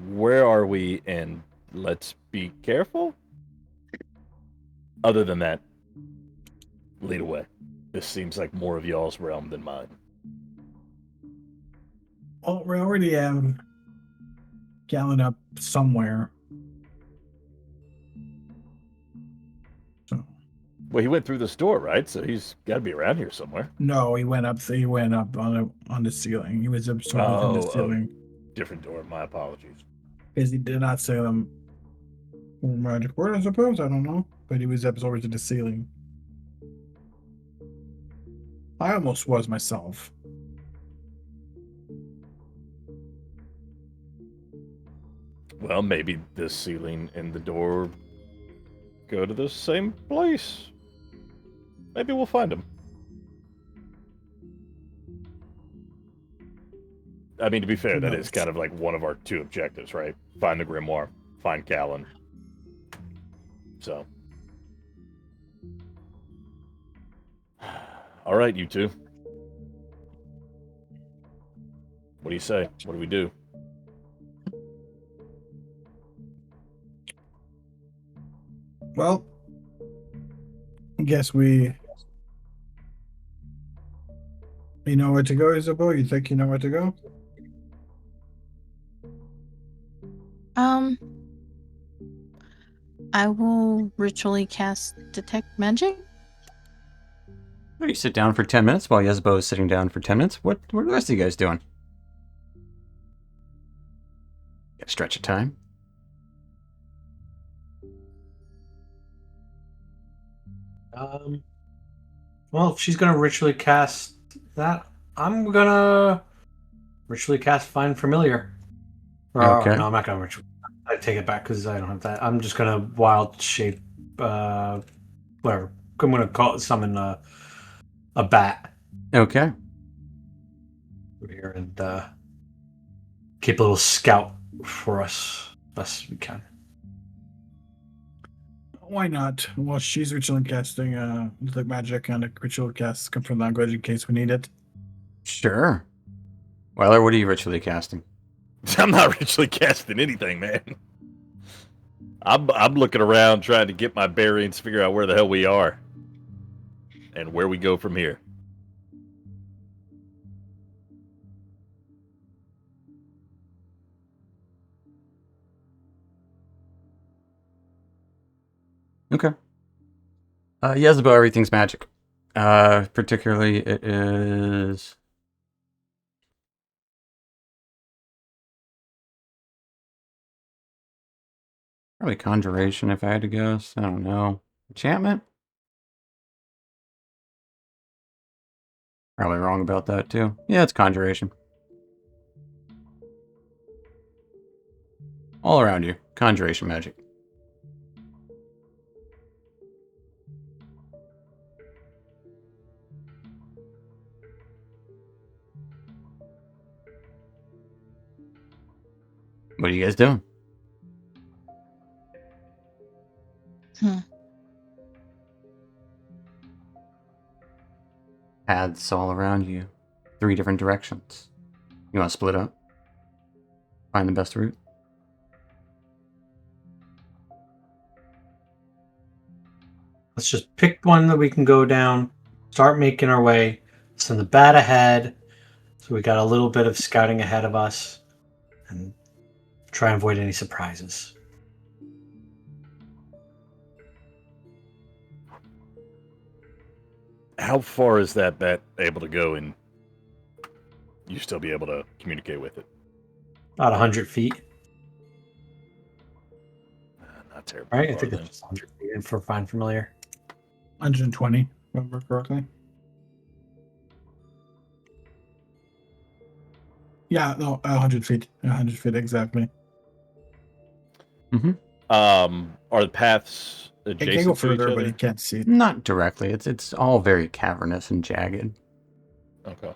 where are we, and let's be careful? Other than that, lead away. This seems like more of y'all's realm than mine. Oh, we already have Gallon up somewhere. So Well, he went through this door, right? So he's got to be around here somewhere. no, he went up. He went up on the ceiling. He was absorbed in the Oh, ceiling. Different door. My apologies. Because he did not say them. Magic word, I suppose. I don't know. But he was absorbed to the ceiling. I almost was myself. Well, maybe the ceiling and the door go to the same place. Maybe we'll find him. I mean, to be fair, that is kind of like one of our 2 objectives, right? Find the grimoire, find Callan. So. All right, you 2. What do you say? What do we do? Well, I guess we You know where to go, Isabel? You think you know where to go? I will ritually cast detect magic. You sit down for 10 minutes while Yezbo is sitting down for 10 minutes. What are the rest of you guys doing? Got a stretch of time. Well, if she's gonna ritually cast that, I'm gonna ritually cast Find Familiar. Okay. No, I'm not gonna ritually. I take it back because I don't have that. I'm just gonna wild shape, whatever. I'm gonna summon a bat Okay. over here and keep a little scout for us best we can. Why not? Well, she's ritual casting the magic and a ritual cast come from language in case we need it. Sure. Weiler, what are you ritually casting? I'm not ritually casting anything, man. I'm looking around trying to get my bearings, figure out where the hell we are, and where we go from here. Okay. Yezebo, everything's magic. Particularly, it is... Probably conjuration, if I had to guess. I don't know. Enchantment? Probably wrong about that, too. Yeah, it's conjuration. All around you. Conjuration magic. What are you guys doing? Paths all around you. 3 different directions. You want to split up? Find the best route? Let's just pick one that we can go down, start making our way, send the bat ahead, so we got a little bit of scouting ahead of us, and try and avoid any surprises. How far is that bat able to go and you still be able to communicate with it? About 100 feet, Not terrible. right? I think it's just 100 feet for Find Familiar. 120, if I remember correctly. Yeah, no, 100 feet. 100 feet exactly. Mm-hmm. Are the paths It can adjacent go to further, each but other? you can't see it. Not directly. It's all very cavernous and jagged. Okay.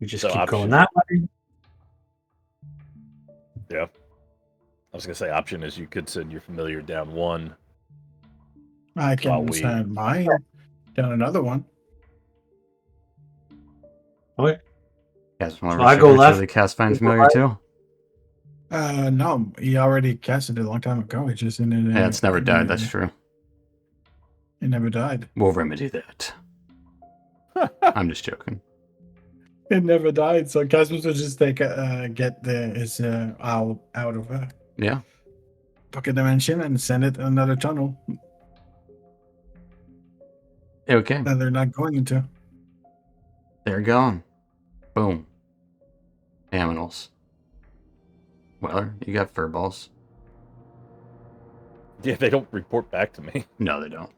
We just So keep option- going that way. Yeah. I was gonna say option is you could send your familiar down one. I While can we- send mine down another one. Okay. You guys want So I go to left, really cast Find you go Familiar right. too? No, he already casted it a long time ago. It just ended. Yeah, it's never died, that's true. It never died. We'll remedy that. I'm just joking. It never died. So Casmus will just take get his owl out of a Yeah. pocket dimension and send it another tunnel Okay. that they're not going into. They're gone. Boom. Aminals. Weller, you got fur balls. Yeah, they don't report back to me. No, they don't.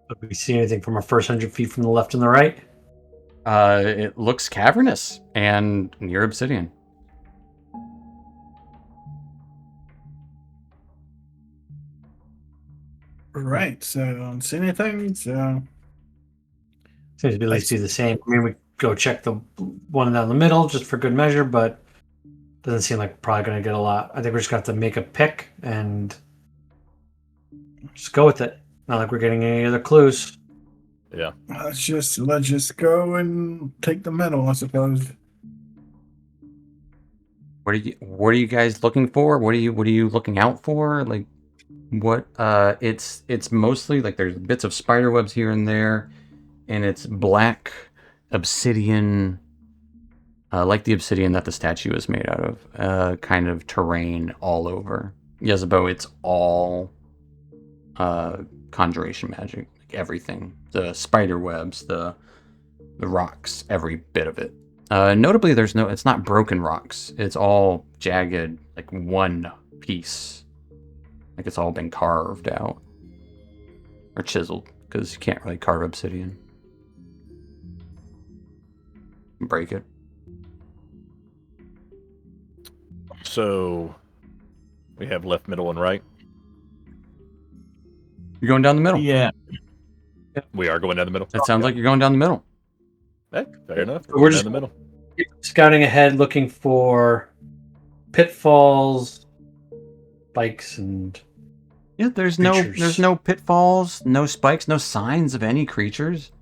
Do we see anything from our first 100 feet from the left and the right? It looks cavernous and near obsidian. Right. So I don't see anything. So Seems to be at least be the same. I mean, we go check the one down the middle just for good measure, but doesn't seem like we're probably going to get a lot. I think we're just going to have to make a pick and just go with it. Not like we're getting any other clues. Yeah. let's just go and take the medal, I suppose. What are you guys looking for? What are you looking out for? Like what it's mostly like there's bits of spider webs here and there, and it's black obsidian, like the obsidian that the statue is made out of, kind of terrain all over. Yezebo, it's all conjuration magic, like everything. The spider webs, the rocks, every bit of it. Notably, it's not broken rocks. It's all jagged, like one piece. Like it's all been carved out. Or chiseled, because you can't really carve obsidian. Break it. So we have left, middle, and right. You're going down the middle. Yeah. We are going down the middle. It sounds like you're going down the middle. Hey, fair enough. We're Going just- down the middle. Scouting ahead, looking for pitfalls, spikes, and Yeah, there's creatures. no pitfalls, no spikes, no signs of any creatures.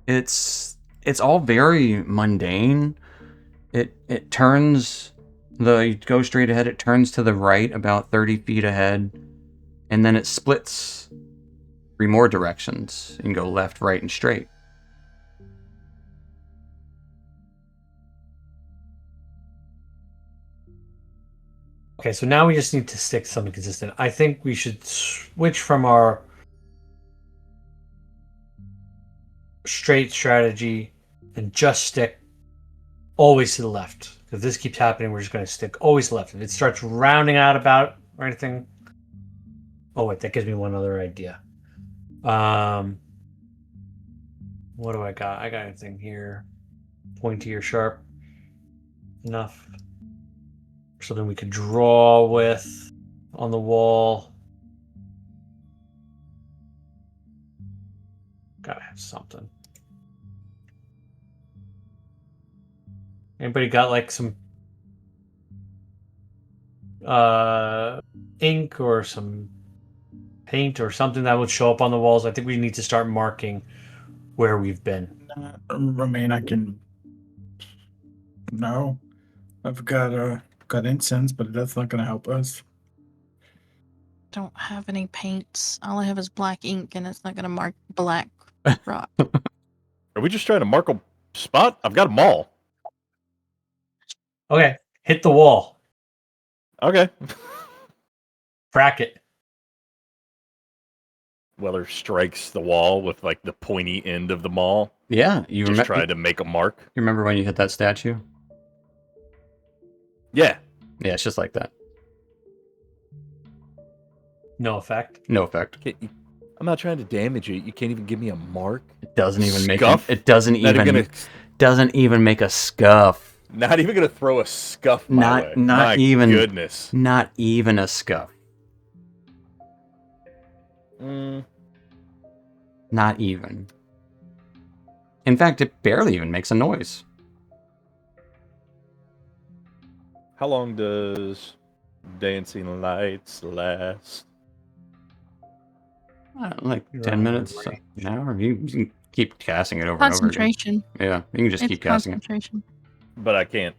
It's all very mundane. It turns you go straight ahead, it turns to the right about 30 feet ahead, and then it splits 3 more directions and go left, right, and straight. Okay, so now we just need to stick something consistent. I think we should switch from our straight strategy and just stick always to the left. If this keeps happening, we're just going to stick always left. If it starts rounding out about or anything, oh wait, that gives me one other idea. What do I got? I got anything here, pointy or sharp enough. Something we could draw with on the wall. Gotta have something. Anybody got like some ink or some paint or something that would show up on the walls? I think we need to start marking where we've been. I mean, I can. No, I've got incense, but that's not going to help us. Don't have any paints. All I have is black ink, and it's not gonna mark black rock. Are we just trying to mark a spot? I've got them all. Okay, hit the wall. Okay. Crack it. Weller strikes the wall with like the pointy end of the maul. Yeah, you Just try to make a mark. You remember when you hit that statue? Yeah. Yeah, it's just like that. No effect. No effect. I'm not trying to damage it. You can't even give me a mark. It doesn't even make Scuff? it doesn't Not even gonna, doesn't even make a scuff. not even gonna throw a scuff my way. Not My even goodness. Not even a scuff. Not even. In fact, it barely even makes a noise. How long does dancing lights last? I don't know, like You're 10 on minutes, the break. an hour. You can keep casting it over and over again. Concentration. Yeah, you can just It's keep casting it. concentration. But I couldn't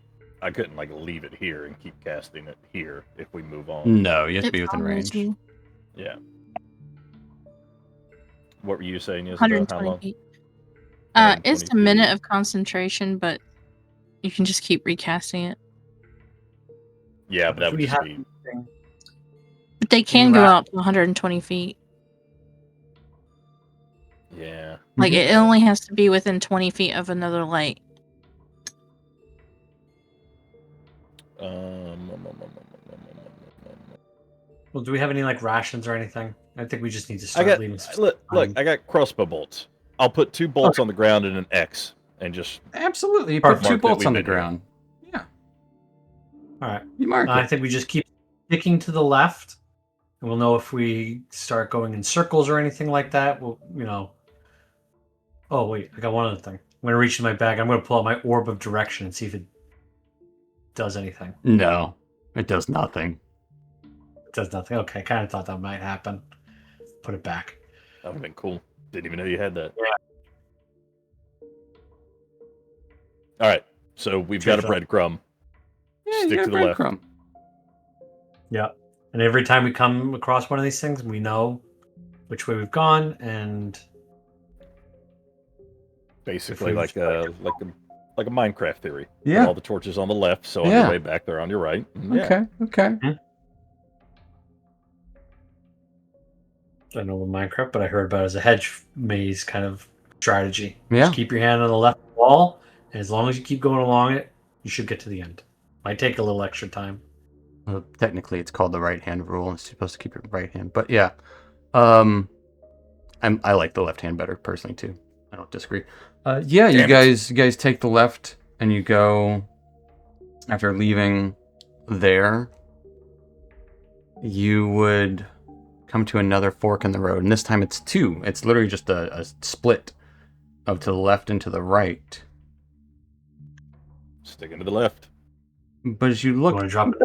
like leave it here and keep casting it here if we move on. No, you have to be It within follows range. you Yeah. What were you saying? Yes, 120 how long? feet. It's a 120 minute feet. of concentration, but You can just keep recasting it. Yeah, but that would we just have be. anything- But they can go Right. out to 120 feet. Yeah. Like, it only has to be within 20 feet of another light. Well, do we have any like rations or anything? I think we just need to I start got leaving. some look. time. I got crossbow bolts. I'll put 2 bolts on the ground and an X, and just Absolutely. You put Mark 2 that bolts we've on the been here. ground. Yeah. All right. You mark I it. think we just keep sticking to the left, and we'll know if we start going in circles or anything like that. We'll, Oh wait, I got one other thing. I'm gonna reach in my bag. I'm gonna pull out my orb of direction and see if it does anything. No, it does nothing. It does nothing. Okay, kind of thought that might happen. Put it back. that would have been cool. Didn't even know you had that. Yeah. All right. So we've got a breadcrumb. Yeah, you Stick got to a the left. breadcrumb. Yeah. And every time we come across one of these things, we know which way we've gone, and Basically, If we- like a Minecraft theory. Yeah. Put all the torches on the left, so on Yeah. your way back, they're on your right. And yeah. Okay. I don't know what Minecraft, but I heard about it as a hedge maze kind of strategy. Yeah. Just keep your hand on the left wall, and as long as you keep going along it, you should get to the end. Might take a little extra time. Well, technically, it's called the right hand rule. It's supposed to keep your right hand, but yeah, I like the left hand better personally too. I don't disagree. Yeah, you guys take the left and you go. After leaving there, you would come to another fork in the road, and this time it's 2. It's literally just a split of to the left and to the right. Sticking to the left. But as you You look, want to drop another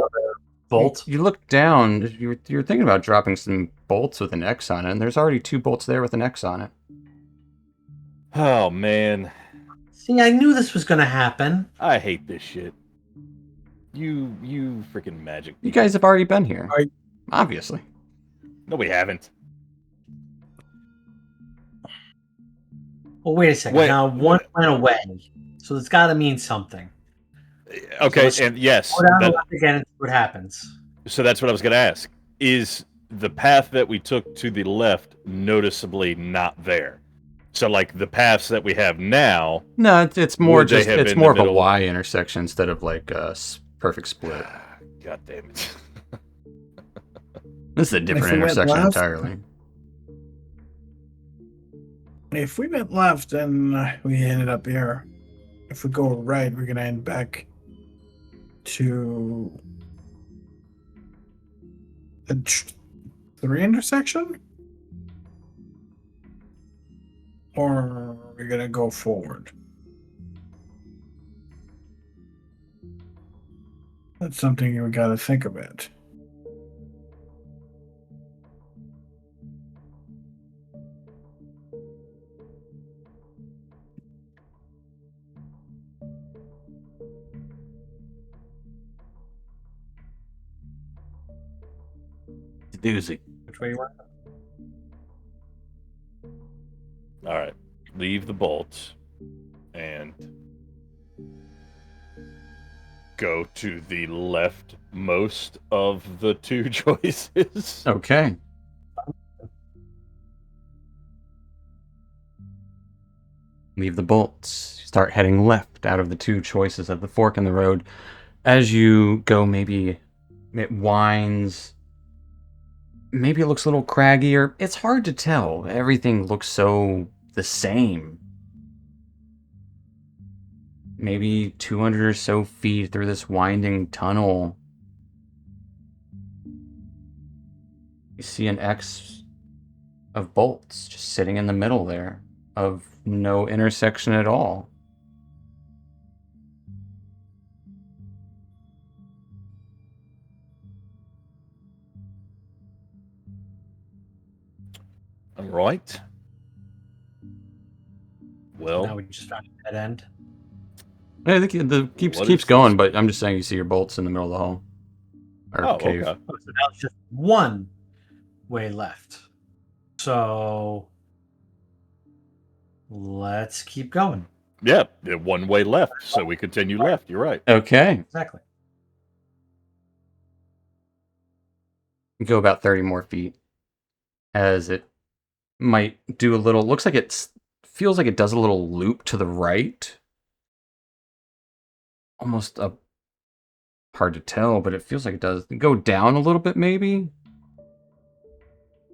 bolt? You look down. You're thinking about dropping some bolts with an X on it, and there's already 2 bolts there with an X on it. Oh man, See, I knew this was going to happen. I hate this shit. You freaking magic. You guys have already been here, I- obviously. No, we haven't. Well, wait a second. Wait, now, one went away, so it's got to mean something. Okay, let's and yes, Go down the that, left again and see what happens. so that's what I was going to ask. Is the path that we took to the left noticeably not there? So, like the paths that we have now. No, it's more Would they just have it's been more the of a middle? Y intersection instead of like a perfect split. God damn it! This is a different we went intersection left- entirely. If we went left and we ended up here, if we go right, we're gonna end back to the 3 intersection, or we're gonna go forward. That's something we gotta think about. It's a doozy. Which way you want? All right, leave the bolts and go to the leftmost of the 2 choices. Okay. Leave the bolts. Start heading left out of the 2 choices of the fork in the road. As you go, maybe it winds. Maybe it looks a little craggier. It's hard to tell. Everything looks so the same. Maybe 200 or so feet through this winding tunnel. You see an X of bolts just sitting in the middle there of no intersection at all. All right. Well, Now we just found a dead end. I think the keeps What keeps is going, this? but I'm just saying you see your bolts in the middle of the hall. Or oh, cave. okay. Oh, so now it's just one way left. So let's keep going. Yeah, one way left, so we continue left. You're right. Okay. Exactly. Go about 30 more feet as it might do a little. Looks like feels like it does a little loop to the right. Almost a hard to tell, but it feels like it does go down a little bit, maybe.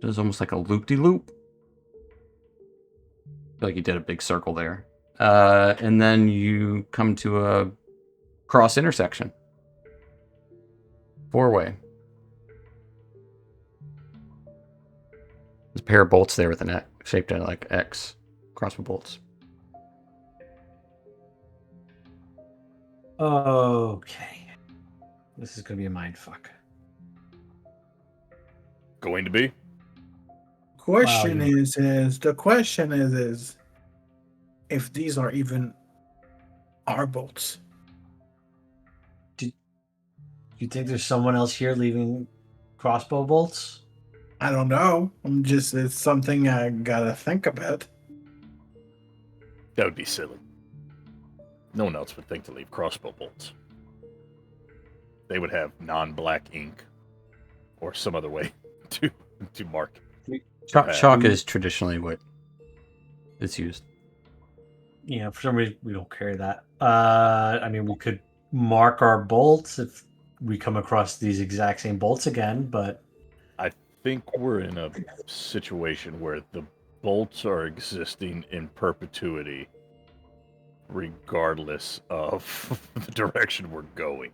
Does almost like a loop-de-loop. Feel like you did a big circle there. And then you come to a cross intersection. 4-way. There's a pair of bolts there with an X, shaped like X. Crossbow bolts. Okay. This is gonna be a mind fuck. Going to be? Question Wow, is the question is if these are even our bolts. You think there's someone else here leaving crossbow bolts? I don't know. It's something I gotta think about. That would be silly. No one else would think to leave crossbow bolts. They would have non-black ink or some other way to mark. Chalk is traditionally what is used. Yeah, for some reason we don't carry that. I mean, we could mark our bolts if we come across these exact same bolts again, but I think we're in a situation where the bolts are existing in perpetuity, regardless of the direction we're going.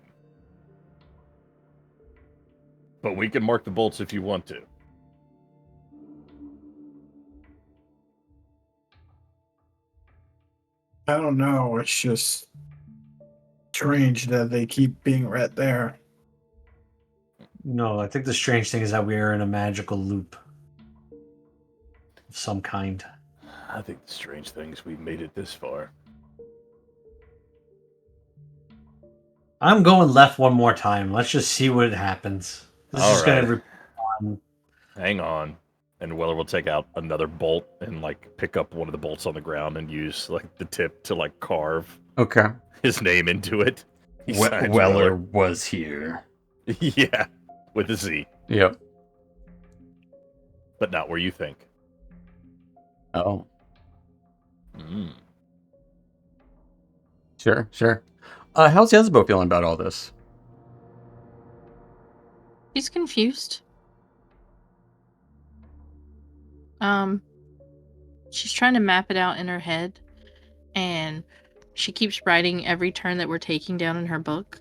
But we can mark the bolts if you want to. I don't know. It's just strange that they keep being right there. no, I think the strange thing is that we are in a magical loop of some kind. I think the strange thing is we've made it this far. I'm going left one more time. Let's just see what happens. This All is going right. to Hang on. And Weller will take out another bolt and pick up one of the bolts on the ground and use the tip to carve Okay. his name into it. He signs Weller was here. Yeah, with a Z, Yep. but not where you think. Oh. Mm. Sure. How's Yezebo feeling about all this? She's confused. She's trying to map it out in her head, and she keeps writing every turn that we're taking down in her book.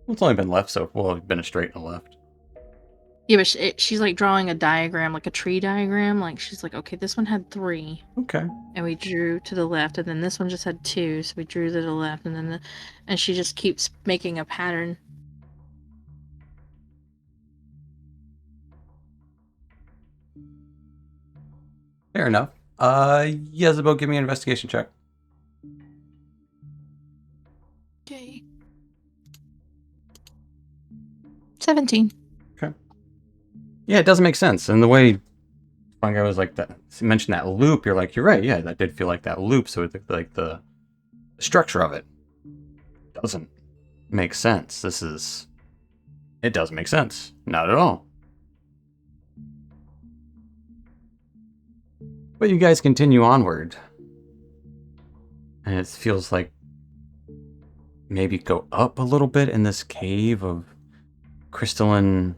It's only been left been a straight and a left. Yeah, but she's drawing a diagram, like a tree diagram. She's like, okay, this one had 3. Okay. And we drew to the left, and then this one just had 2, so we drew to the left, and then and she just keeps making a pattern. Fair enough. Yezebo, give me an investigation check. Okay. 17. Yeah, it does make sense. And the way Fungi was mentioned that loop, you're right, yeah, that did feel like that loop. So the structure of it doesn't make sense. It doesn't make sense. Not at all. But you guys continue onward. And it feels like maybe go up a little bit in this cave of crystalline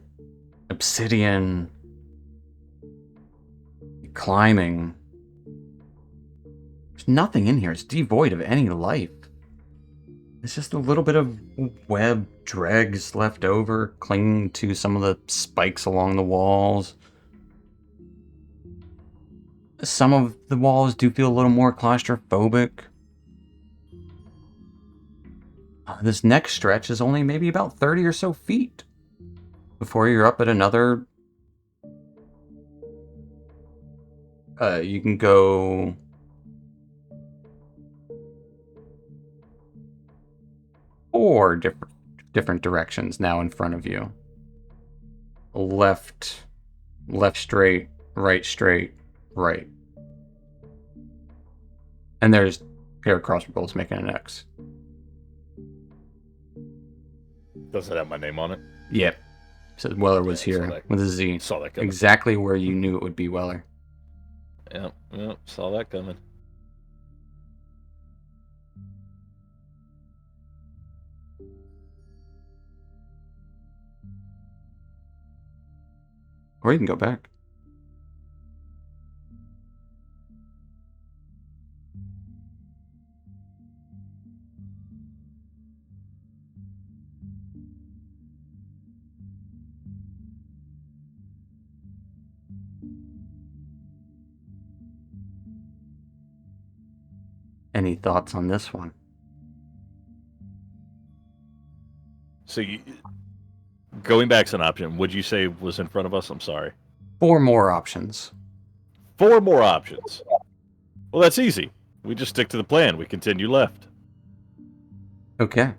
obsidian climbing. There's nothing in here. It's devoid of any life. It's just a little bit of web dregs left over, clinging to some of the spikes along the walls. Some of the walls do feel a little more claustrophobic. This next stretch is only maybe about 30 or so feet before you're up at another. You can go 4 different directions now in front of you. Left straight, right straight, right. And there's a pair of crossbow bolts making an X. Does it have my name on it? Yep. Says Weller was Yeah, I saw here that. with a Z. Saw that coming. Exactly where you knew it would be Weller. Yep, saw that coming. Or you can go back. Any thoughts on this one? So going back's an option. Would you say was in front of us? I'm sorry. 4 more options. 4 more options. Well, that's easy. We just stick to the plan. We continue left. Okay.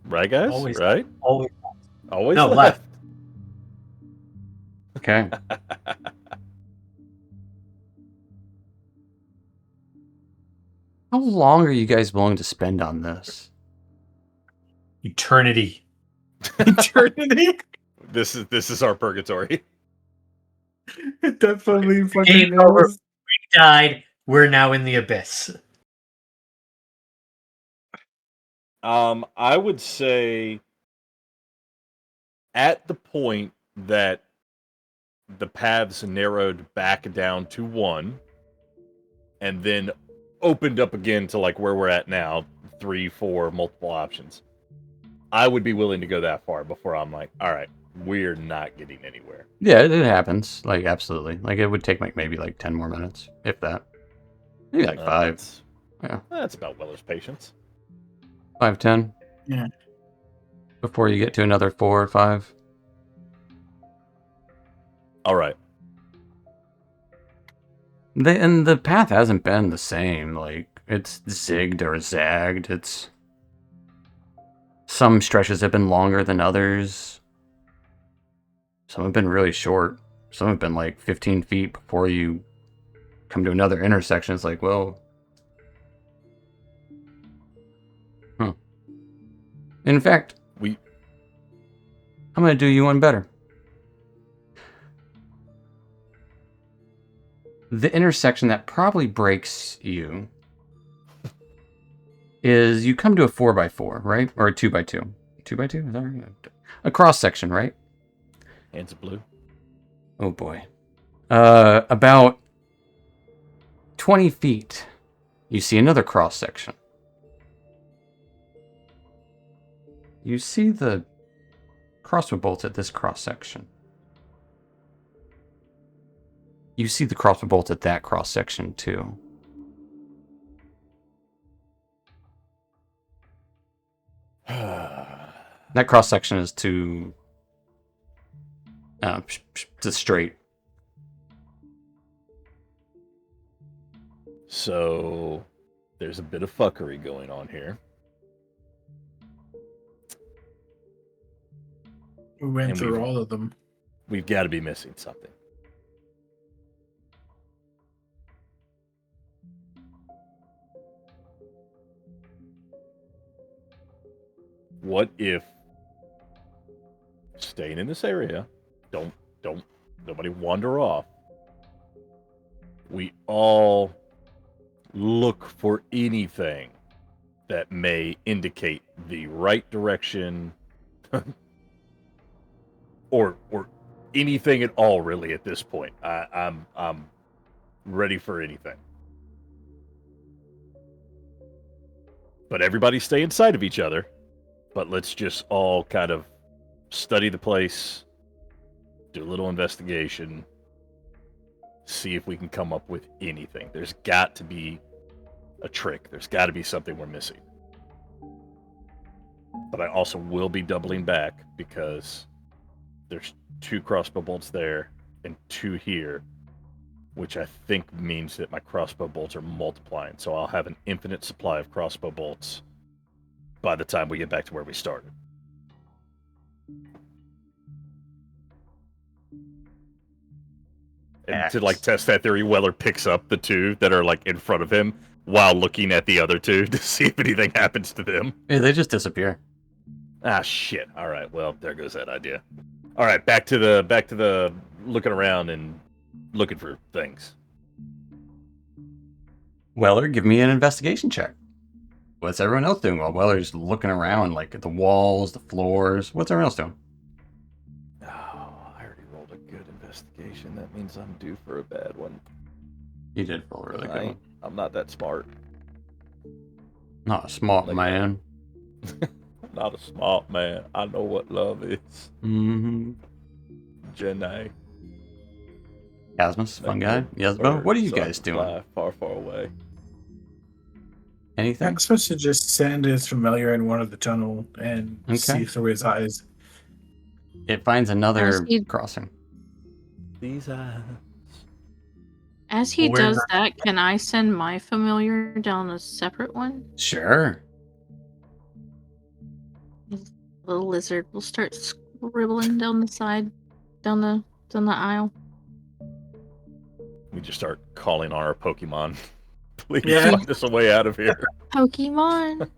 Right, guys? Always. Right? Always. Always No, left. Okay. How long are you guys willing to spend on this? Eternity. Eternity. This is our purgatory. It definitely fucking Game over. is. We died. We're now in the abyss. I would say at the point that the paths narrowed back down to 1 and then opened up again to like where we're at now, 3, 4 multiple options. I would be willing to go that far before I'm like, all right, we're not getting anywhere. Yeah, it happens. Like, absolutely. Like, it would take maybe 10 more minutes, if that. Maybe 5. That's about Weller's patience. 5, 10. Yeah. Before you get to another 4 or 5. All right. And the path hasn't been the same. Like, it's zigged or zagged. It's... Some stretches have been longer than others. Some have been really short. Some have been 15 feet before you come to another intersection. It's like, well... In fact, I'm going to do you one better. The intersection that probably breaks you is you come to a 4x4, right? Or a 2x2. 2x2? Is that right? A cross section, right? Hands of blue. Oh boy. About 20 feet, you see another cross section. You see the crossbow bolts at this cross section. You see the crossbow bolts at that cross section too. That cross section is to straight. So there's a bit of fuckery going on here. We went And through all of them. We've got to be missing something. What if staying in this area, nobody wander off. We all look for anything that may indicate the right direction or anything at all really at this point. I'm ready for anything. But everybody stay inside of each other. But let's just all kind of study the place, do a little investigation, see if we can come up with anything. There's got to be a trick. There's got to be something we're missing. But I also will be doubling back because there's 2 crossbow bolts there and 2 here, which I think means that my crossbow bolts are multiplying. So I'll have an infinite supply of crossbow bolts by the time we get back to where we started. And to test that theory, Weller picks up the 2 that are in front of him while looking at the other two to see if anything happens to them. Yeah, they just disappear. Ah, shit. All right. Well, there goes that idea. All right, back to the looking around and looking for things. Weller, give me an investigation check. What's everyone else doing while Weller's looking around, like at the walls, the floors? What's everyone else doing? Oh, I already rolled a good investigation. That means I'm due for a bad one. You did roll a really good one. I'm not that smart. Not a smart Like man. I'm not a smart man. I know what love is. Mm-hmm. Janae. Yasmus, fun guy. Like Yasbo, what are you birds guys doing? fly far, far away. Anything? I'm supposed to just send his familiar in one of the tunnel and see through his eyes. It finds another As he- crossing. These eyes. As he We're does not- that, can I send my familiar down a separate one? Sure. The lizard will start scribbling down the side, down the aisle. We just start calling on our Pokemon. Please Yeah. find us a way out of here. Pokemon.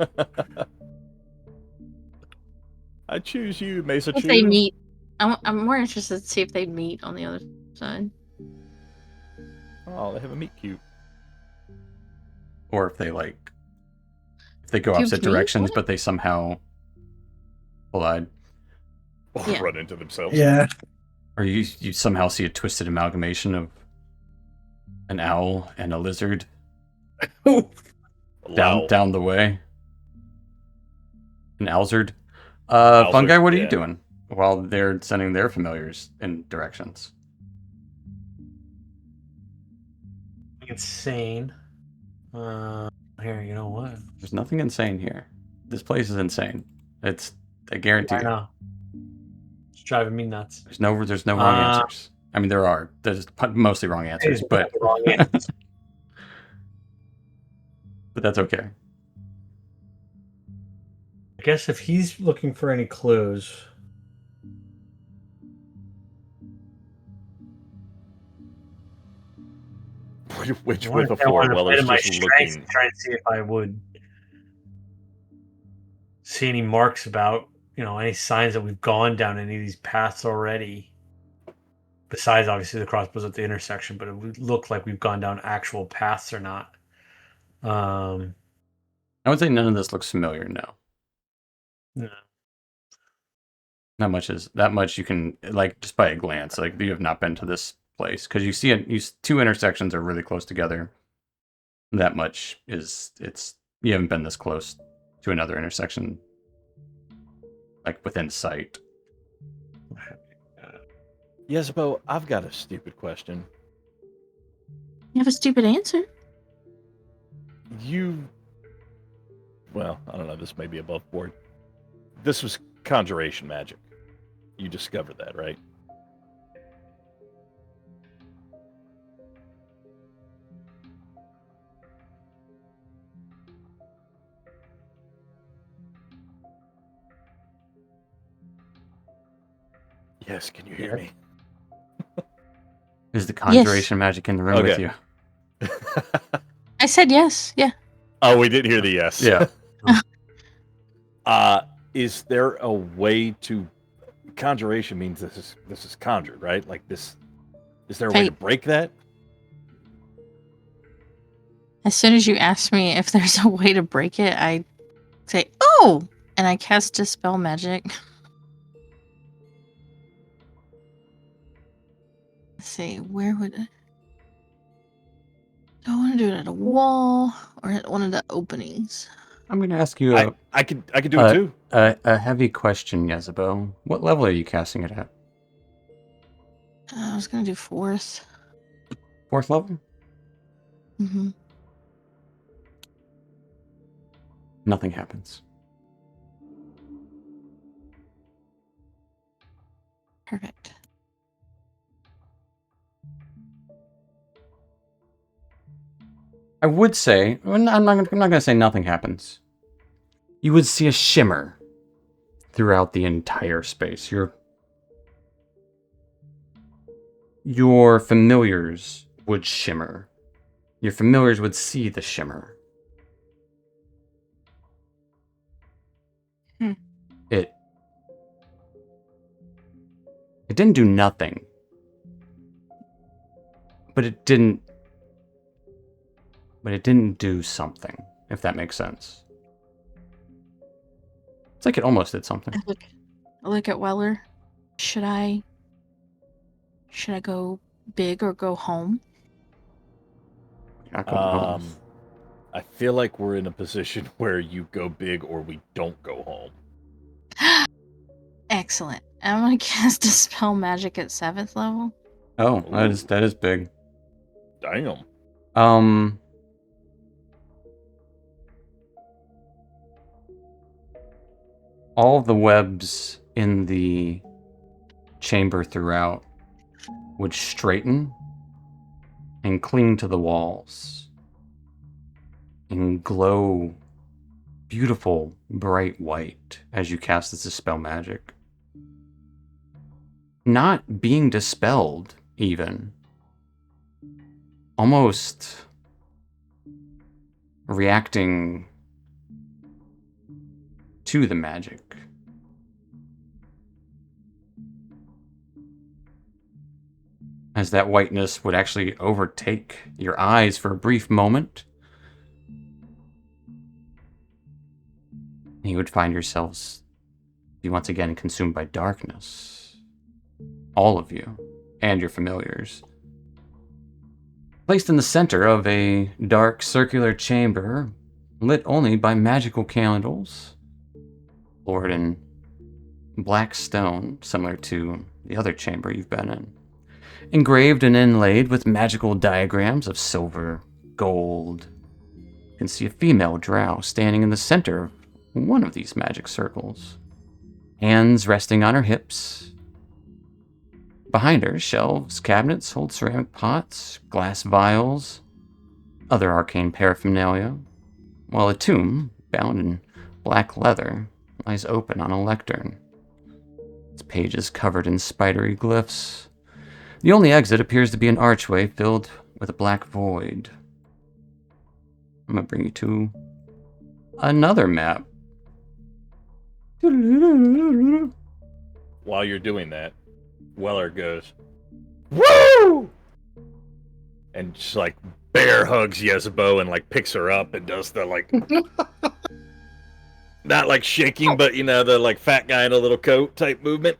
I choose you, Mesa If Chew. they meet, I'm more interested to see if they meet on the other side. Oh, they have a meet cute. Or if they go Cubes opposite meet? directions, What? but they somehow collide. Or Yeah. run into themselves. Yeah. Or you somehow see a twisted amalgamation of an owl and a lizard Wow. down the way. An owlzard. Owlzard, Fungi, what are you yeah. doing while they're sending their familiars in directions? Insane. Here, you know what? There's nothing insane here. This place is insane. I guarantee I you. know. It's driving me nuts. There's no wrong answers. I mean, there's mostly wrong answers, but but that's okay. I guess if he's looking for any clues, Which I with a wanna four, play Weller's to my just strengths looking. and try and see if I would see any marks about, any signs that we've gone down any of these paths already. Besides, obviously, the crossbows at the intersection, but it would look like we've gone down actual paths or not. I would say none of this looks familiar. No, No. not much is that much you can just by a glance. Like you have not been to this place because you see two intersections are really close together. That much you haven't been this close to another intersection, like within sight. Yesbo, I've got a stupid question. You have a stupid answer. Well, I don't know, this may be above board. This was conjuration magic. You discovered that, right? Yes, can you hear me? Is the conjuration magic in the room with Okay. you? I said yes. Yeah. Oh, we did hear the yes. Yeah. Is there a way to conjuration means this is conjured, right? Like this is there a way to Fate. break that? As soon as you asked me if there's a way to break it, I say, "Oh!" and I cast Dispel Magic. Let's see, where would I? Do I want to do it at a wall or at one of the openings? I'm going to ask you I could do it too. a heavy question, Yezebo. What level are you casting it at? I was gonna do 4th. 4th level? Mm-hmm. Nothing happens. Perfect. I would say, I'm not going to say nothing happens. You would see a shimmer throughout the entire space. Your familiars would shimmer. Your familiars would see the shimmer. It didn't do nothing. But it didn't do something, if that makes sense. It's like it almost did something. I look at Weller. Should I go big or go home? You're not going home. I feel like we're in a position where you go big or we don't go home. Excellent. I'm gonna cast Dispel Magic at 7th level. Oh, that is big. Damn. All the webs in the chamber throughout would straighten and cling to the walls and glow beautiful, bright white as you cast this Dispel Magic. Not being dispelled, even. Almost reacting to the magic. As that whiteness would actually overtake your eyes for a brief moment, you would find yourselves be once again consumed by darkness. All of you, and your familiars. Placed in the center of a dark circular chamber, lit only by magical candles, floored in black stone, similar to the other chamber you've been in. Engraved and inlaid with magical diagrams of silver, gold. You can see a female drow standing in the center of one of these magic circles. Hands resting on her hips. Behind her, shelves, cabinets hold ceramic pots, glass vials, other arcane paraphernalia, while a tomb, bound in black leather, lies open on a lectern. Its pages covered in spidery glyphs. The only exit appears to be an archway filled with a black void. I'm going to bring you to another map. While you're doing that, Weller goes, "Woo!" and just like bear hugs Yezebo and like picks her up and does the like, not like shaking, but you know, the like fat guy in a little coat type movement.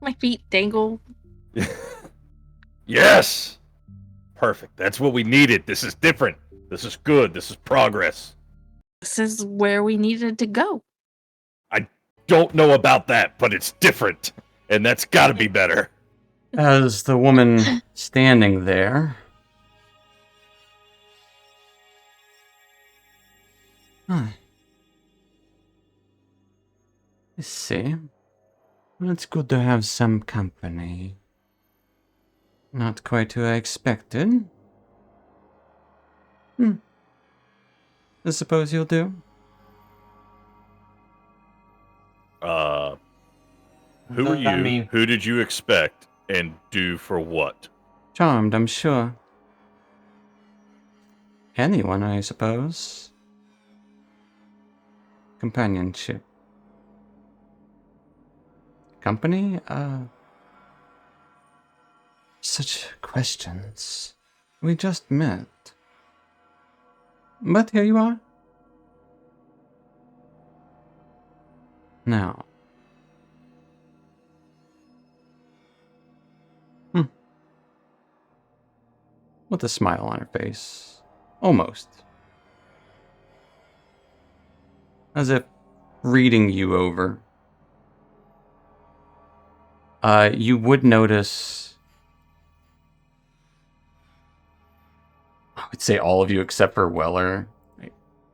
My feet dangle. Yes! Perfect. That's what we needed. This is different. This is good. This is progress. This is where we needed to go. I don't know about that, but it's different. And that's gotta be better. As the woman standing there... Huh. I see. Well, it's good to have some company. Not quite who I expected. I suppose you'll do. Who are you? I mean- Who did you expect? And do for what? Charmed, I'm sure. Anyone, I suppose. Companionship. Company? Such questions. We just met. But here you are. Now. With a smile on her face. Almost. As if reading you over. You would notice... I would say all of you except for Weller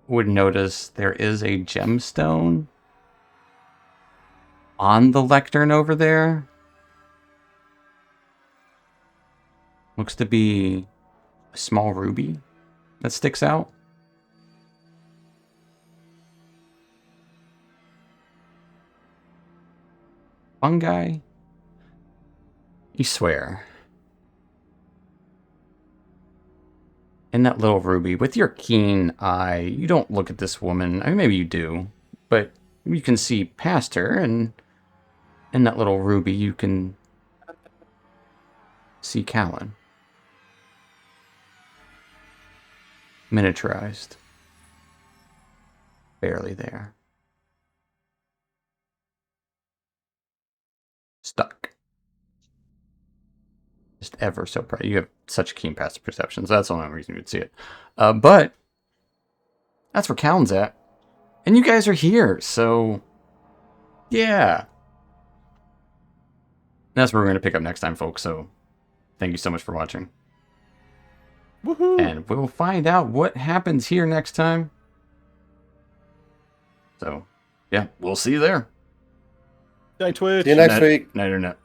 would notice there is a gemstone on the lectern over there. Looks to be a small ruby that sticks out. Fungi? You swear. In that little ruby, with your keen eye, you don't look at this woman. I mean, maybe you do, but you can see past her, and in that little ruby, you can see Callan. Miniaturized. Barely there. Stuck. Just ever so bright. You have such keen passive perceptions. That's the only reason you would see it. But that's where Callan's at. And you guys are here, so yeah. That's where we're going to pick up next time, folks. So thank you so much for watching. Woohoo! And we'll find out what happens here next time. So, yeah, we'll see you there. Night, Twitch. See you next Night- week. Night, internet.